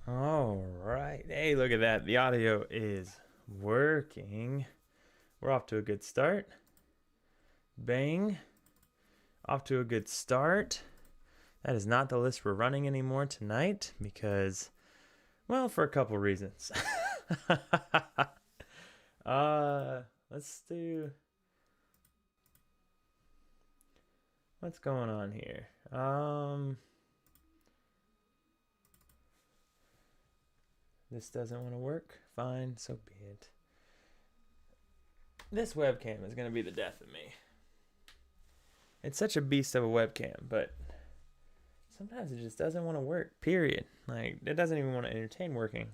All right. Hey, look at that. The audio is working. We're off to a good start. Bang. Off to a good start. That is not the list we're running anymore tonight because, well, for a couple reasons. Let's do. What's going on here? This doesn't want to work. Fine, so be it. This webcam is going to be the death of me. It's such a beast of a webcam, but sometimes it just doesn't want to work, period. Like, it doesn't even want to entertain working.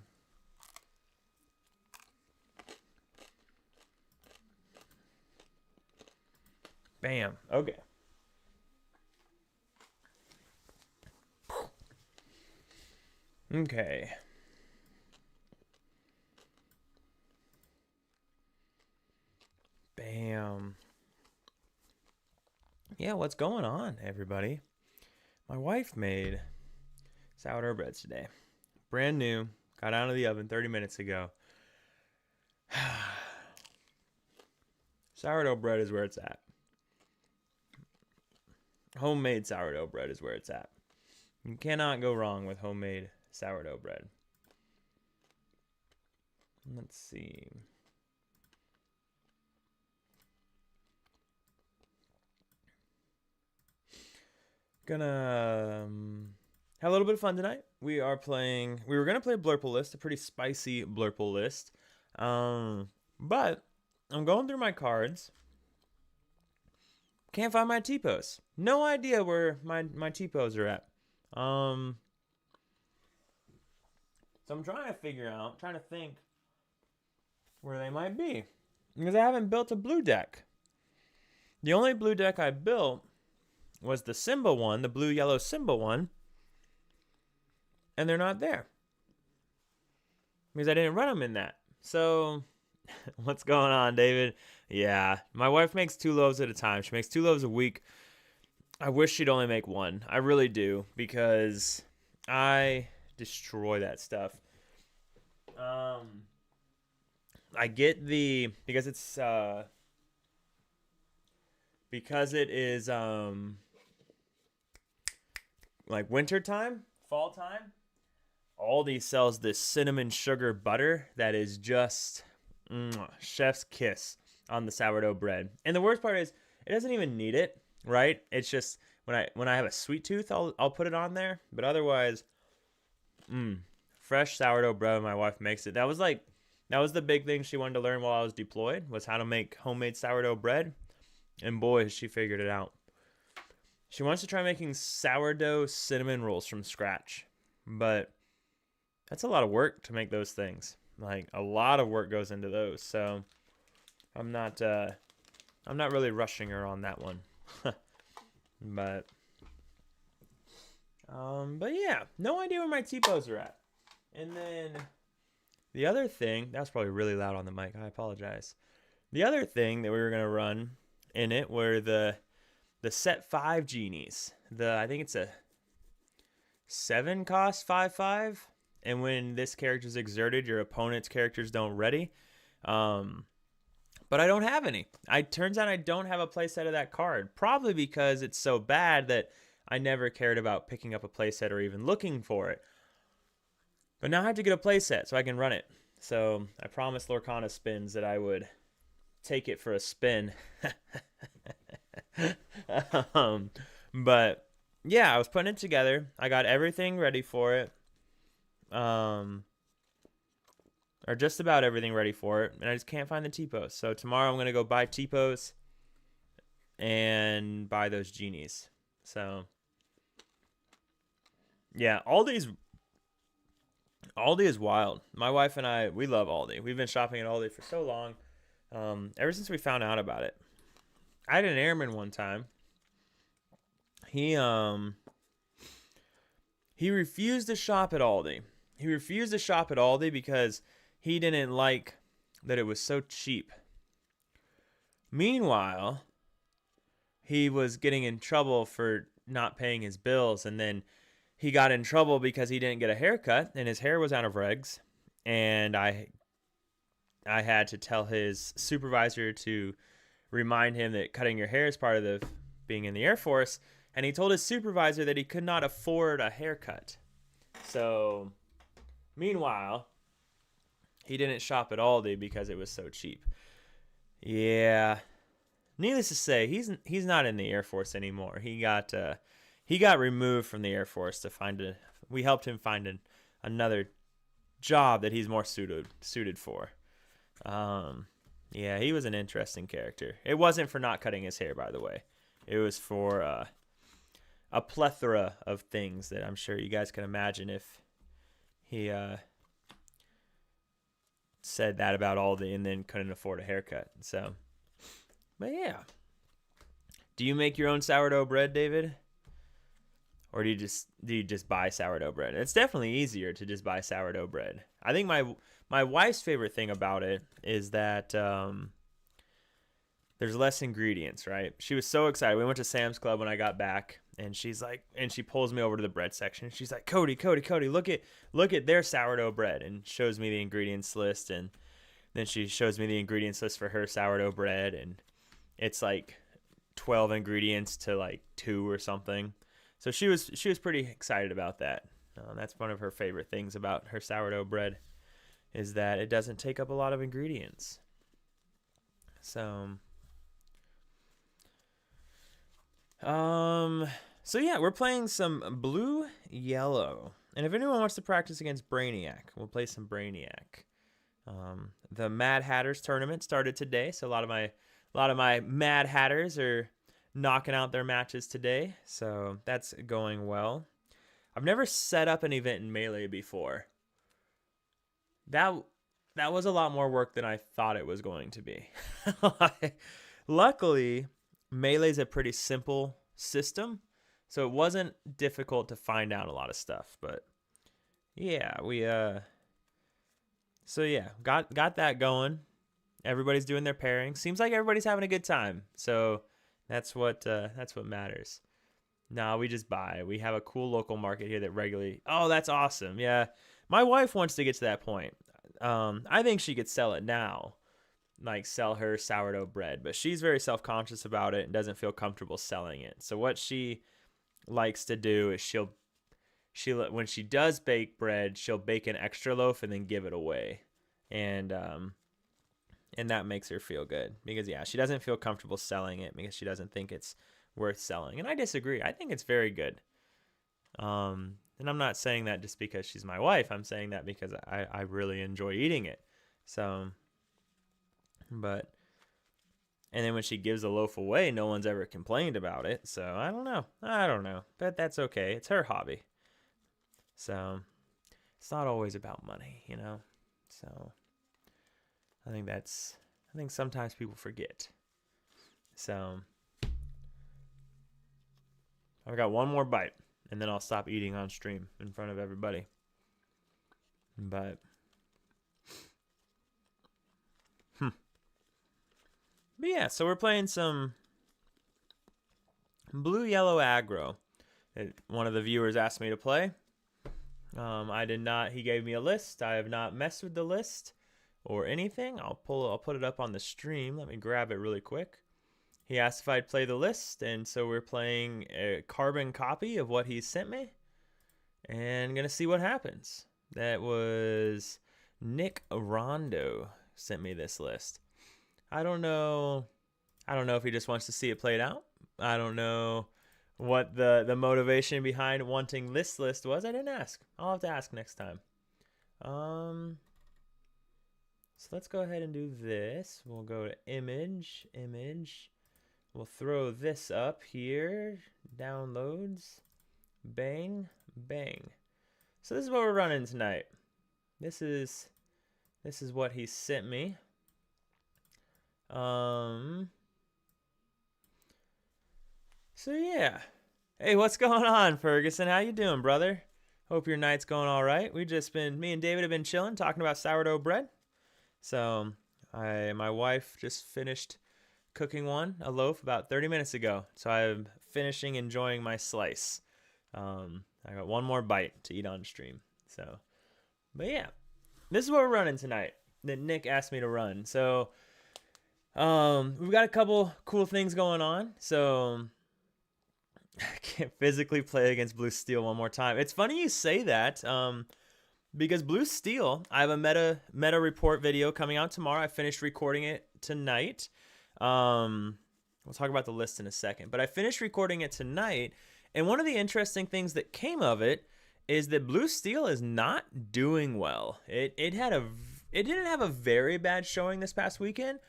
Bam. Okay. Okay. Bam. Yeah, what's going on, everybody? My wife made sourdough breads today. Brand new. Got out of the oven 30 minutes ago. Sourdough bread is where it's at. Homemade sourdough bread is where it's at. You cannot go wrong with homemade sourdough bread. Let's see. Gonna have a little bit of fun tonight. We were gonna play Blurple List, a pretty spicy Blurple List. But I'm going through my cards. Can't find my T-pose. No idea where my T-pose are at. So I'm trying to think where they might be. Because I haven't built a blue deck. The only blue deck I built was the Simba one, the blue-yellow Simba one. And they're not there. Because I didn't run them in that. So, what's going on, David? Yeah, my wife makes 2 loaves at a time. She makes 2 loaves a week. I wish she'd only make 1. I really do. Because I destroy that stuff. I get because it is like winter time, fall time. Aldi sells this cinnamon sugar butter that is just chef's kiss on the sourdough bread. And the worst part is it doesn't even need it, right? It's just when I have a sweet tooth, I'll put it on there. But otherwise, fresh sourdough bread when my wife makes it. That was the big thing she wanted to learn while I was deployed, was how to make homemade sourdough bread. And boy, has she figured it out. She wants to try making sourdough cinnamon rolls from scratch. But that's a lot of work to make those things. Like, a lot of work goes into those. So I'm not really rushing her on that one. But yeah, no idea where my T-pose are at. And then the other thing, that was probably really loud on the mic. I apologize. The other thing that we were going to run in it were the set 5 genies. I think it's a 7 cost 5/5. And when this character is exerted, your opponent's characters don't ready. But I don't have any. Turns out I don't have a playset of that card. Probably because it's so bad that I never cared about picking up a playset or even looking for it. But now I have to get a playset so I can run it. So I promised Lorcana Spins that I would take it for a spin. But yeah, I was putting it together. I got everything ready for it. Or just about everything ready for it. And I just can't find the T-pose. So tomorrow I'm going to go buy T-pose and buy those genies. So yeah, Aldi is wild. My wife and I, we love Aldi. We've been shopping at Aldi for so long. Ever since we found out about it. I had an airman one time. He refused to shop at Aldi. He refused to shop at Aldi because he didn't like that it was so cheap. Meanwhile, he was getting in trouble for not paying his bills, and then he got in trouble because he didn't get a haircut and his hair was out of regs. And I had to tell his supervisor to remind him that cutting your hair is part of the being in the Air Force. And he told his supervisor that he could not afford a haircut. So, meanwhile, he didn't shop at Aldi because it was so cheap. Yeah. Needless to say, he's not in the Air Force anymore. He got removed from the Air Force to we helped him find another job that he's more suited for. Yeah, he was an interesting character. It wasn't for not cutting his hair, by the way. It was for a plethora of things that I'm sure you guys can imagine if he said that about Aldi and then couldn't afford a haircut. So, but yeah. Do you make your own sourdough bread, David? Or do you just buy sourdough bread? It's definitely easier to just buy sourdough bread. I think my wife's favorite thing about it is that there's less ingredients, right? She was so excited. We went to Sam's Club when I got back, and she's like, and she pulls me over to the bread section. She's like, Cody, look at their sourdough bread, and shows me the ingredients list, and then she shows me the ingredients list for her sourdough bread, and it's like 12 ingredients to like 2 or something. So she was pretty excited about that. That's one of her favorite things about her sourdough bread, is that it doesn't take up a lot of ingredients. So yeah, we're playing some Blue Yellow. And if anyone wants to practice against Brainiac, we'll play some Brainiac. The Mad Hatters tournament started today, so a lot of my Mad Hatters are knocking out their matches today, so that's going well. I've never set up an event in Melee before. That was a lot more work than I thought it was going to be. Luckily, Melee's a pretty simple system, so it wasn't difficult to find out a lot of stuff. But yeah, got that going. Everybody's doing their pairing. Seems like everybody's having a good time. So that's what matters. No, we just buy. We have a cool local market here that regularly. Oh, that's awesome. Yeah, my wife wants to get to that point. I think she could sell it now, like sell her sourdough bread, but she's very self-conscious about it and doesn't feel comfortable selling it. So what she likes to do is she'll when she does bake bread, she'll bake an extra loaf and then give it away, and that makes her feel good because she doesn't feel comfortable selling it because she doesn't think it's worth selling. And I disagree. I think it's very good. And I'm not saying that just because she's my wife. I'm saying that because I really enjoy eating it. So, and then when she gives a loaf away, no one's ever complained about it. So I don't know, but that's okay. It's her hobby. So it's not always about money, So I think sometimes people forget. So I've got one more bite, and then I'll stop eating on stream in front of everybody. But yeah, so we're playing some Blue Yellow Aggro that one of the viewers asked me to play. I did not. He gave me a list. I have not messed with the list or anything. I'll put it up on the stream. Let me grab it really quick. He asked if I'd play the list, and so we're playing a carbon copy of what he sent me, and gonna see what happens. That was Nick Rondo sent me this list. I don't know if he just wants to see it played out. I don't know what the motivation behind wanting this list was. I didn't ask. I'll have to ask next time. So let's go ahead and do this. We'll go to image. We'll throw this up here. Downloads. Bang. So this is what we're running tonight. This is what he sent me. So yeah. Hey, what's going on, Ferguson? How you doing, brother? Hope your night's going all right. Me and David have been chilling, talking about sourdough bread. So my wife just finished cooking a loaf about 30 minutes ago. So I'm finishing enjoying my slice. I got one more bite to eat on stream. So, but yeah, this is what we're running tonight that Nick asked me to run. So, we've got a couple cool things going on. So, I can't physically play against Blue Steel one more time. It's funny you say that. Because Blue Steel, I have a meta report video coming out tomorrow. I finished recording it tonight. We'll talk about the list in a second, but I finished recording it tonight. And one of the interesting things that came of it is that Blue Steel is not doing well. It didn't have a very bad showing this past weekend,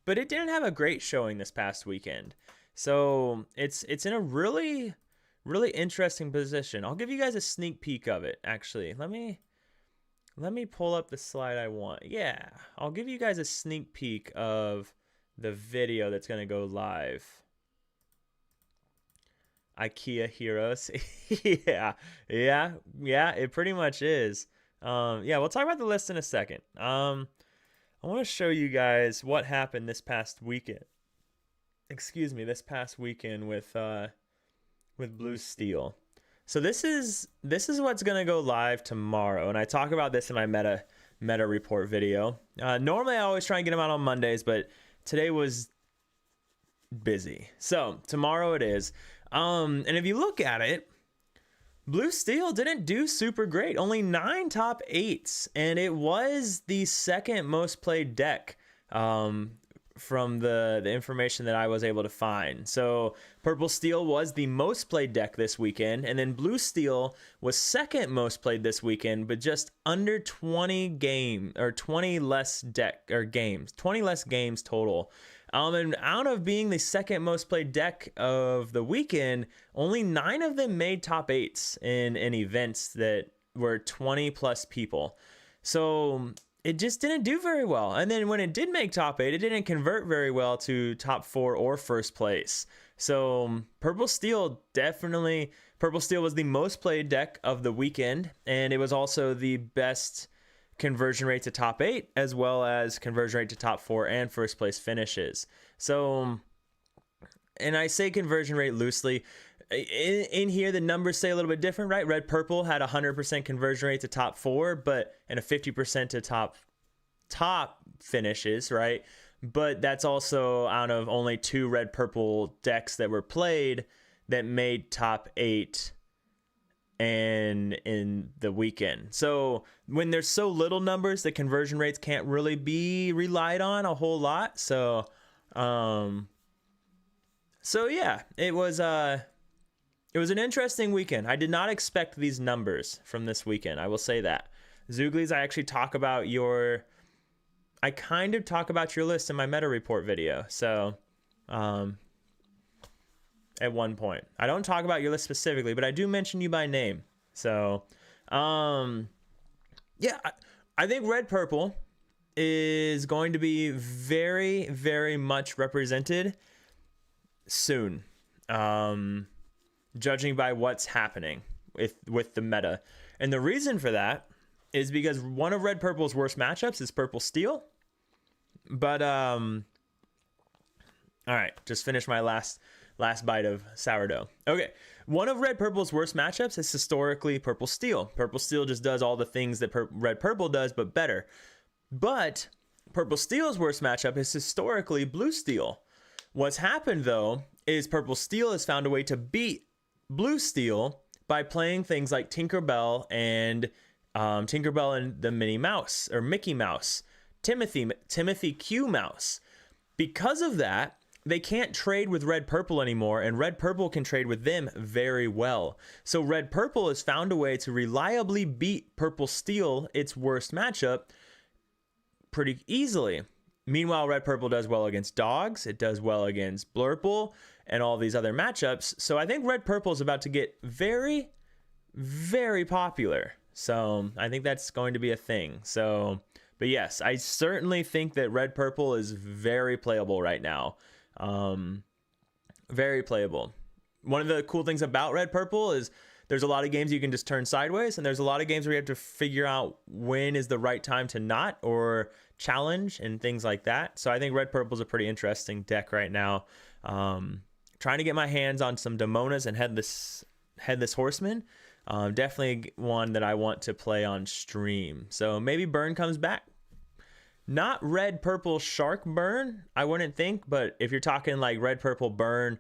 but it didn't have a great showing this past weekend. So it's in a really, really interesting position. I'll give you guys a sneak peek of it. Actually, let me pull up the slide I want. Yeah, I'll give you guys a sneak peek of the video that's going to go live. IKEA Heroes. yeah, it pretty much is. Yeah, we'll talk about the list in a second. I want to show you guys what happened this past weekend. This past weekend with Blue Steel. So this is what's gonna go live tomorrow, and I talk about this in my meta report video. Normally I always try and get them out on Mondays, but today was busy. So tomorrow it is. And if you look at it, Blue Steel didn't do super great. Only 9 top 8s, and it was the second most played deck from the information that I was able to find. So Purple Steel was the most played deck this weekend, and then Blue Steel was second most played this weekend, but just under 20 less games total. And out of being the second most played deck of the weekend, only 9 of them made top 8s in events that were 20 plus people. So it just didn't do very well. And then when it did make top 8, it didn't convert very well to top 4 or first place. So Purple Steel was the most played deck of the weekend, and it was also the best conversion rate to top 8, as well as conversion rate to top 4 and first place finishes. So, and I say conversion rate loosely. In here, the numbers say a little bit different, right? Red Purple had 100% conversion rate to top 4, and a 50% to top finishes, right? But that's also out of only 2 Red Purple decks that were played that made top 8 and in the weekend. So when there's so little numbers, the conversion rates can't really be relied on a whole lot. So yeah, it was an interesting weekend. I did not expect these numbers from this weekend. I will say that. Zooglies, I actually kind of talk about your list in my meta report video. So, at one point, I don't talk about your list specifically, but I do mention you by name. So, yeah, I think Red Purple is going to be very, very much represented soon. Judging by what's happening with the meta. And the reason for that is because one of Red Purple's worst matchups is Purple Steel. But, all right, just finished my last bite of sourdough. Okay, one of Red Purple's worst matchups is historically Purple Steel. Purple Steel just does all the things that Red Purple does, but better. But Purple Steel's worst matchup is historically Blue Steel. What's happened, though, is Purple Steel has found a way to beat Blue Steel by playing things like Tinkerbell and the Minnie Mouse, or Mickey Mouse, Timothy Q Mouse. Because of that, they can't trade with Red Purple anymore, and Red Purple can trade with them very well. So Red Purple has found a way to reliably beat Purple Steel, its worst matchup, pretty easily. Meanwhile, Red Purple does well against dogs, it does well against Blurple, and all these other matchups. So I think Red Purple is about to get very, very popular. So I think that's going to be a thing. So, but yes, I certainly think that Red Purple is very playable right now. Very playable. One of the cool things about Red Purple is there's a lot of games you can just turn sideways, and there's a lot of games where you have to figure out when is the right time to not or challenge and things like that. So I think Red Purple is a pretty interesting deck right now. Trying to get my hands on some Demonas and Headless Horsemen. Definitely one that I want to play on stream. So maybe Burn comes back. Not red, purple, shark burn, I wouldn't think. But if you're talking like red, purple, burn,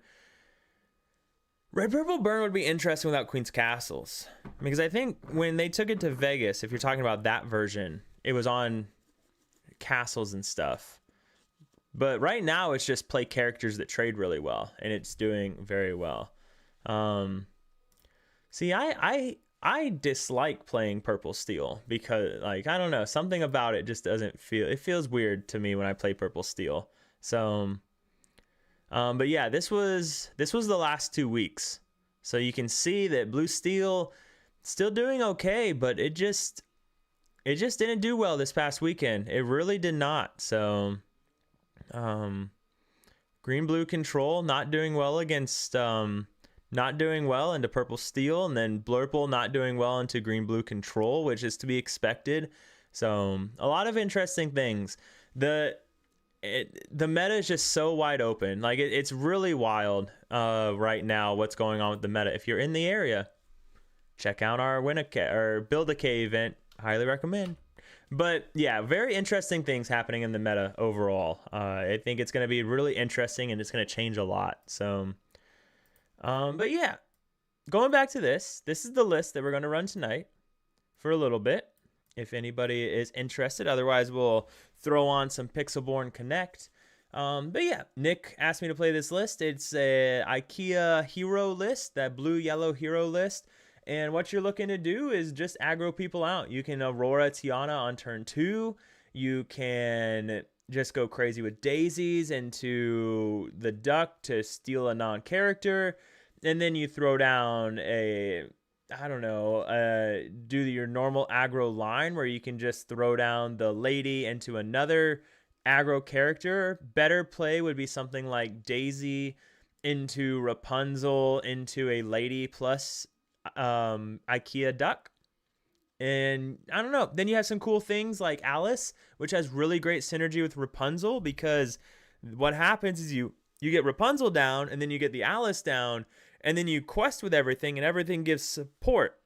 red, purple, burn would be interesting without Queen's Castles. Because I think when they took it to Vegas, if you're talking about that version, it was on castles and stuff. But right now, it's just play characters that trade really well. And it's doing very well. See, I dislike playing purple steel because, like, I don't know, something about it just doesn't feel, it feels weird to me when I play purple steel. So but yeah, this was the last 2 weeks. So you can see that blue steel still doing okay, but it just didn't do well this past weekend. It really did not. So green blue control not doing well against not doing well into purple steel, and then blurple not doing well into green blue control, which is to be expected. So a lot of interesting things. The meta is just so wide open. Like it's really wild right now what's going on with the meta. If you're in the area, check out our Build a K event. Highly recommend. But yeah, very interesting things happening in the meta overall. I think it's going to be really interesting, and it's going to change a lot. So but yeah, going back to this is the list that we're going to run tonight for a little bit, if anybody is interested. Otherwise, we'll throw on some Pixelborn Connect. But yeah, Nick asked me to play this list. It's a IKEA hero list, that blue-yellow hero list. And what you're looking to do is just aggro people out. You can Aurora Tiana on turn 2. You can just go crazy with daisies into the duck to steal a non-character. And then you throw down a, I don't know, do your normal aggro line where you can just throw down the lady into another aggro character. Better play would be something like Daisy into Rapunzel into a lady plus IKEA duck. And I don't know, then you have some cool things like Alice, which has really great synergy with Rapunzel, because what happens is you get Rapunzel down, and then you get the Alice down, and then you quest with everything, and everything gives support.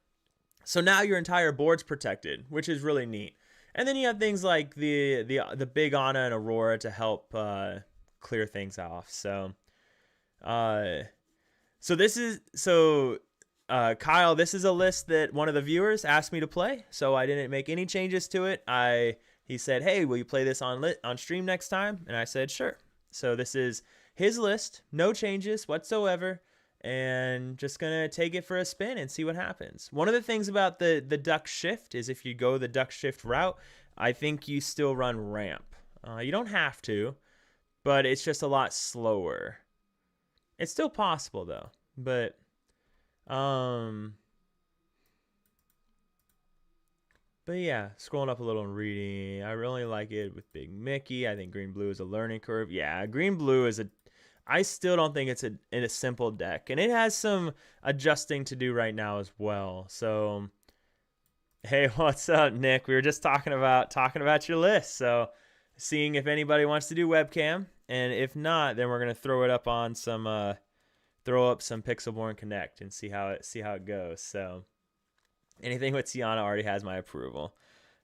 So now your entire board's protected, which is really neat. And then you have things like the big Anna and Aurora to help clear things off. So Kyle, this is a list that one of the viewers asked me to play, so I didn't make any changes to it. He said, "Hey, will you play this on stream next time?" And I said, "Sure." So this is his list, no changes whatsoever, and just gonna take it for a spin and see what happens. One of the things about the duck shift is if you go the duck shift route, I think you still run ramp. You don't have to, but it's just a lot slower. It's still possible though, but yeah, scrolling up a little and reading, I really like it with Big Mickey. I think green blue is a learning curve. Yeah, green blue is I still don't think it's in a simple deck, and it has some adjusting to do right now as well. So hey, what's up, Nick? We were just talking about your list, so seeing if anybody wants to do webcam, and if not, then we're gonna throw it up on some throw up some Pixelborn Connect and see how it goes. So anything with Tiana already has my approval.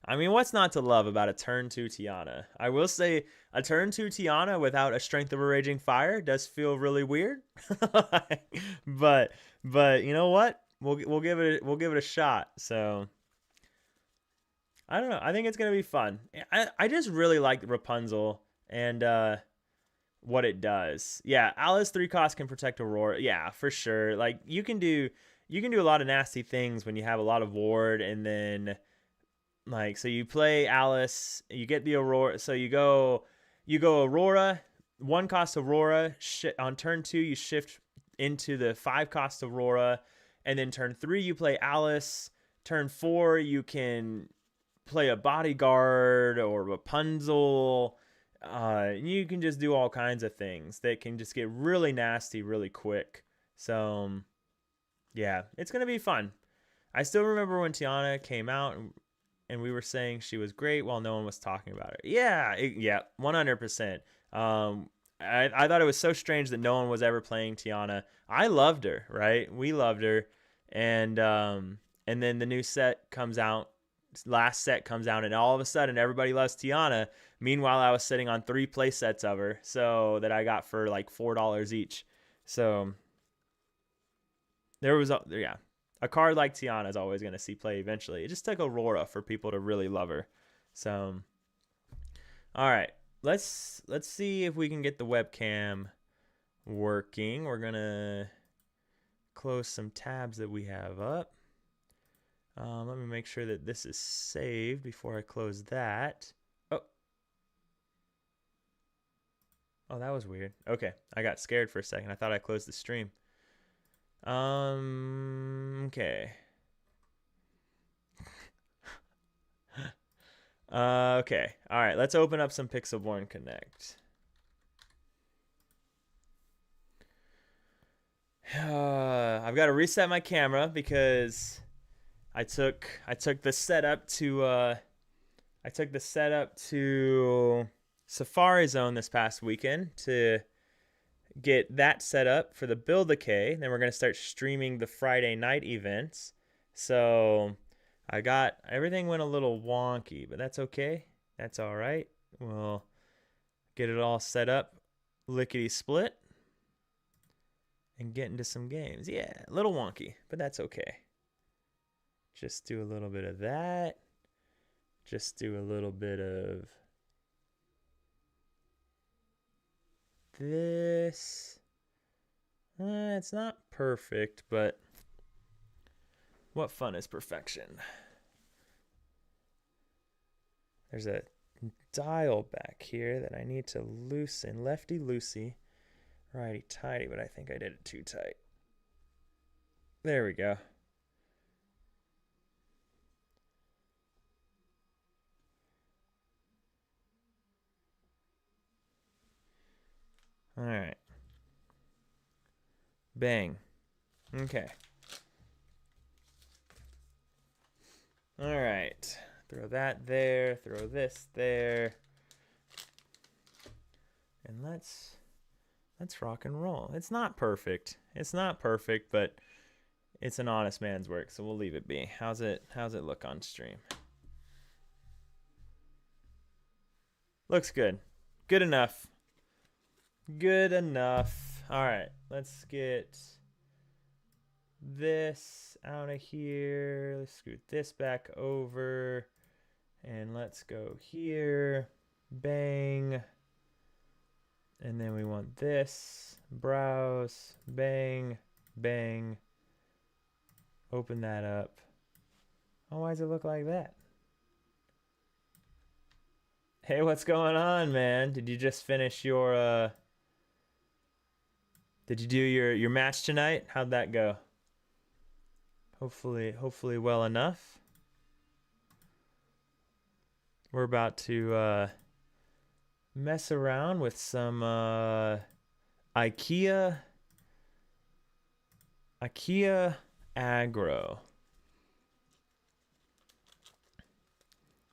I mean, what's not to love about a turn 2 Tiana? I will say a turn 2 Tiana without a Strength of a Raging Fire does feel really weird. but you know what? We'll give it a shot. So I don't know. I think it's gonna be fun. I just really like Rapunzel and what it does. Yeah, Alice 3 cost can protect Aurora. Yeah, for sure. Like you can do a lot of nasty things when you have a lot of ward, and then like so you play Alice, you get the Aurora. So you go Aurora, 1 cost Aurora. On turn 2 you shift into the 5 cost Aurora, and then turn 3 you play Alice. Turn 4 you can play a bodyguard or Rapunzel. You can just do all kinds of things that can just get really nasty really quick. So yeah, it's gonna be fun. I still remember when Tiana came out and we were saying she was great while no one was talking about her. Yeah, 100%. I thought it was so strange that no one was ever playing Tiana. I loved her, right? We loved her, and and then the new set comes out, last set comes out, and all of a sudden everybody loves Tiana. Meanwhile, I was sitting on 3 play sets of her, so that I got for like $4 each. So there was a card like Tiana is always going to see play eventually. It just took Aurora for people to really love her. So all right, let's see if we can get the webcam working. We're going to close some tabs that we have up. Let me make sure that this is saved before I close that. Oh, that was weird. Okay, I got scared for a second. I thought I closed the stream. Okay. Okay. All right, let's open up some Pixelborn Connect. I've got to reset my camera because I took the setup to Safari Zone this past weekend to get that set up for the Build a K. Then we're going to start streaming the Friday night events. So everything went a little wonky, but that's okay. That's all right. We'll get it all set up lickety split and get into some games. Yeah, a little wonky, but that's okay. Just do a little bit of that. Just do a little bit of this. It's not perfect, but what fun is perfection? There's a dial back here that I need to loosen. Lefty loosey, righty tighty, but I think I did it too tight. There we go. All right. Bang. Okay. All right. Throw that there. Throw this there. And let's rock and roll. It's not perfect. It's not perfect, but it's an honest man's work, so we'll leave it be. How's it look on stream? Looks good. Good enough. Good enough. All right, let's get this out of here. Let's scoot this back over. And let's go here. Bang. And then we want this. Browse. Bang. Bang. Open that up. Oh, why does it look like that? Hey, what's going on, man? Did you just finish your Did you do your match tonight? How'd that go? Hopefully well enough. We're about to mess around with some IKEA aggro.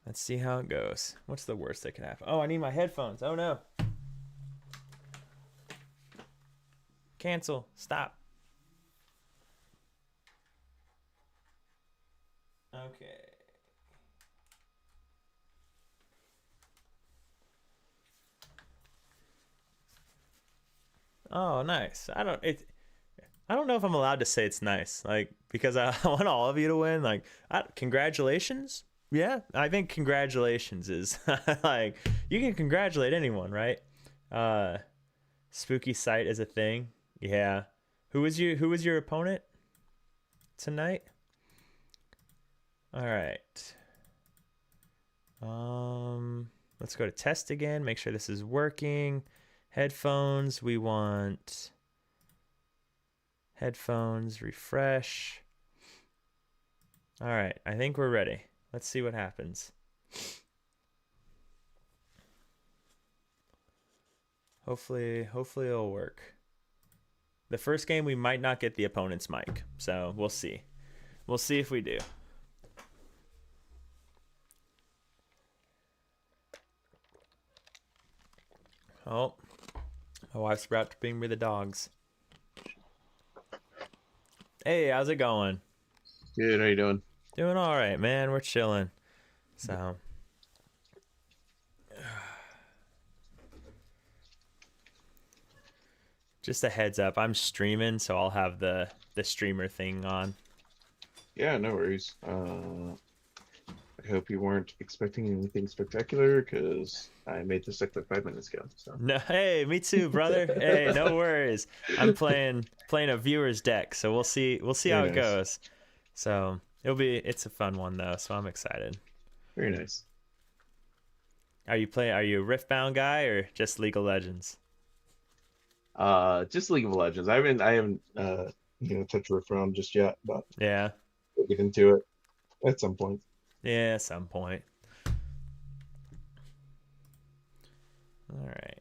Let's see how it goes. What's the worst that can happen? Oh, I need my headphones. Oh no. Cancel. Stop. Okay. Oh, nice. I don't know if I'm allowed to say it's nice, like, because I want all of you to win. Like, congratulations. Yeah, I think congratulations is like, you can congratulate anyone, right? Spooky sight is a thing. Yeah. Who was your opponent tonight? All right. Let's go to test again. Make sure this is working. Headphones. We want headphones. Refresh. All right. I think we're ready. Let's see what happens. Hopefully it'll work. The first game we might not get the opponent's mic, so we'll see. We'll see if we do. Oh, my wife's about to bring me the dogs. Hey, how's it going? Good. How you doing? Doing all right, man. We're chilling. So, just a heads up, I'm streaming, so I'll have the streamer thing on. Yeah, no worries. I hope you weren't expecting anything spectacular because I made this like 5 minutes ago. So. No, hey, me too, brother. Hey, no worries. I'm playing a viewer's deck, so we'll see how Very it nice. goes. So it's a fun one though, so I'm excited. Very nice. Are you a Riftbound guy or just League of Legends? Just League of Legends. I haven't touched Rift Realm just yet, but Yeah. we'll get into it at some point. Yeah, at some point. All right.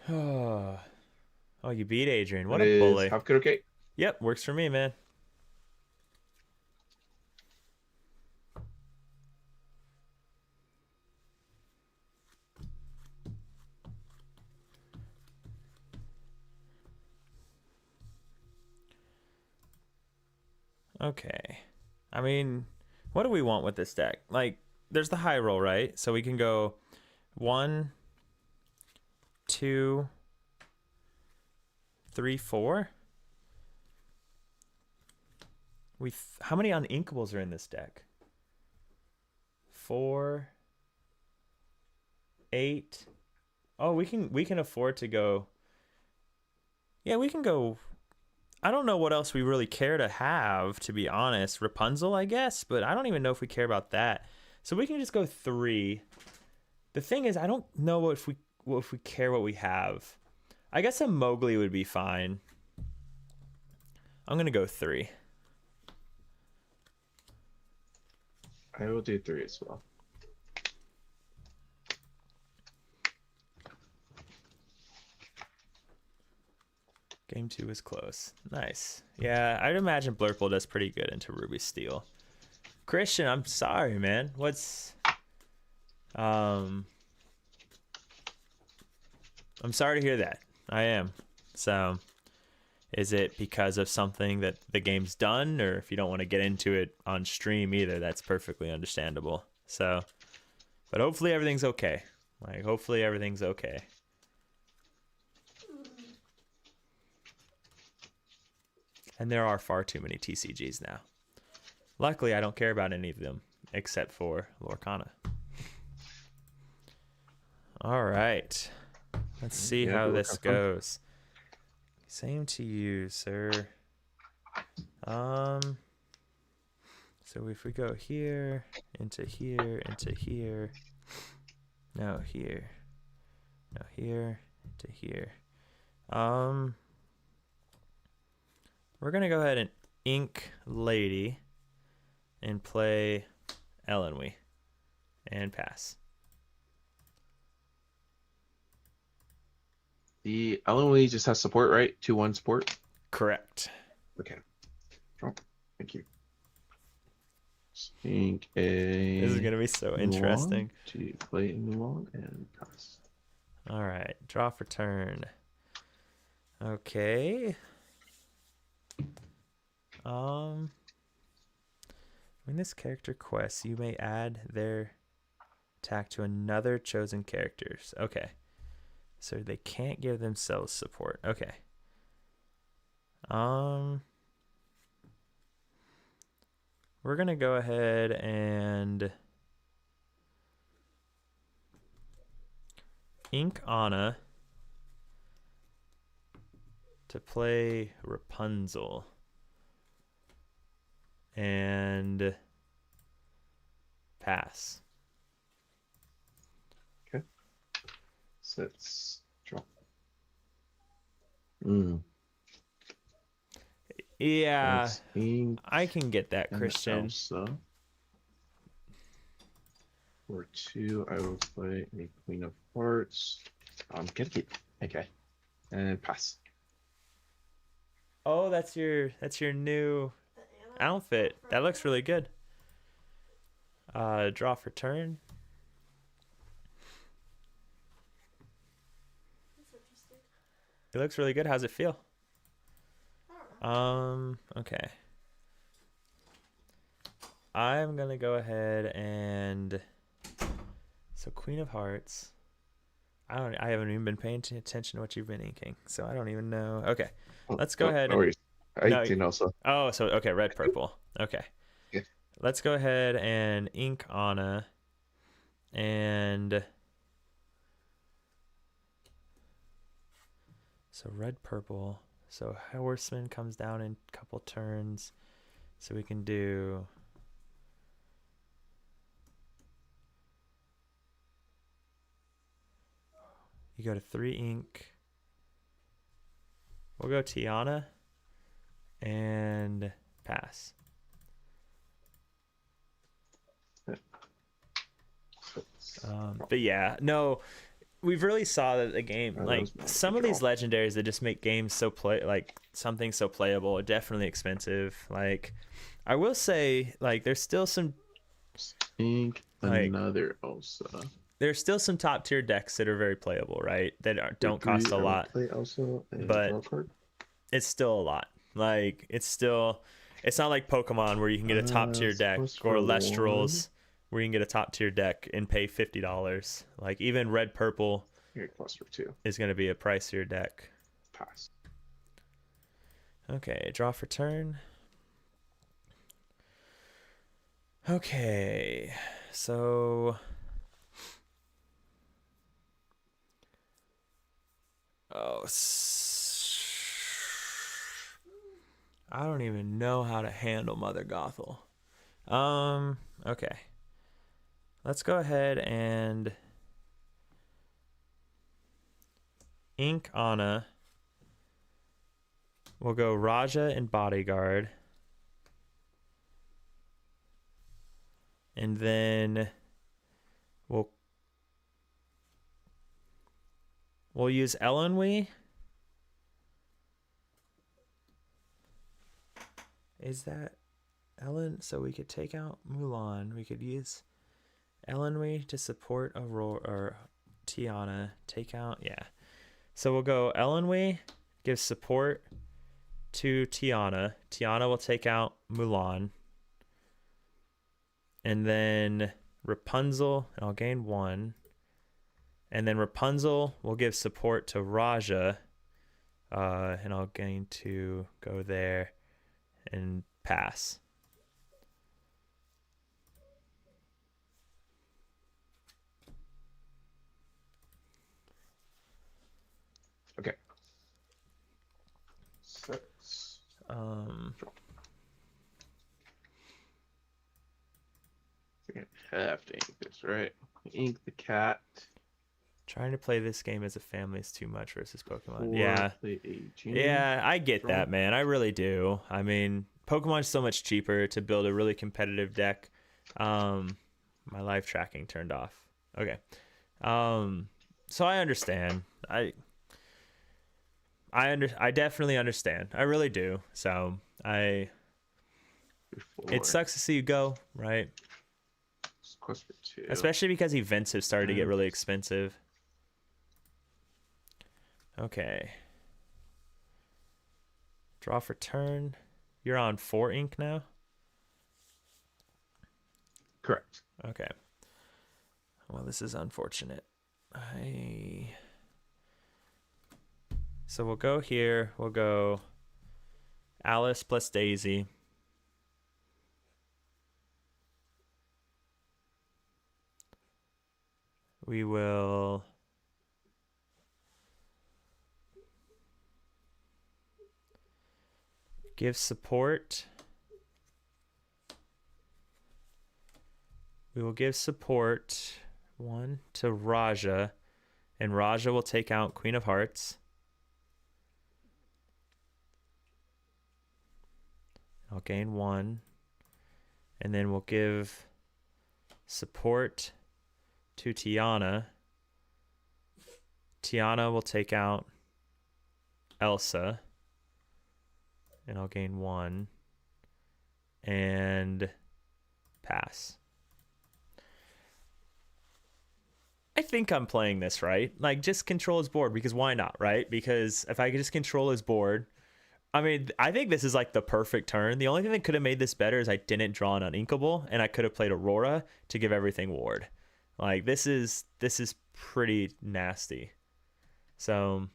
Oh, oh, you beat Adrian. What That a is bully. half good. Okay. Yep, works for me, man. Okay. I mean, what do we want with this deck? Like, there's the high roll, right? So we can go 1, 2, 3, 4. How many uninkables are in this deck? 4, 8. Oh, we can afford to go. Yeah, we can go. I don't know what else we really care to have, to be honest. Rapunzel, I guess, but I don't even know if we care about that. So we can just go 3. The thing is, I don't know if we care what we have. I guess a Mowgli would be fine. I'm gonna go 3. I will do three as well. Game 2 is close. Nice. Yeah, I'd imagine Blurple does pretty good into Ruby Steel. Christian, I'm sorry, man. I'm sorry to hear that. I am. So, is it because of something that the game's done, or if you don't want to get into it on stream either, that's perfectly understandable. So, but hopefully everything's okay. Like, hopefully everything's okay. And there are far too many TCGs now. Luckily, I don't care about any of them except for Lorcana. All right. Let's see Yeah, how good luck, this have fun. goes. Same to you, sir. So if we go here, into here, into here, now here, now here, into here. We're gonna go ahead and ink Lady and play Elenwe and pass. The LME just has support, right? 2/1 support. Correct. Okay. Drop. Thank you. Think a. This is gonna be so interesting. To play a Mulan and pass. All right, draw for turn. Okay. When this character quests, you may add their attack to another chosen character's. Okay. So they can't give themselves support. Okay. We're gonna go ahead and ink Anna to play Rapunzel. And pass. Okay. Sets. Drop. Yeah, I can get that, Christian. Elsa. For 2, I will play a Queen of Hearts. Get it. Okay. And pass. Oh, that's your new outfit. That looks really good. Draw for turn. It looks really good. How's it feel? Okay. I'm gonna go ahead and so Queen of Hearts. I haven't even been paying attention to what you've been inking, so I don't even know. Okay. Oh, Let's go ahead no and worries. I no. 18 also. Oh, so okay, red purple. Okay. Yeah. Let's go ahead and ink Anna and so red purple. So Horseman comes down in a couple turns. So we can do you go to 3 ink. We'll go Tiana and pass. But yeah, no, we've really saw that the game, like some of these legendaries that just make games so something so playable are definitely expensive. Like I will say, like there's still some another Elsa. There's still some top tier decks that are very playable, right? That don't cost a lot. Play Elsa but it's still a lot. Like it's not like Pokemon where you can get a top tier deck or Lestrals where you can get a top tier deck and pay $50. Like even red purple is going to be a pricier deck. Pass. Okay, draw for turn. Okay, so I don't even know how to handle Mother Gothel. Okay. Let's go ahead and ink Anna. We'll go Raja and Bodyguard. And then we'll use Elenwe. Is that Ellen? So we could take out Mulan. We could use Elenwe to support Aurora or Tiana. Take out, yeah. So we'll go Elenwe, give support to Tiana. Tiana will take out Mulan. And then Rapunzel, and I'll gain 1. And then Rapunzel will give support to Raja. And I'll gain 2, go there, and pass. Okay. Have to ink this, right? Ink the cat. Trying to play this game as a family is too much versus Pokemon. Yeah. Yeah, I get that, man. I really do. I mean, Pokemon's so much cheaper to build a really competitive deck. My live tracking turned off. Okay. So I understand. I definitely understand. I really do. So it sucks to see you go, right? Especially because events have started to get really expensive. Okay. Draw for turn. You're on 4 ink now? Correct. Okay. Well, this is unfortunate. So we'll go here. We'll go Alice plus Daisy. We will give support. We will give support 1 to Raja, and Raja will take out Queen of Hearts. I'll gain 1, and then we'll give support to Tiana. Tiana will take out Elsa, and I'll gain 1 and pass. I think I'm playing this right. Like, just control his board, because why not, right? Because if I could just control his board, I mean, I think this is like the perfect turn. The only thing that could have made this better is I didn't draw an Uninkable, and I could have played Aurora to give everything ward. Like this is pretty nasty. So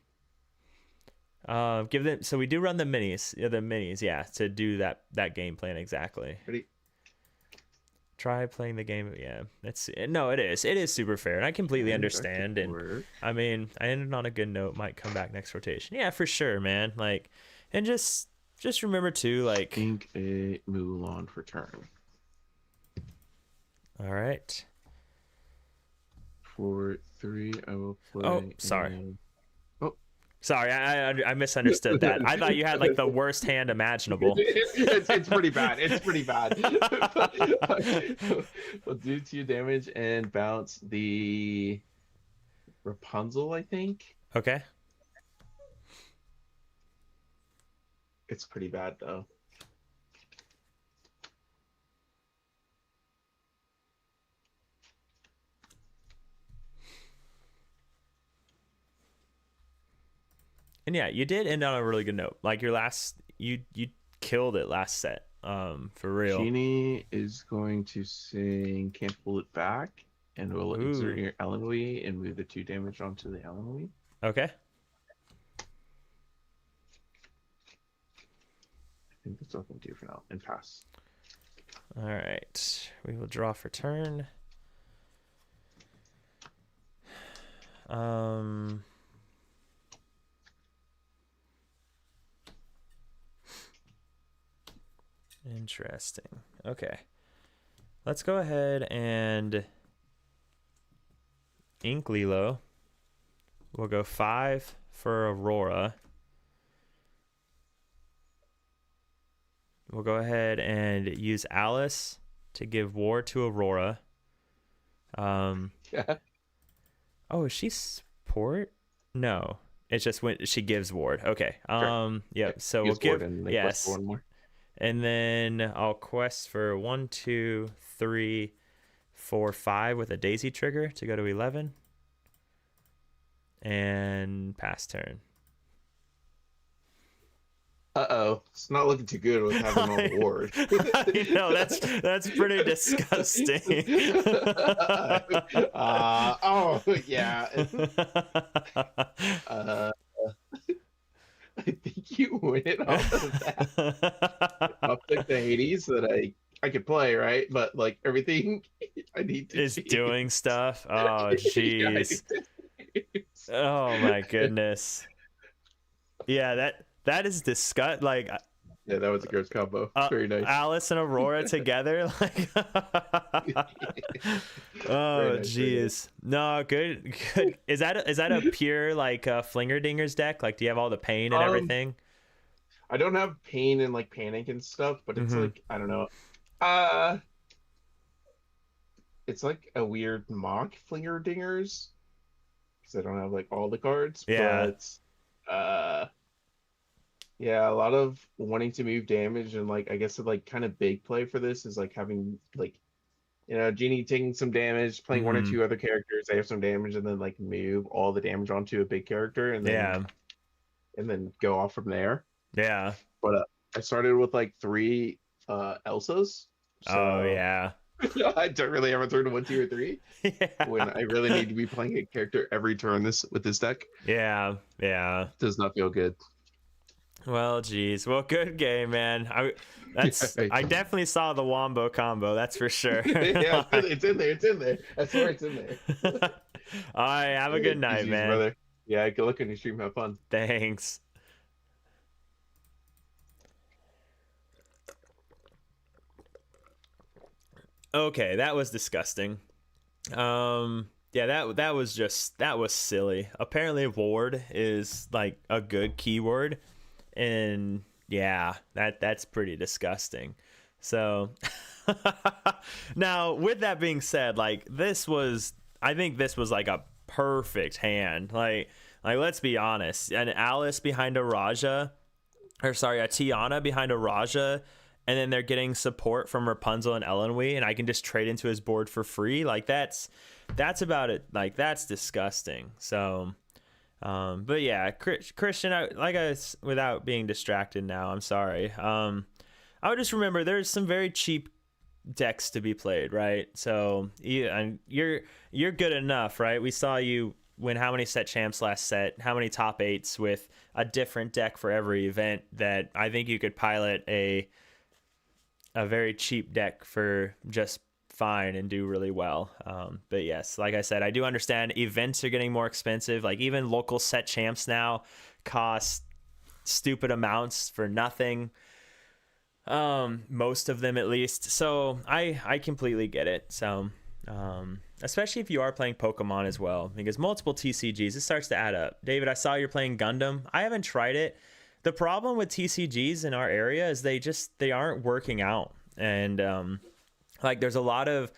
give them. So we do run the minis, yeah, to do that game plan exactly. Ready? Try playing the game. Yeah, it is super fair, and I completely understand. And I mean, I ended on a good note. Might come back next rotation. Yeah, for sure, man. Like, and just remember too, like, think a Mulan for turn. All right. For 3, I will play. Oh, sorry. Sorry, I misunderstood that. I thought you had like the worst hand imaginable. It's pretty bad. It's pretty bad. We'll do 2 damage and bounce the Rapunzel, I think. Okay. It's pretty bad though. And yeah, you did end on a really good note. Like your you killed it last set. For real. Genie is going to sing "Can't Pull It Back" and will exert your Elenwee and move the 2 damage onto the Elenwee. Okay. I think that's all I can do for now. And pass. All right. We will draw for turn. Interesting. Okay. Let's go ahead and ink Lilo. We'll go 5 for Aurora. We'll go ahead and use Alice to give war to Aurora. Yeah. Oh, is she support? No. It's just when she gives ward. Okay. Sure. Yep. So we'll give yes. One more. And then I'll quest for 1, 2, 3, 4, 5 with a daisy trigger to go to 11. And pass turn. Uh-oh. It's not looking too good with having on the ward. No, that's pretty disgusting. Oh, yeah. I think you win it off of that. I'll pick the Hades that I could play, right? But like everything I need to is doing stuff. Oh, jeez. Oh my goodness. Yeah, that is disgust. Like, yeah, that was a gross combo. Very nice. Alice and Aurora together, like. Oh, jeez. No, good. Is that a pure like Flinger Dingers deck? Like, do you have all the pain and everything? I don't have pain and like panic and stuff, but it's like I don't know. It's like a weird mock Flinger Dingers because I don't have like all the cards. Yeah. But yeah, a lot of wanting to move damage and like I guess the like kind of big play for this is like having like Genie taking some damage, playing 1 or 2 other characters, they have some damage, and then like move all the damage onto a big character, and then and then go off from there. Yeah. But I started with like 3 Elsas. So oh yeah. I don't really have a turn to 1, 2, or 3 when I really need to be playing a character every turn with this deck. Yeah. Does not feel good. Well, geez. Well, good game, man. I definitely saw the Wombo combo. That's for sure. Yeah, it's in there. I swear it's in there. All right. Have a good night, man. Brother. Yeah, good luck on your stream. Have fun. Thanks. Okay, that was disgusting. Yeah, that was silly. Apparently ward is like a good keyword, and yeah, that's pretty disgusting. So now with that being said, like I think this was like a perfect hand. Like let's be honest. An Alice behind a Raja, or sorry, a Tiana behind a Raja, and then they're getting support from Rapunzel and Elenwee, and I can just trade into his board for free. Like that's about it. Like that's disgusting. So But yeah, Christian, without being distracted now, I'm sorry. I would just remember there's some very cheap decks to be played, right? So yeah, and you're good enough, right? We saw you win how many set champs last set, how many top eights with a different deck for every event, that I think you could pilot a very cheap deck for just fine and do really well. But yes, like I said, I do understand events are getting more expensive. Like even local set champs now cost stupid amounts for nothing. Most of them at least. So I completely get it. So especially if you are playing Pokemon as well, because multiple TCGs, it starts to add up. David, I saw you're playing Gundam. I haven't tried it. The problem with TCGs in our area is they aren't working out. And like there's a lot of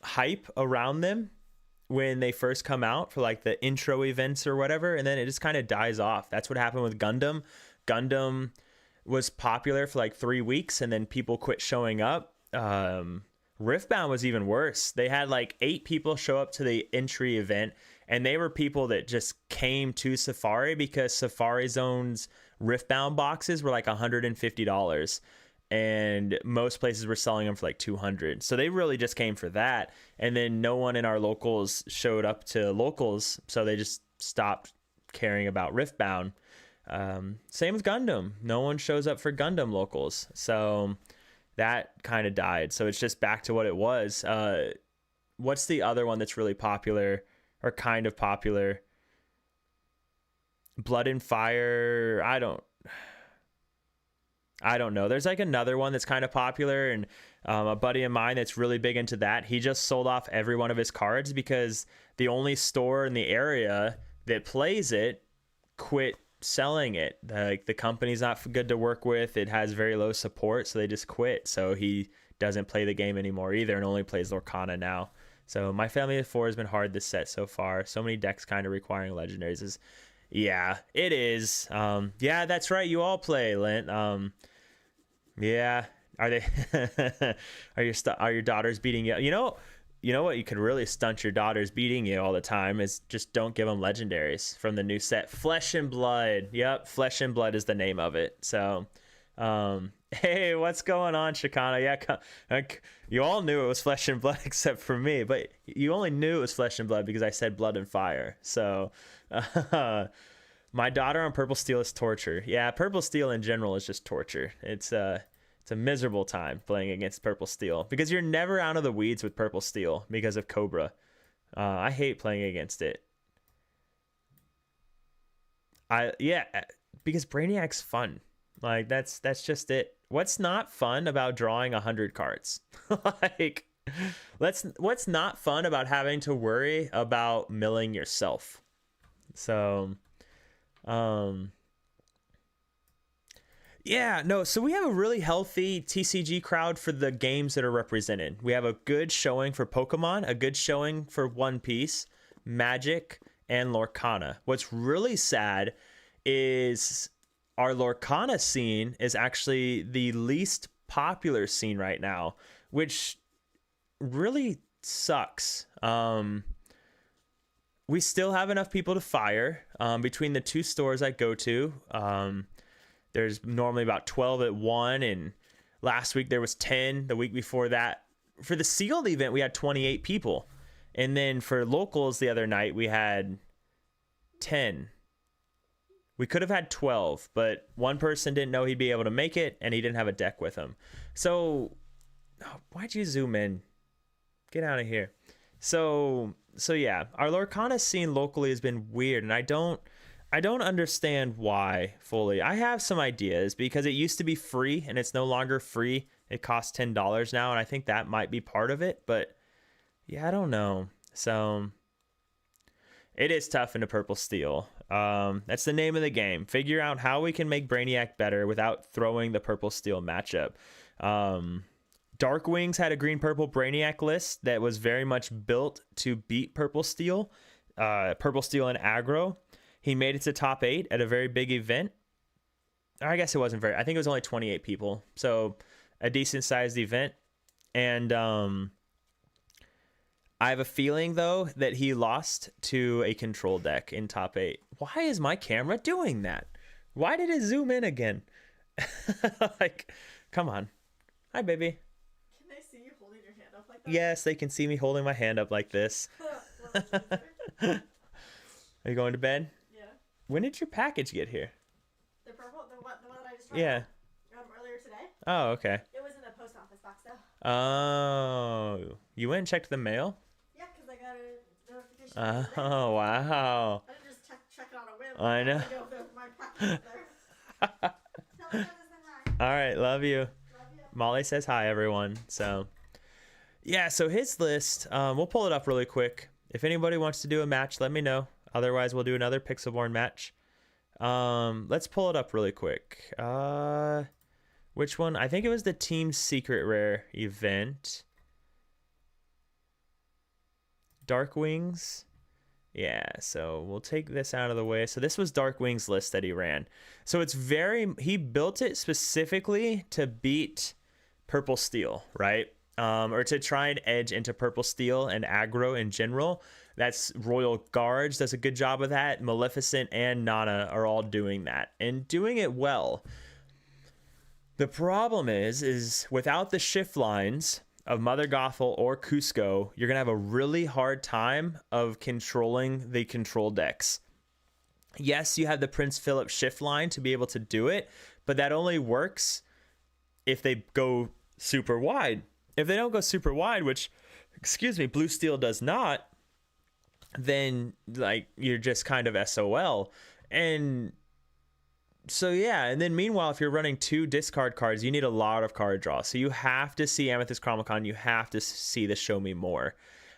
hype around them when they first come out for like the intro events or whatever, and then it just kind of dies off. That's what happened with Gundam. Gundam was popular for like 3 weeks and then people quit showing up. Riftbound was even worse. They had like 8 people show up to the entry event, and they were people that just came to Safari because Safari Zone's Riftbound boxes were like $150, and most places were selling them for like $200. So they really just came for that, and then no one in our locals showed up to locals, so they just stopped caring about Riftbound. Same with Gundam. No one shows up for Gundam locals, so that kind of died. So it's just back to what it was. What's the other one that's really popular or kind of popular? Blood and Fire. I don't know. There's like another one that's kind of popular, and a buddy of mine that's really big into that, he just sold off every one of his cards because the only store in the area that plays it quit selling it. Like the company's not good to work with. It has very low support, so they just quit. So he doesn't play the game anymore either and only plays Lorcana now. So my family of 4 has been hard this set so far. So many decks kind of requiring legendaries. Yeah, it is. Yeah, that's right. You all play, Lint. Yeah. Are they? Are your daughters beating you? You know what? You could really stunt your daughters beating you all the time is just don't give them legendaries from the new set, Flesh and Blood. Yep, Flesh and Blood is the name of it. So, hey, what's going on, Shikana? Yeah, you all knew it was Flesh and Blood except for me, but you only knew it was Flesh and Blood because I said Blood and Fire. So, my daughter on Purple Steel is torture. Yeah, Purple Steel in general is just torture. It's a miserable time playing against Purple Steel because you're never out of the weeds with Purple Steel because of Cobra. I hate playing against it. Because Brainiac's fun. Like that's just it. What's not fun about drawing 100 cards? Like, what's not fun about having to worry about milling yourself? So, yeah, no, so we have a really healthy TCG crowd for the games that are represented. We have a good showing for Pokemon, a good showing for One Piece, Magic, and Lorcana. What's really sad is our Lorcana scene is actually the least popular scene right now, which really sucks. We still have enough people to fire. Between the 2 stores I go to, there's normally about 12 at one, and last week there was 10. The week before that, for the sealed event, we had 28 people. And then for locals the other night, we had 10. We could have had 12, but one person didn't know he'd be able to make it, and he didn't have a deck with him. So, why'd you zoom in? Get out of here. So yeah, our Lorcana scene locally has been weird, and I don't understand why fully. I have some ideas because it used to be free and it's no longer free. It costs $10 now, and I think that might be part of it, but yeah, I don't know. So it is tough into Purple Steel. That's the name of the game. Figure out how we can make Brainiac better without throwing the Purple Steel matchup. Dark Wings had a green-purple Brainiac list that was very much built to beat Purple Steel. Purple Steel and aggro. He made it to top 8 at a very big event. I guess it wasn't very. I think it was only 28 people. So a decent sized event. And I have a feeling, though, that he lost to a control deck in top 8. Why is my camera doing that? Why did it zoom in again? Like, come on. Hi, baby. Can they see you holding your hand up like that? Yes, they can see me holding my hand up like this. Are you going to bed? Yeah. When did your package get here? The purple, the one that I just tried Yeah. earlier today. Oh, okay. It was in the post office box though. Oh, you went and checked the mail? Yeah, because I got a notification. Oh, wow. I didn't just check it on a whim. I know. To go if my package is there. Tell me how this is. All right, love you. Love you. Molly says hi, everyone. So, yeah, so his list, we'll pull it up really quick. If anybody wants to do a match, let me know. Otherwise, we'll do another Pixelborn match. Let's pull it up really quick. Which one? I think it was the Team Secret Rare event. Dark Wings. Yeah, so we'll take this out of the way. So this was Dark Wings' list that he ran. So it's he built it specifically to beat Purple Steel, right? Or to try and edge into Purple Steel and aggro in general. That's Royal Guards does a good job of that. Maleficent and Nana are all doing that and doing it well. The problem is without the shift lines of Mother Gothel or Cusco, you're going to have a really hard time of controlling the control decks. Yes, you have the Prince Philip shift line to be able to do it, but that only works if they go super wide. If they don't go super wide, which, Blue Steel does not, then like you're just kind of SOL. And so yeah, and then meanwhile, if you're running 2 discard cards, you need a lot of card draw. So you have to see Amethyst Chromicon, you have to see the Show Me More.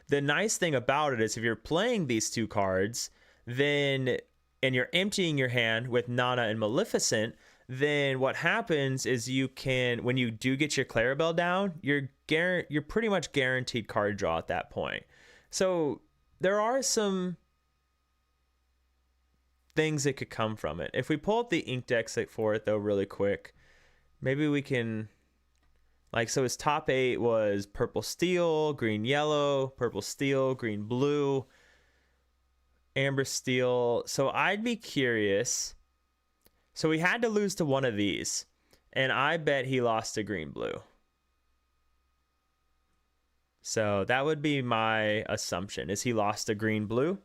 The nice thing about it is if you're playing these 2 cards, then and you're emptying your hand with Nana and Maleficent, then what happens is you can, when you do get your Clarabelle down, you're pretty much guaranteed card draw at that point. So there are some things that could come from it. If we pull up the ink decks for it though really quick, maybe we can, like, so his top 8 was Purple Steel, Green Yellow, Purple Steel, Green Blue, Amber Steel. So I'd be curious. So he had to lose to one of these, and I bet he lost to Green Blue. So that would be my assumption, is he lost to Green Blue.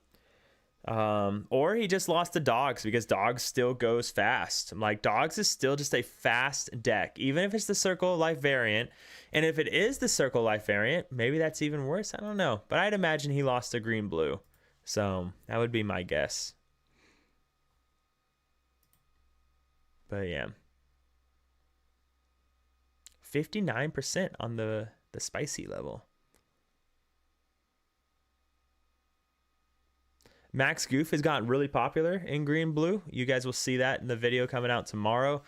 Or he just lost to Dogs, because Dogs still goes fast. Like, Dogs is still just a fast deck, even if it's the Circle of Life variant. And if it is the Circle of Life variant, maybe that's even worse. I don't know. But I'd imagine he lost to Green Blue. So that would be my guess. But yeah. 59% on the spicy level. Max Goof has gotten really popular in Green Blue. You guys will see that in the video coming out tomorrow.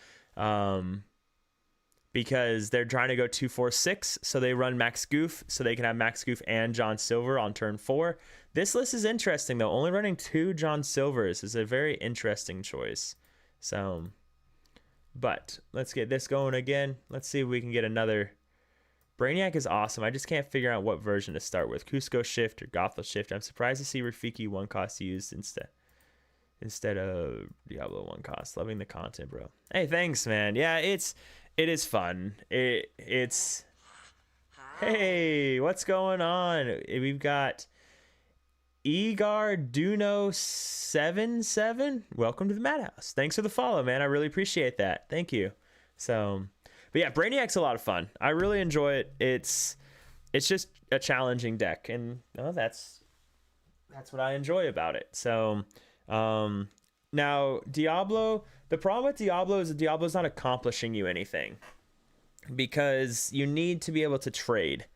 Because they're trying to go 2-4-6, so they run Max Goof so they can have Max Goof and John Silver on turn 4. This list is interesting though. Only running 2 John Silvers is a very interesting choice. So, but let's get this going again. Let's see if we can get another. Brainiac is awesome. I just can't figure out what version to start with. Cusco Shift or Gothel Shift. I'm surprised to see Rafiki 1 cost used instead of Diablo 1 cost. Loving the content, bro. Hey, thanks, man. Yeah, it is fun. It's hey, what's going on? We've got Egar Duno 77. Welcome to the Madhouse. Thanks for the follow, man. I really appreciate that. Thank you. So, but yeah, Brainiac's a lot of fun. I really enjoy it. It's just a challenging deck, and that's what I enjoy about it. So, now Diablo. The problem with Diablo is that Diablo's not accomplishing you anything, because you need to be able to trade.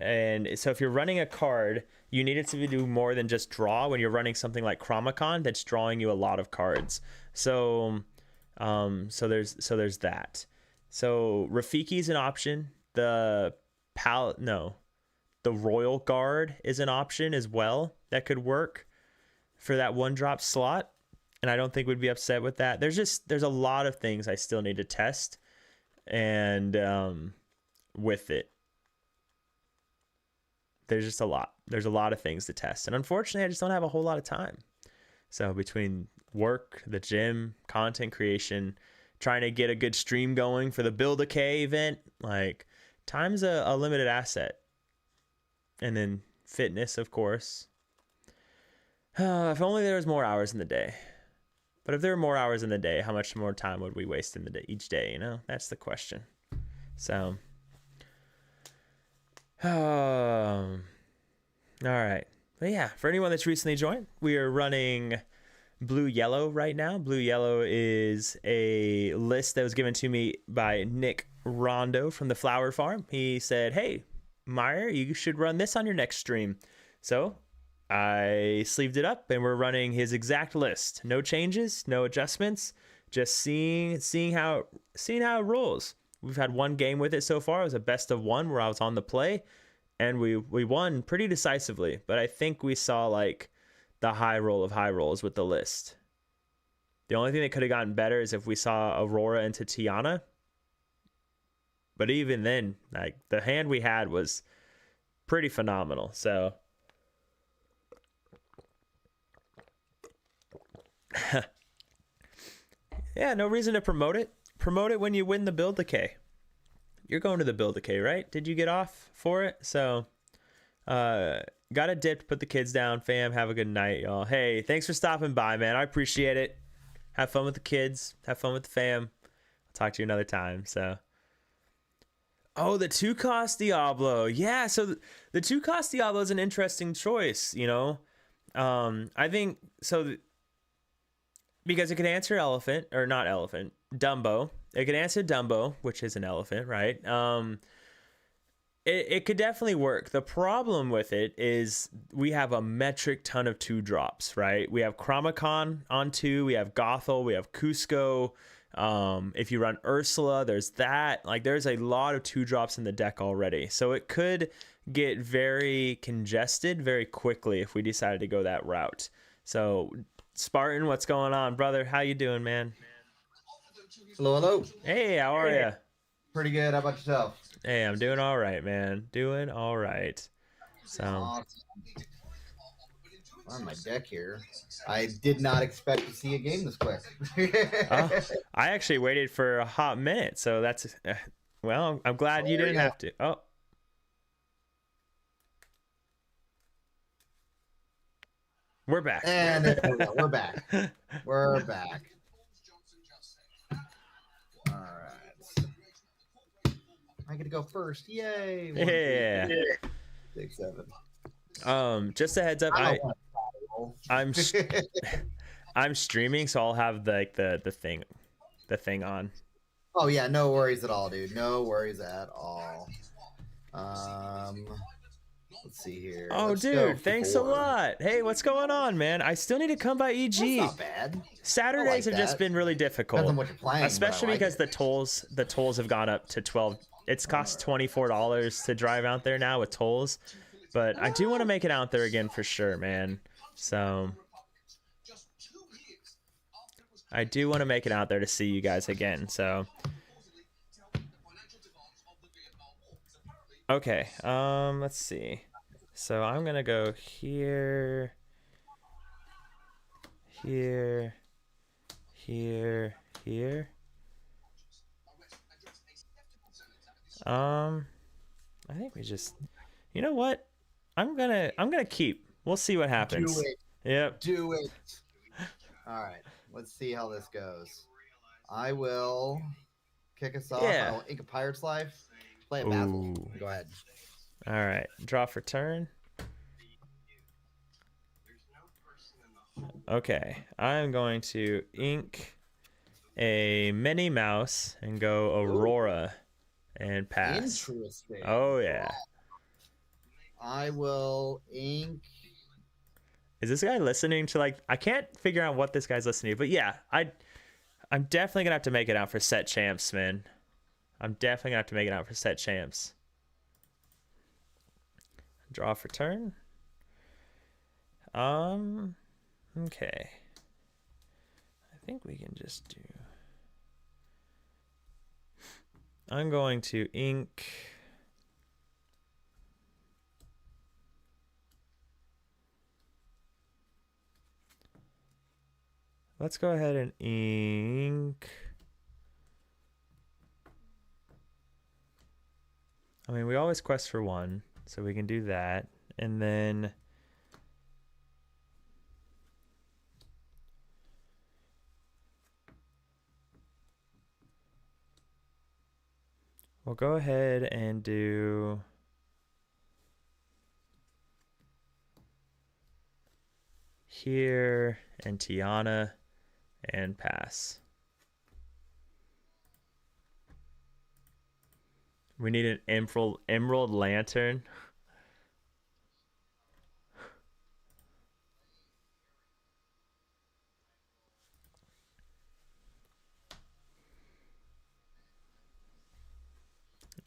And so if you're running a card, you need it to do more than just draw. When you're running something like Chromicon, that's drawing you a lot of cards. So there's that. So Rafiki's an option. The Royal Guard is an option as well that could work for that 1-drop slot. And I don't think we'd be upset with that. There's a lot of things I still need to test and with it. there's just a lot. There's a lot of things to test. And unfortunately, I just don't have a whole lot of time. So between work, the gym, content creation, trying to get a good stream going for the Build a K event, like time's a limited asset. And then fitness, of course. If only there was more hours in the day. But if there were more hours in the day, how much more time would we waste in the day, each day? You know, that's the question. So, all right. But yeah, for anyone that's recently joined, we are running Blue Yellow right now. Blue Yellow is a list that was given to me by Nick Rondo from the Flower Farm. He said, hey, Meyer, you should run this on your next stream. So I sleeved it up and we're running his exact list. No changes, no adjustments, just seeing how it rolls. We've had one game with it so far. It was a best of one where I was on the play and we won pretty decisively, but I think we saw like the high roll of high rolls with the list. The only thing that could have gotten better is if we saw Aurora into Tiana. But even then, like the hand we had was pretty phenomenal. So yeah, no reason to promote it. Promote it when you win the Build a K. You're going to the Build a K, right? Did you get off for it? So got a dip, put the kids down. Fam, have a good night, y'all. Hey, thanks for stopping by, man. I appreciate it. Have fun with the kids. Have fun with the fam. I'll talk to you another time. So oh, the 2-cost Diablo. Yeah, so the 2-cost Diablo is an interesting choice, you know? I think, so, because it could answer elephant, or not elephant, Dumbo. It could answer Dumbo, which is an elephant, right? It could definitely work. The problem with it is we have a metric ton of 2-drops, right? We have Chromacon on 2, we have Gothel, we have Cusco. If you run Ursula, there's that. Like there's a lot of 2-drops in the deck already. So it could get very congested very quickly if we decided to go that route. So Spartan, what's going on, brother? How you doing, man? Hello, hello. Hey, how are you? Pretty good. How about yourself? Hey, I'm doing all right, man. Doing all right. So Awesome. On my deck here, I did not expect to see a game this quick. I actually waited for a hot minute, so that's well, I'm glad you didn't have to. Oh. We're back. And we're back. We're back. All right. I get to go first. Yay. 1, Yeah. 2, 3, 6, 7. Just a heads up, I'm streaming, so I'll have the thing on. Oh yeah, no worries at all, dude. No worries at all. Let's see here. Oh, Let's dude, thanks a lot. Hey, what's going on, man? I still need to come by EG. That's not bad. Saturdays have just been really difficult, Depends on what you're playing, especially because it. the tolls have gone up to 12. It's cost $24 to drive out there now with tolls, but I do want to make it out there again for sure, man. So I do want to make it out there to see you guys again. So okay, let's see. So I'm gonna go here, here, here, here. I think we just, you know what? I'm gonna keep. We'll see what happens. Do it. Yep. Do it. All right. Let's see how this goes. I will kick us off. Yeah. I'll ink a Pirate's Life. Play a Basil. Ooh. Go ahead. All right. Draw for turn. Okay. I'm going to ink a Minnie Mouse and go Aurora and pass. Interesting. Oh yeah. I will ink. Is this guy listening to, like, I can't figure out what this guy's listening to, but yeah, I'm definitely gonna have to make it out for set champs, man. I'm definitely gonna have to make it out for set champs. Draw for turn. Okay. I think we can just do. I'm going to ink Let's go ahead and ink. I mean, we always quest for 1, so we can do that. And then we'll go ahead and do here and Tiana and pass. We need an emerald lantern.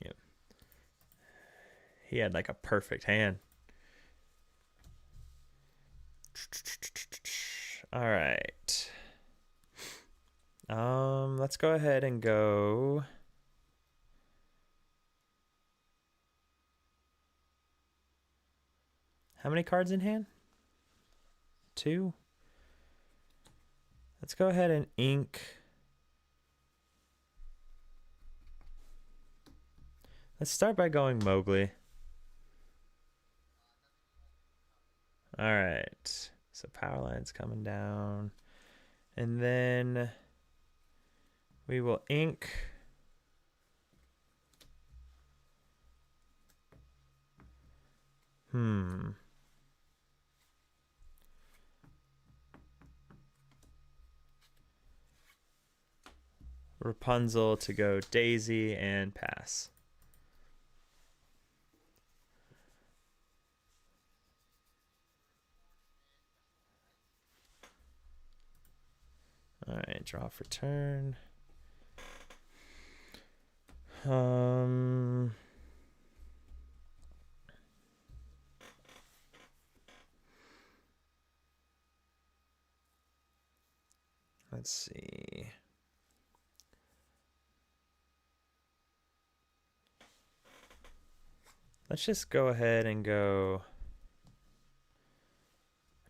Yep. He had like a perfect hand. All right. Let's go ahead and go. How many cards in hand? 2. Let's go ahead and ink. Let's start by going Mowgli. All right. So power line's coming down. And then we will ink. Rapunzel to go Daisy and pass. All right, draw for turn. Let's see. Let's just go ahead and go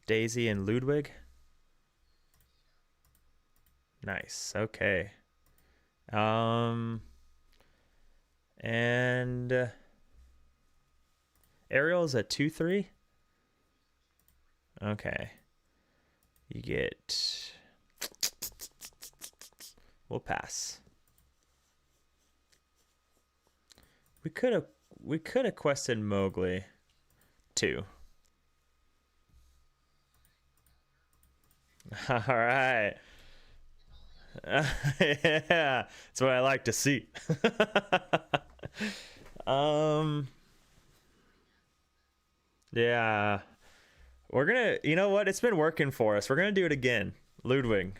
Daisy and Ludwig. Nice. Okay. And Ariel's at 2/3. Okay. You get. We'll pass. We could have quested Mowgli too. All right. Yeah, that's what I like to see. Yeah. We're gonna, you know what? It's been working for us. We're gonna do it again. Ludwig.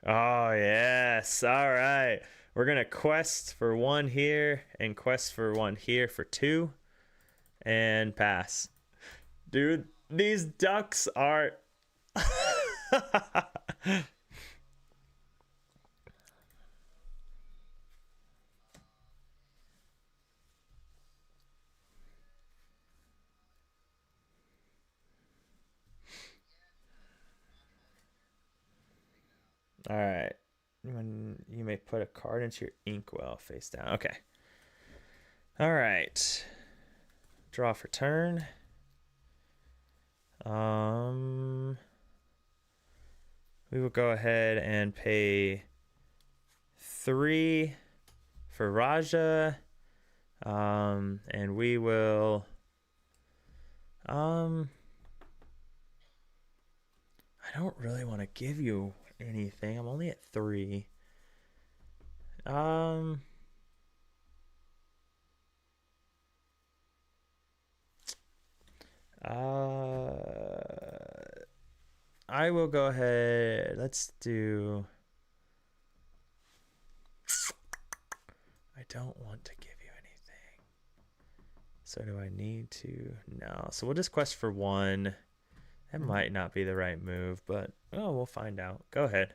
Oh, yes. All right. We're gonna quest for 1 here and quest for 1 here for 2 and pass. Dude, these ducks are All right. When you may put a card into your inkwell face down. Okay. All right. Draw for turn. We will go ahead and pay 3 for Raja. And we will I don't really want to give you anything. I'm only at 3. I will go ahead. Let's do. I don't want to give you anything. So do I need to? No. So we'll just quest for 1. That might not be the right move, but we'll find out. Go ahead.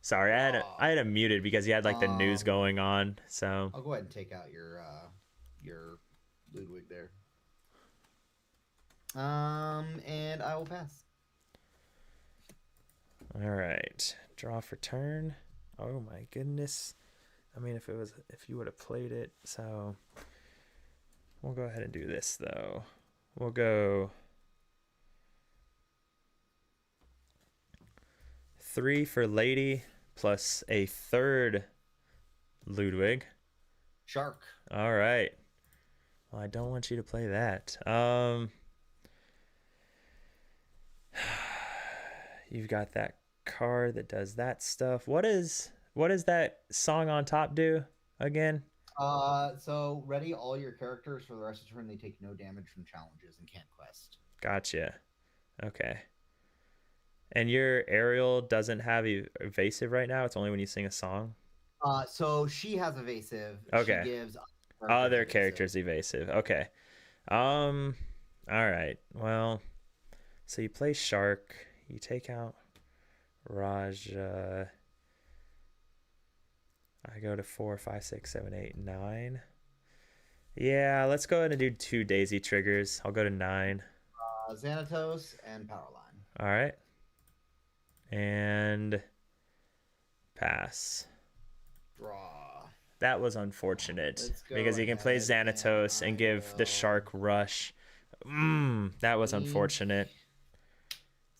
Sorry, I had him muted because he had like the news going on. So I'll go ahead and take out your Ludwig there. And I will pass. All right. Draw for turn. Oh my goodness. I mean, if you would have played it, so we'll go ahead and do this though. We'll go 3 for Lady plus a third Ludwig. Shark. All right. Well, I don't want you to play that. You've got that card that does that stuff. What does that song on top do again? So ready all your characters for the rest of the turn. They take no damage from challenges and can't quest. Gotcha. Okay. And your Ariel doesn't have evasive right now. It's only when you sing a song. So she has evasive. Okay. She gives other characters evasive. Okay. All right. Well, so you play Shark. You take out Raja. I go to 4, 5, 6, 7, 8, 9. Yeah, let's go ahead and do 2 Daisy triggers. I'll go to 9. Xanatos and Powerline. All right. And pass. Draw. That was unfortunate Let's go because you can play ahead Xanatos and give the will- Shark Rush. That was unfortunate.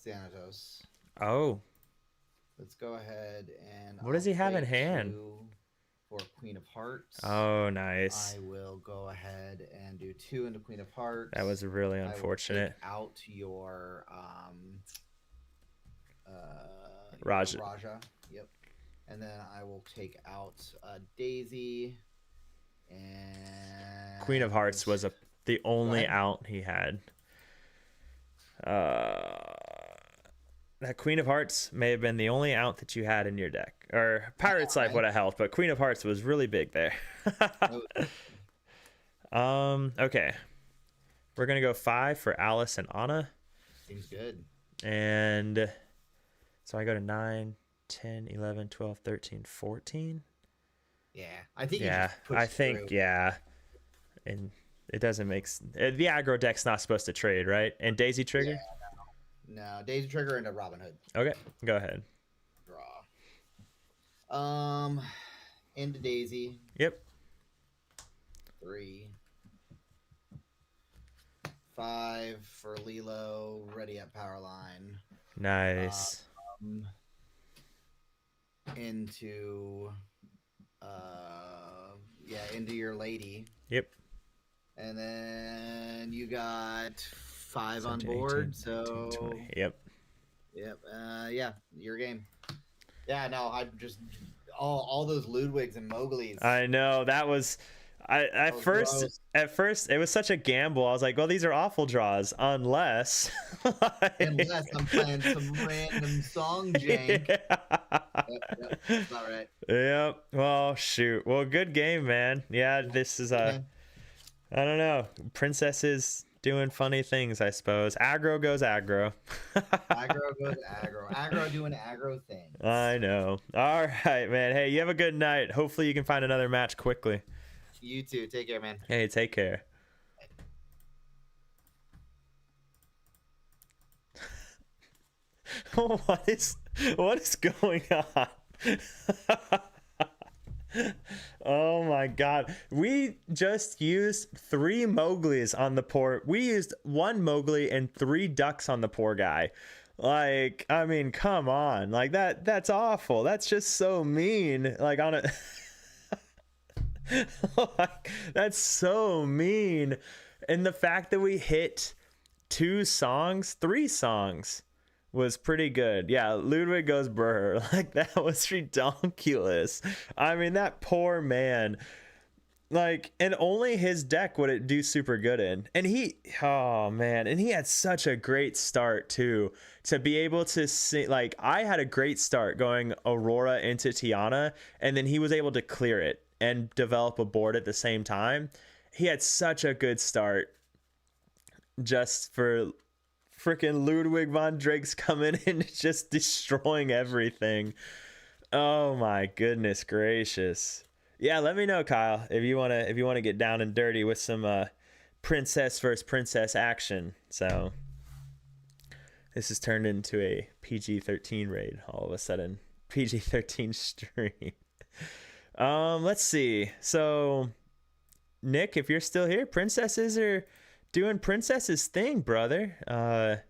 Xanatos. Oh, Let's go ahead and. What does he have in play hand? 2 for Queen of Hearts. oh, nice. I will go ahead and do 2 into Queen of Hearts. That was really I will unfortunate. take out your Raja. Raja. Yep. And then I will take out Daisy and Queen of Hearts was the only ahead. out he had. That Queen of Hearts may have been the only out that you had in your deck. Or Pirate's Life right. would have helped, but Queen of Hearts was really big there. Okay. We're going to go 5 for Alice and Anna. Seems good. And so I go to 9, 10, 11, 12, 13, 14. Yeah, I think. Yeah, I think, yeah. And it doesn't make the aggro deck's not supposed to trade, right? And Daisy trigger? Yeah, no, Daisy Trigger into Robin Hood. Okay, go ahead. Draw. Into Daisy. Yep. 3. 5 for Lilo. Ready at Powerline. Nice. Into into your lady. Yep. And then you got 5 on 17, board, 18, so 20. Yep. yeah, your game. Yeah, no, I just all those Ludwigs and Mowgli's. I know that was at first it was such a gamble. I was like, well, these are awful draws unless Unless I'm playing some random song jank. Yep, that's not right. Yep. Well, shoot. Well, good game, man. Yeah, this is I don't know. Princesses doing funny things, I suppose. Aggro goes aggro. Aggro goes aggro. Aggro doing aggro things. I know. All right, man. Hey, you have a good night. Hopefully you can find another match quickly. You too. Take care, man. Hey, take care. What is going on? Oh my god. We just used 3 Mowglis on the poor. We used 1 Mowgli and 3 ducks on the poor guy. Like, I mean, come on. Like that's awful. That's just so mean. Like on a like, that's so mean. And the fact that we hit 3 songs was pretty good. Yeah, Ludwig goes brr. Like, that was redonkulous. I mean, that poor man. Like, and only his deck would it do super good in. And he had such a great start too. To be able to see, like, I had a great start going Aurora into Tiana, and then he was able to clear it and develop a board at the same time. He had such a good start just for freaking Ludwig von Drake's coming in and just destroying everything. Oh my goodness gracious. Yeah, let me know, Kyle, if you want to get down and dirty with some princess versus princess action. So This has turned into a PG-13 raid all of a sudden. PG-13 stream. Let's see. So, Nick, if you're still here, princesses are doing princesses thing, brother.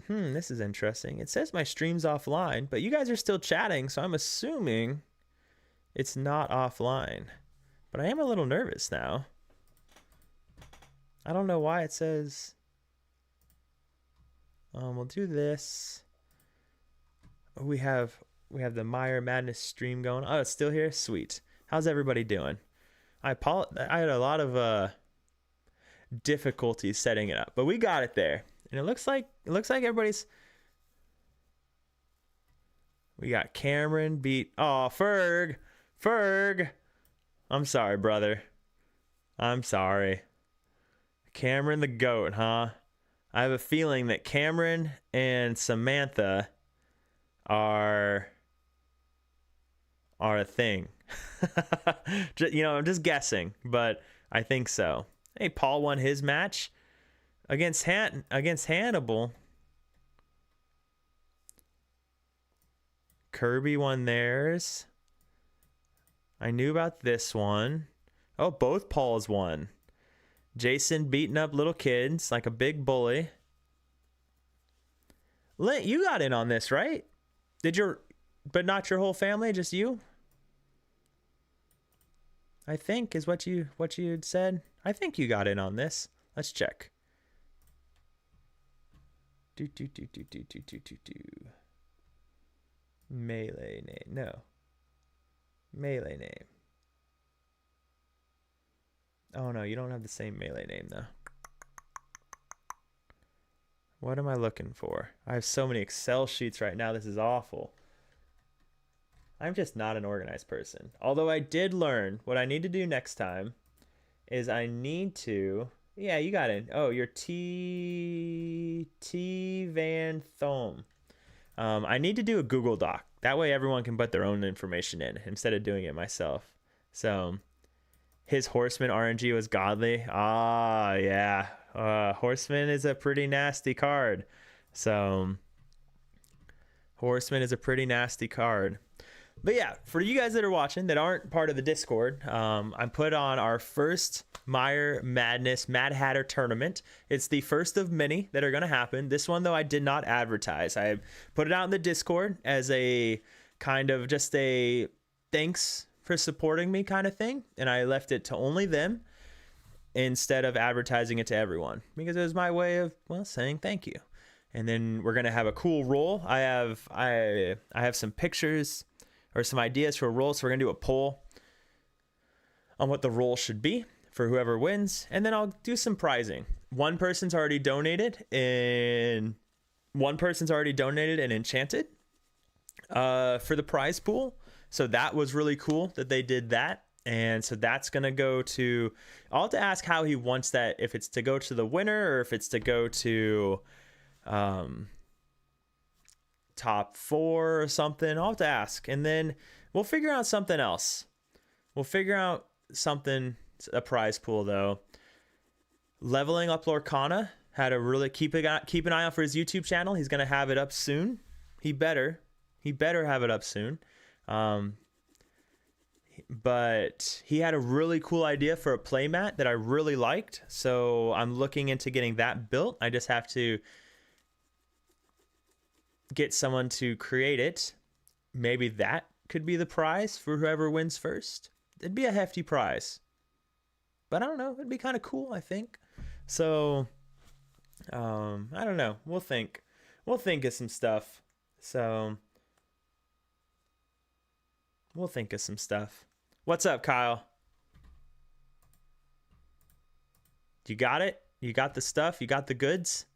This is interesting. It says my stream's offline, but you guys are still chatting, so I'm assuming it's not offline. But I am a little nervous now. I don't know why it says... we'll do this. We have the Meyer Madness stream going. Oh, it's still here? Sweet. How's everybody doing? I had a lot of difficulties setting it up, but we got it there. And it looks like everybody's... We got Cameron beat... Oh, Ferg! I'm sorry, brother. I'm sorry. Cameron the GOAT, huh? I have a feeling that Cameron and Samantha are a thing. I'm just guessing, but I think so. Hey, Paul won his match against Hannibal. Kirby won theirs. I knew about this one. Oh, both Pauls won. Jason beating up little kids like a big bully. Lint, you got in on this, right? But not your whole family, just you? I think is what you had said. I think you got in on this. Let's check. Melee name. No. Melee name. Oh no, you don't have the same Melee name though. What am I looking for? I have so many Excel sheets right now. This is awful. I'm just not an organized person. Although I did learn what I need to do next time is I need to... Yeah, you got in. Oh, you're T Van Thome. I need to do a Google Doc. That way everyone can put their own information in instead of doing it myself. So his Horseman RNG was godly. Ah, yeah. Horseman is a pretty nasty card. So Horseman is a pretty nasty card. But yeah, for you guys that are watching that aren't part of the Discord, I put on our first Meyer Madness Mad Hatter tournament. It's the first of many that are going to happen. This one, though, I did not advertise. I put it out in the Discord as a kind of just a thanks for supporting me kind of thing. And I left it to only them instead of advertising it to everyone because it was my way of, well, saying thank you. And then we're going to have a cool roll. I have some pictures or some ideas for a roll. So we're going to do a poll on what the roll should be for whoever wins. And then I'll do some prizing. One person's already donated and Enchanted for the prize pool. So that was really cool that they did that. And so that's going to go to, I'll have to ask how he wants that, if it's to go to the winner or if it's to go to top 4 or something. I'll have to ask. And then we'll figure out something else. A prize pool though. Leveling Up Lorcana had a really keep an eye out for his YouTube channel. He's going to have it up soon. He better have it up soon. But he had a really cool idea for a playmat that I really liked. So I'm looking into getting that built. I just have to get someone to create it. Maybe that could be the prize for whoever wins first. It'd be a hefty prize. But I don't know. It'd be kind of cool, I think. So, I don't know. We'll think of some stuff. What's up, Kyle? You got it? You got the stuff? You got the goods?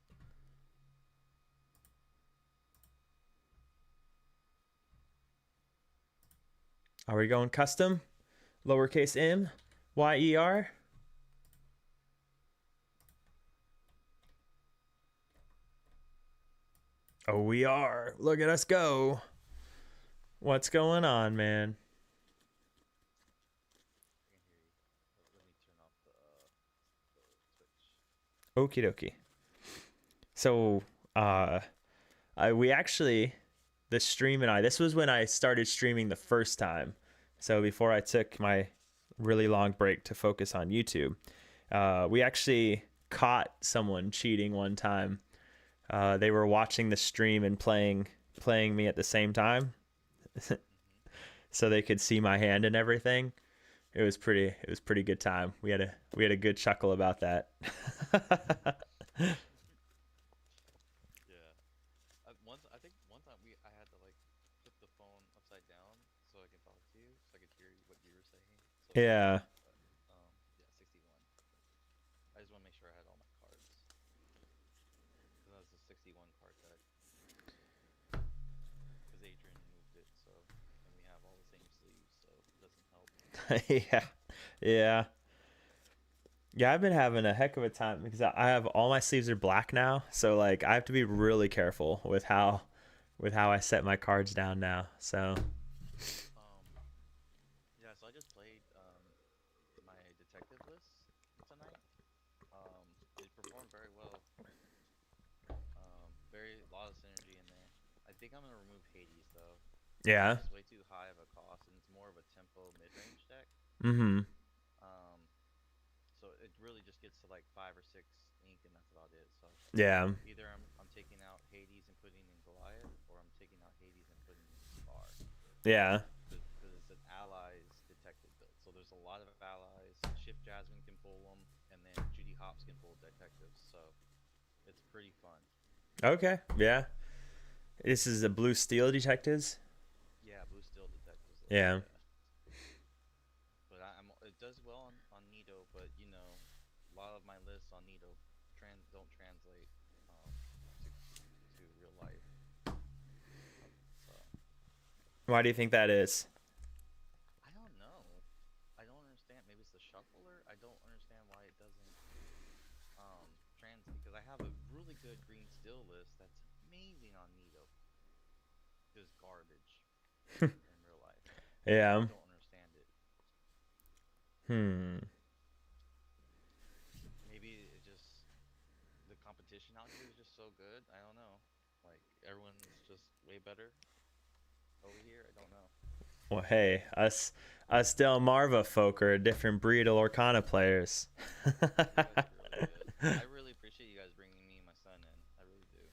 Are we going custom? Lowercase m, Y-E-R? Oh, we are. Look at us go. What's going on, man? Okie dokie. So we actually, the stream and I, this was when I started streaming the first time. So before I took my really long break to focus on YouTube, we actually caught someone cheating one time. They were watching the stream and playing me at the same time, so they could see my hand and everything. It was pretty good time. We had a good chuckle about that. Yeah. I think one time I had to like flip the phone upside down so I can talk to you, so I could hear what you were saying. So Yeah. yeah, 61. I just want to make sure I had all my cards. Because that was the 61 card deck. Because Adrian moved it, so and we have all the same sleeves, so it doesn't help. Yeah. I've been having a heck of a time because I have all my sleeves are black now, so like I have to be really careful with how I set my cards down now. So Yeah, so I just played my detective list tonight. It performed very well. Very lot of synergy in there. I think I'm gonna remove Hades though. yeah. It's way too high of a cost, and it's more of a tempo mid-range deck. Mm-hmm. So it really just gets to like 5 or 6 ink, and that's about it. So Yeah. either I'm taking out Hades and putting in Goliath, or I'm taking out Hades and putting in Scar. Yeah. Because it's an allies detective build. So there's a lot of allies. Shift Jasmine can pull them, and then Judy Hopps can pull detectives. So it's pretty fun. Okay. Yeah. This is the Blue Steel Detectives. Yeah, Blue Steel detectives. Yeah. But it does well on Nito, but you know, a lot of my lists on Nito don't translate to real life. So Why do you think that is? I don't know. I don't understand. Maybe it's the shuffler. I don't understand why it doesn't translate, because I have a really good green steel list that's amazing on Nito. Just garbage in real life. Yeah. I don't understand it. Maybe it just the competition out here is just so good. I don't know. Like everyone's just way better over here. I don't know. Well, hey, us Delmarva folk are a different breed of Lorcana players. You guys are really good. I really appreciate you guys bringing me and my son in. I really do.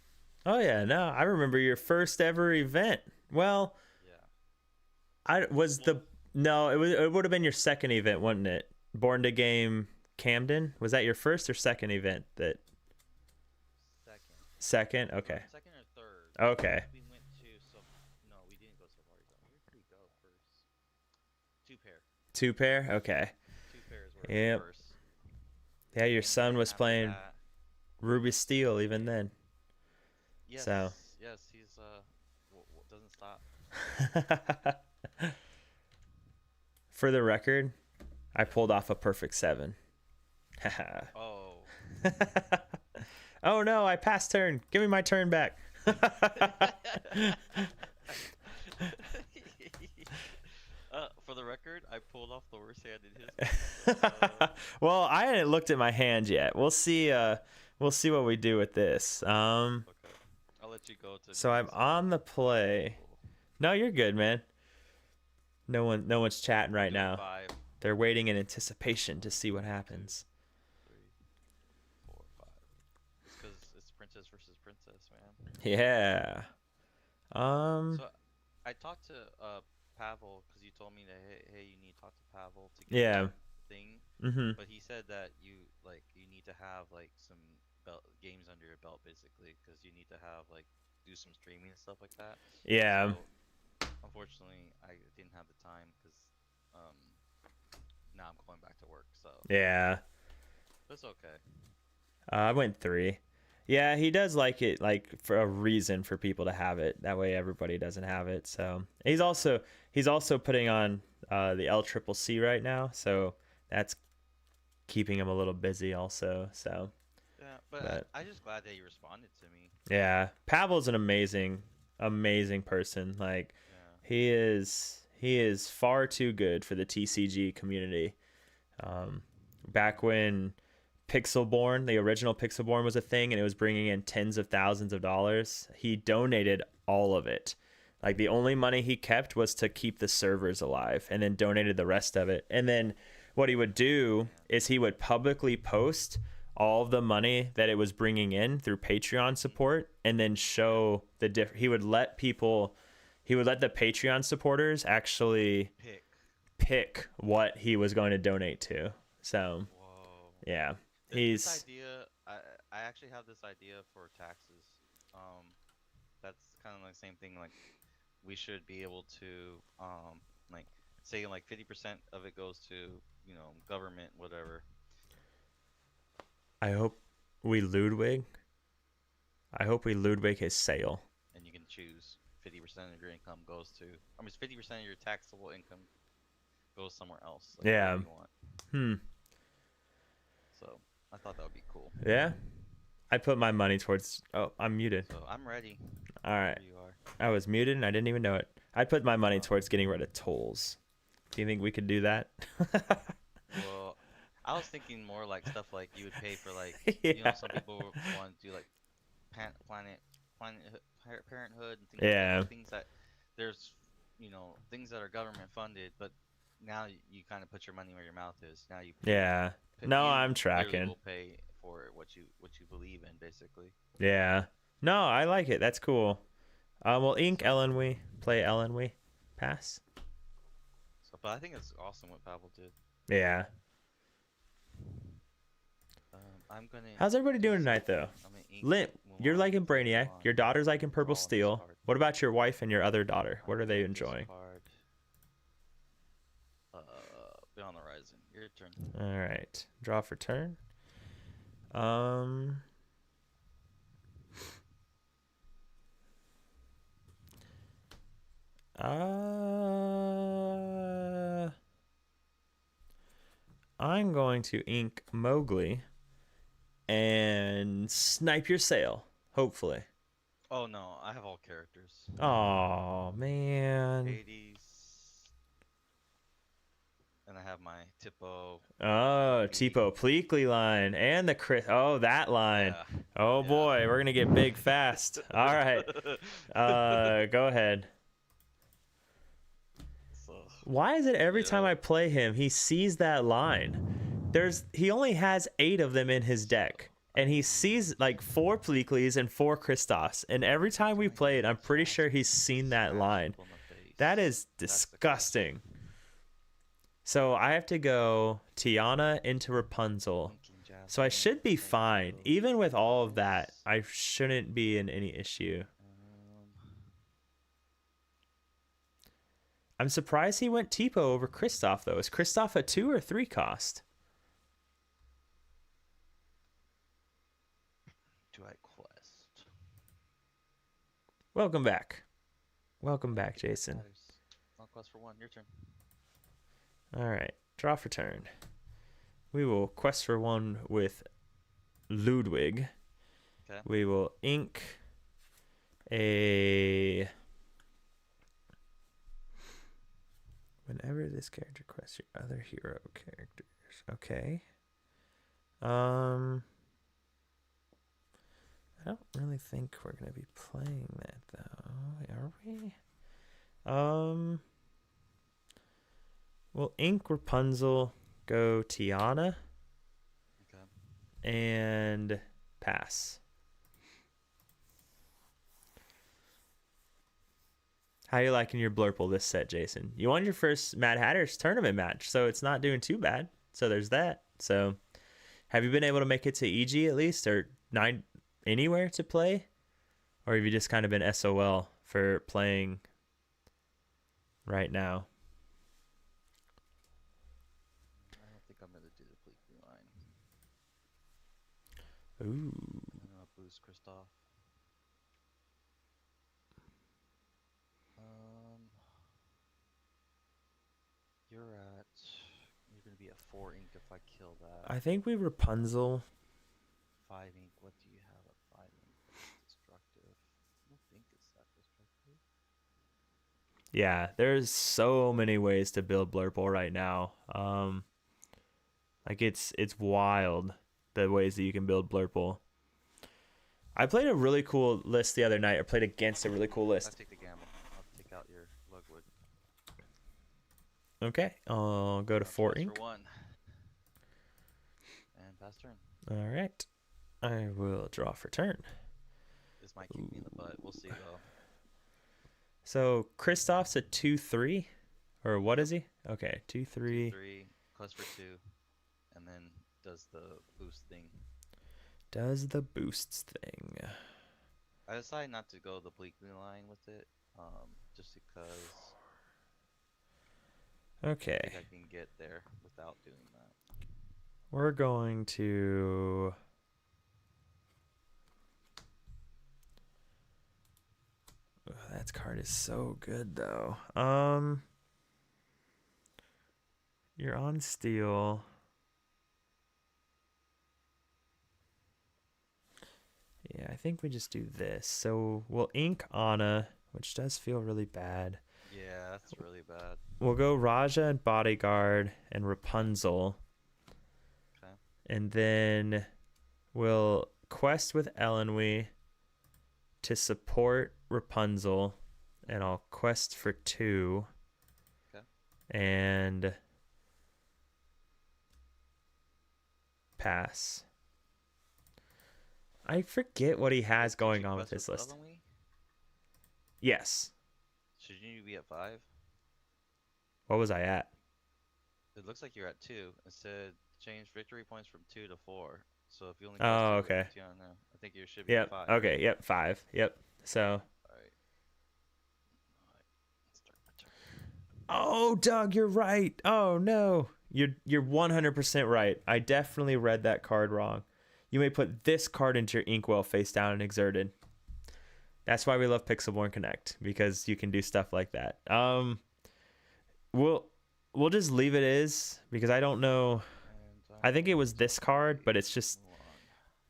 Oh yeah, no, I remember your first ever event. Well, Yeah. it would have been your second event, wouldn't it? Born to Game Camden. Was that your first or second event? That second. Okay. Second or third. Okay. We went to no, we didn't go Safari Zone. Where did we go first? 2-pair. 2-pair. Okay. 2-pairs were Yep. first. Yeah, your And son then was after playing that- Ruby Steel even then. Yes. So. Yes, he's doesn't stop. For the record, I pulled off a perfect 7. Oh. Oh no, I passed turn. Give me my turn back. For the record, I pulled off the worst hand in his. Well, I hadn't looked at my hand yet. We'll see. We'll see what we do with this. Okay. I'll let you go to. So I'm on the play. No, you're good, man. No one's chatting right now. 5, They're waiting in anticipation to see what happens. 3, 4, 5. It's because it's princess versus princess, man. Yeah. So I talked to Pavel, because you told me that hey, you need to talk to Pavel to get Yeah. the thing. Mm-hmm. But he said that you need to have like some games under your belt, basically, because you need to have like do some streaming and stuff like that. Yeah. So, unfortunately, I didn't have the time because now I'm going back to work. So Yeah. it's okay. I went 3. Yeah, he does like it, like for a reason for people to have it. That way, everybody doesn't have it. So he's also putting on the LCCC right now, so that's keeping him a little busy, also. So Yeah, but I'm just glad that he responded to me. yeah, Pavel's an amazing person. Like he is far too good for the TCG community. Back when Pixelborn, the original Pixelborn was a thing, and it was bringing in tens of thousands of dollars. He donated all of it. Like the only money he kept was to keep the servers alive, and then donated the rest of it. And then what he would do is he would publicly post all of the money that it was bringing in through Patreon support, and then show the he would let the Patreon supporters actually pick what he was going to donate to. So Whoa. yeah, This idea, I actually have this idea for taxes. That's kind of like the same thing. Like, we should be able to, like, say like 50% of it goes to, government, whatever. I hope we Ludwig his sale. And you can choose 50% of your income goes to, 50% of your taxable income goes somewhere else. Like, Yeah. whatever you want. Hmm. So I thought that would be cool. Yeah. I put my money towards. Oh, I'm muted. So I'm ready. All right. There you are. I was muted and I didn't even know it. I put my money towards getting rid of tolls. Do you think we could do that? Well, I was thinking more like stuff like you would pay for, like, Yeah. some people want to do like parenthood and things Yeah. like that. Things that there's, things that are government funded, but now you kind of put your money where your mouth is. Now you Yeah. put- No, you I'm literally tracking. will pay for what you believe in, basically. Yeah. No, I like it. That's cool. Well, Ink, Ellen, we play Ellen, we pass. So, but I think it's awesome what Pavel did. Yeah. I'm gonna. How's everybody doing use- tonight, though? I'm gonna ink Limp, you're Mulan, liking Brainiac. Mulan, Your daughter's liking Purple draw this Steel. card. What about your wife and your other daughter? What I'm are they gonna enjoying? discard, Beyond the Horizon. Your turn. All right. Draw for turn. Um. I'm going to ink Mowgli and snipe your sail, hopefully. Oh no, I have all characters. Oh man. Hades. And I have my Tipo. Oh, Tipo Pleakley line and the Chris. Oh, that line. Yeah. Oh Yeah. boy, we're gonna get big fast. All right. Go ahead. So, Why is it every time Yeah. I play him, he sees that line? He only has 8 of them in his deck, and he sees like 4 Pleakleys and 4 Christophs, and every time we play it, I'm pretty sure he's seen that line. on the face. That is That's the disgusting. So I have to go Tiana into Rapunzel. Thinking Jasmine, So I should be thinking fine. Rose. Even with all of that, I shouldn't be in any issue. I'm surprised he went Tipo over Kristoff, though. Is Kristoff a 2 or 3 cost? Do I quest? Welcome back. Welcome back, Jason. Matters. I'll quest for 1. Your turn. All right. Draw for turn. We will quest for 1 with Ludwig. Okay. We will ink a... Whenever this character quests your other hero characters. Okay. I don't really think we're gonna be playing that though, are we? We'll ink Rapunzel, go Tiana, Okay. and pass. How you liking your Blurple this set, Jason? You won your first Mad Hatter's tournament match, so it's not doing too bad. So there's that. So have you been able to make it to EG at least, or 9 anywhere to play? Or have you just kind of been SOL for playing right now? I don't think I'm gonna do the Pleakley line. Ooh. I'm gonna boost Kristoff. You're gonna be at 4 ink if I kill that. I think we Rapunzel. 5 ink. What do you have at 5 ink? Destructive. I don't think it's that destructive. Yeah, there's so many ways to build Blurple right now. Like it's wild. the ways that you can build Blurple. I played a really cool list the other night. I played against a really cool I'll list. take the gamble. I'll take out your Lugwood. Okay, I'll go to I'll 4 twice ink. for 1. And pass turn. All right. I will draw for turn. This might kick me in the butt. We'll see though. So Kristoff's a 2/3, or what is he? Okay, 2/3. 3, quest for 2, and then does the boost thing. Does the boosts thing. I decided not to go the Bleakly line with it, just because I Okay, think I can get there without doing that. we're going to. Oh, that card is so good though. You're on steel. Yeah, I think we just do this. So we'll ink Anna, which does feel really bad. Yeah, that's really bad. We'll go Raja and Bodyguard and Rapunzel. Okay. And then we'll quest with Elenwe to support Rapunzel. And I'll quest for 2. Okay. And pass. I forget what he has Did going you on with quest his list. Eloise? Yes. Should you be at 5? What was I at? It looks like you're at 2. It said change victory points from 2 to 4. So if you only Oh, quest 2, okay. I think you should be Yep. at 5. Okay. Yep. 5. Yep. So. Alright. Let's start my turn. Oh, Doug, you're right. Oh no, you're 100% right. I definitely read that card wrong. You may put this card into your Inkwell face down and exerted. That's why we love Pixelborn Connect, because you can do stuff like that. We'll just leave it as, because I don't know. And I think it was this card, but it's just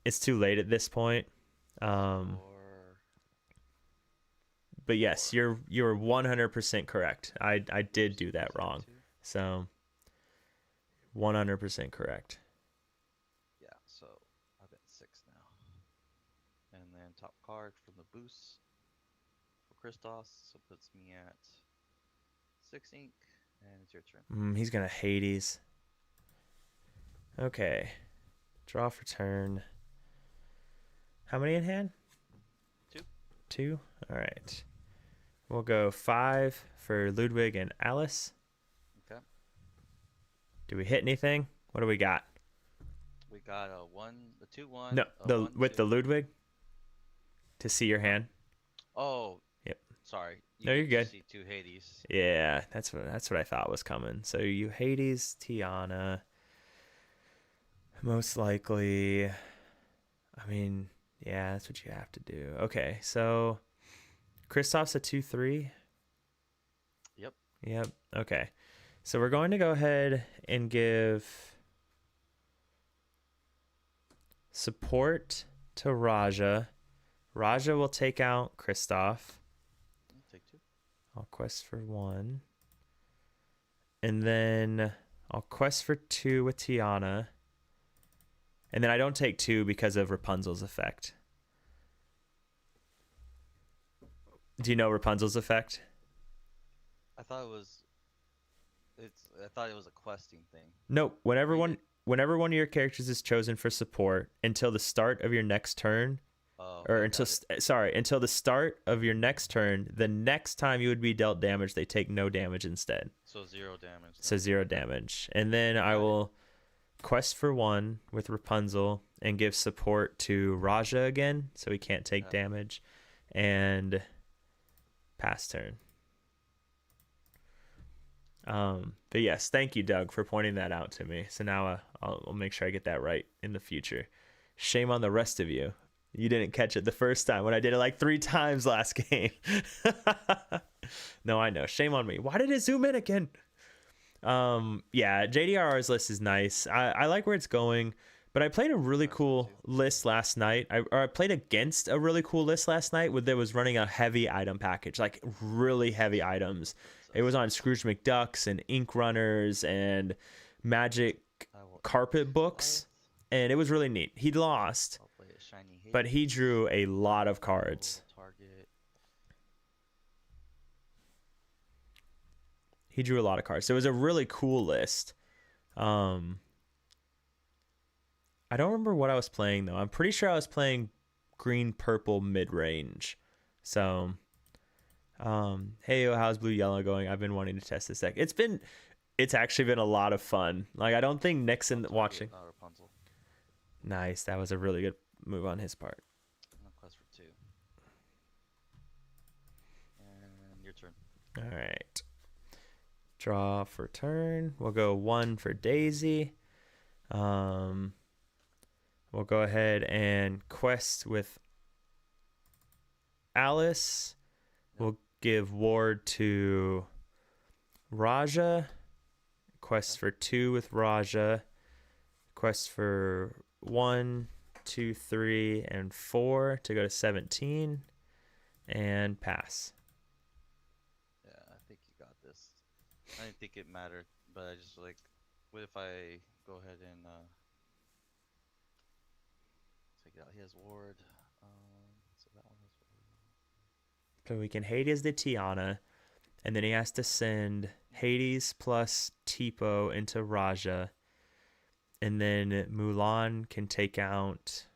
it's too late at this point. But yes, you're 100% correct. I did do that wrong. So 100% correct. Yeah, so I'm at 6 now. And then top card from the boost for Christos, so puts me at 6 ink, and it's your turn. He's gonna Hades. Okay, draw for turn. How many in hand? 2. 2. All right. We'll go 5 for Ludwig and Alice. Okay. Do we hit anything? What do we got? We got a 1, a 2, 1. No, a the 1, with 2. the Ludwig. To see your hand. Oh. Yep. Sorry. No, you're get to good. See 2 Hades. Yeah, that's what I thought was coming. So you Hades, Tiana. Most likely. I mean, yeah, that's what you have to do. Okay, so Kristoff's a 2/3. Yep. Yep. Okay. So we're going to go ahead and give support to Raja. Raja will take out Kristoff. Take 2. I'll quest for 1. And then I'll quest for 2 with Tiana. And then I don't take 2 because of Rapunzel's effect. Do you know Rapunzel's effect? I thought it was. I thought it was a questing thing. Nope. Whenever one of your characters is chosen for support until the start of your next turn, or until until the start of your next turn, the next time you would be dealt damage, they take no damage instead. So 0 damage. So 0 damage. And then I will quest for 1 with Rapunzel and give support to Raja again, so he can't take damage, and pass turn. But yes, thank you, Doug, for pointing that out to me. So now I'll make sure I get that right in the future. Shame on the rest of you. You didn't catch it the first time when I did it like 3 times last game. No, I know. Shame on me. Why did it zoom in again? Yeah, JDRR's list is nice. I like where it's going, but I played a really cool list last night. I played against a really cool list last night that was running a heavy item package, like really heavy items. It was on Scrooge McDucks and Ink Runners and Magic carpet books. and it was really neat. He lost, I'll play a shiny Hades. but he drew a lot of cards. Target. He drew a lot of cards. So it was a really cool list. I don't remember what I was playing though. I'm pretty sure I was playing green purple mid range. So hey yo, how's blue yellow going? I've been wanting to test this deck. It's actually been a lot of fun. Like I don't think Nixon watching. Rapunzel. Nice. That was a really good move on his part. No quest for 2. And your turn. All right. Draw for turn. We'll go 1 for Daisy. We'll go ahead and quest with Alice. We'll give Ward to Raja. Quest for 2 with Raja. Quest for 1, 2, 3, and 4 to go to 17. And pass. Yeah, I think you got this. I didn't think it mattered, but I just like, what if I go ahead and take it out? He has ward. So that one has ward. So we can Hades the Tiana, and then he has to send Hades plus Tipo into Raja, and then Mulan can take out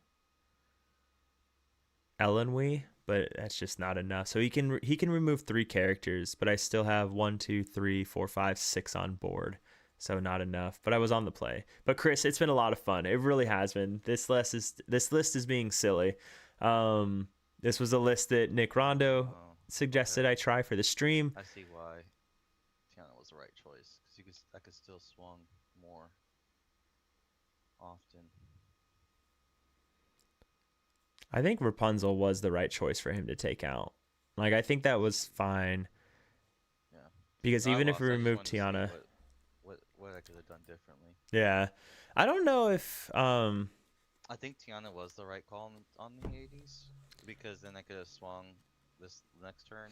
Elenwe, but that's just not enough. So he can remove 3 characters, but I still have 1, 2, 3, 4, 5, 6 on board. So not enough. But I was on the play. But Chris, it's been a lot of fun. It really has been. This list is being silly. This was a list that Nick Rondo Oh, suggested okay. I try for the stream. I see why Tiana was the right choice, because I could still swung more often. I think Rapunzel was the right choice for him to take out. Like I think that was fine. Yeah. Because I even if lost, we I just remove wanted to see Tiana, what I could have done differently. yeah, I don't know if I think Tiana was the right call on the 80s, because then I could have swung this next turn.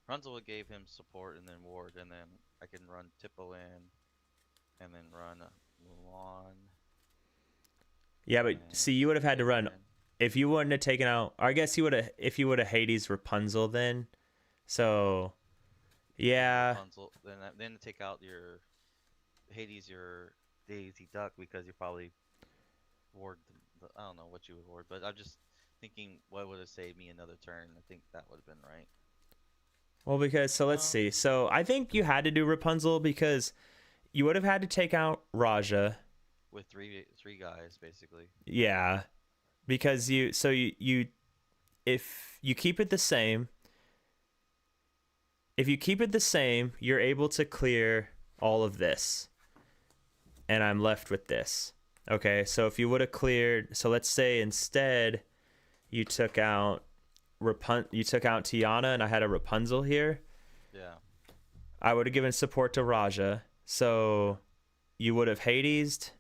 Rapunzel gave him support and then ward, and then I can run Tipo in, and then run Mulan. yeah, but and see, you would have had to run in. if you wouldn't have taken out. Or I guess if you would have Hades Rapunzel then. So yeah, Rapunzel, then take out your Hades, your Daisy Duck, because you probably ward I don't know what you would ward, but I'm just thinking what would have saved me another turn. I think that would have been right. well, because so let's see. So I think you had to do Rapunzel because you would have had to take out Raja. With three guys basically. Yeah, because you if you keep it the same, you're able to clear all of this, and I'm left with this. Okay, so if you would have cleared, so let's say instead you took out Tiana, and I had a Rapunzel here. Yeah. I would have given support to Raja, so you would have Hades.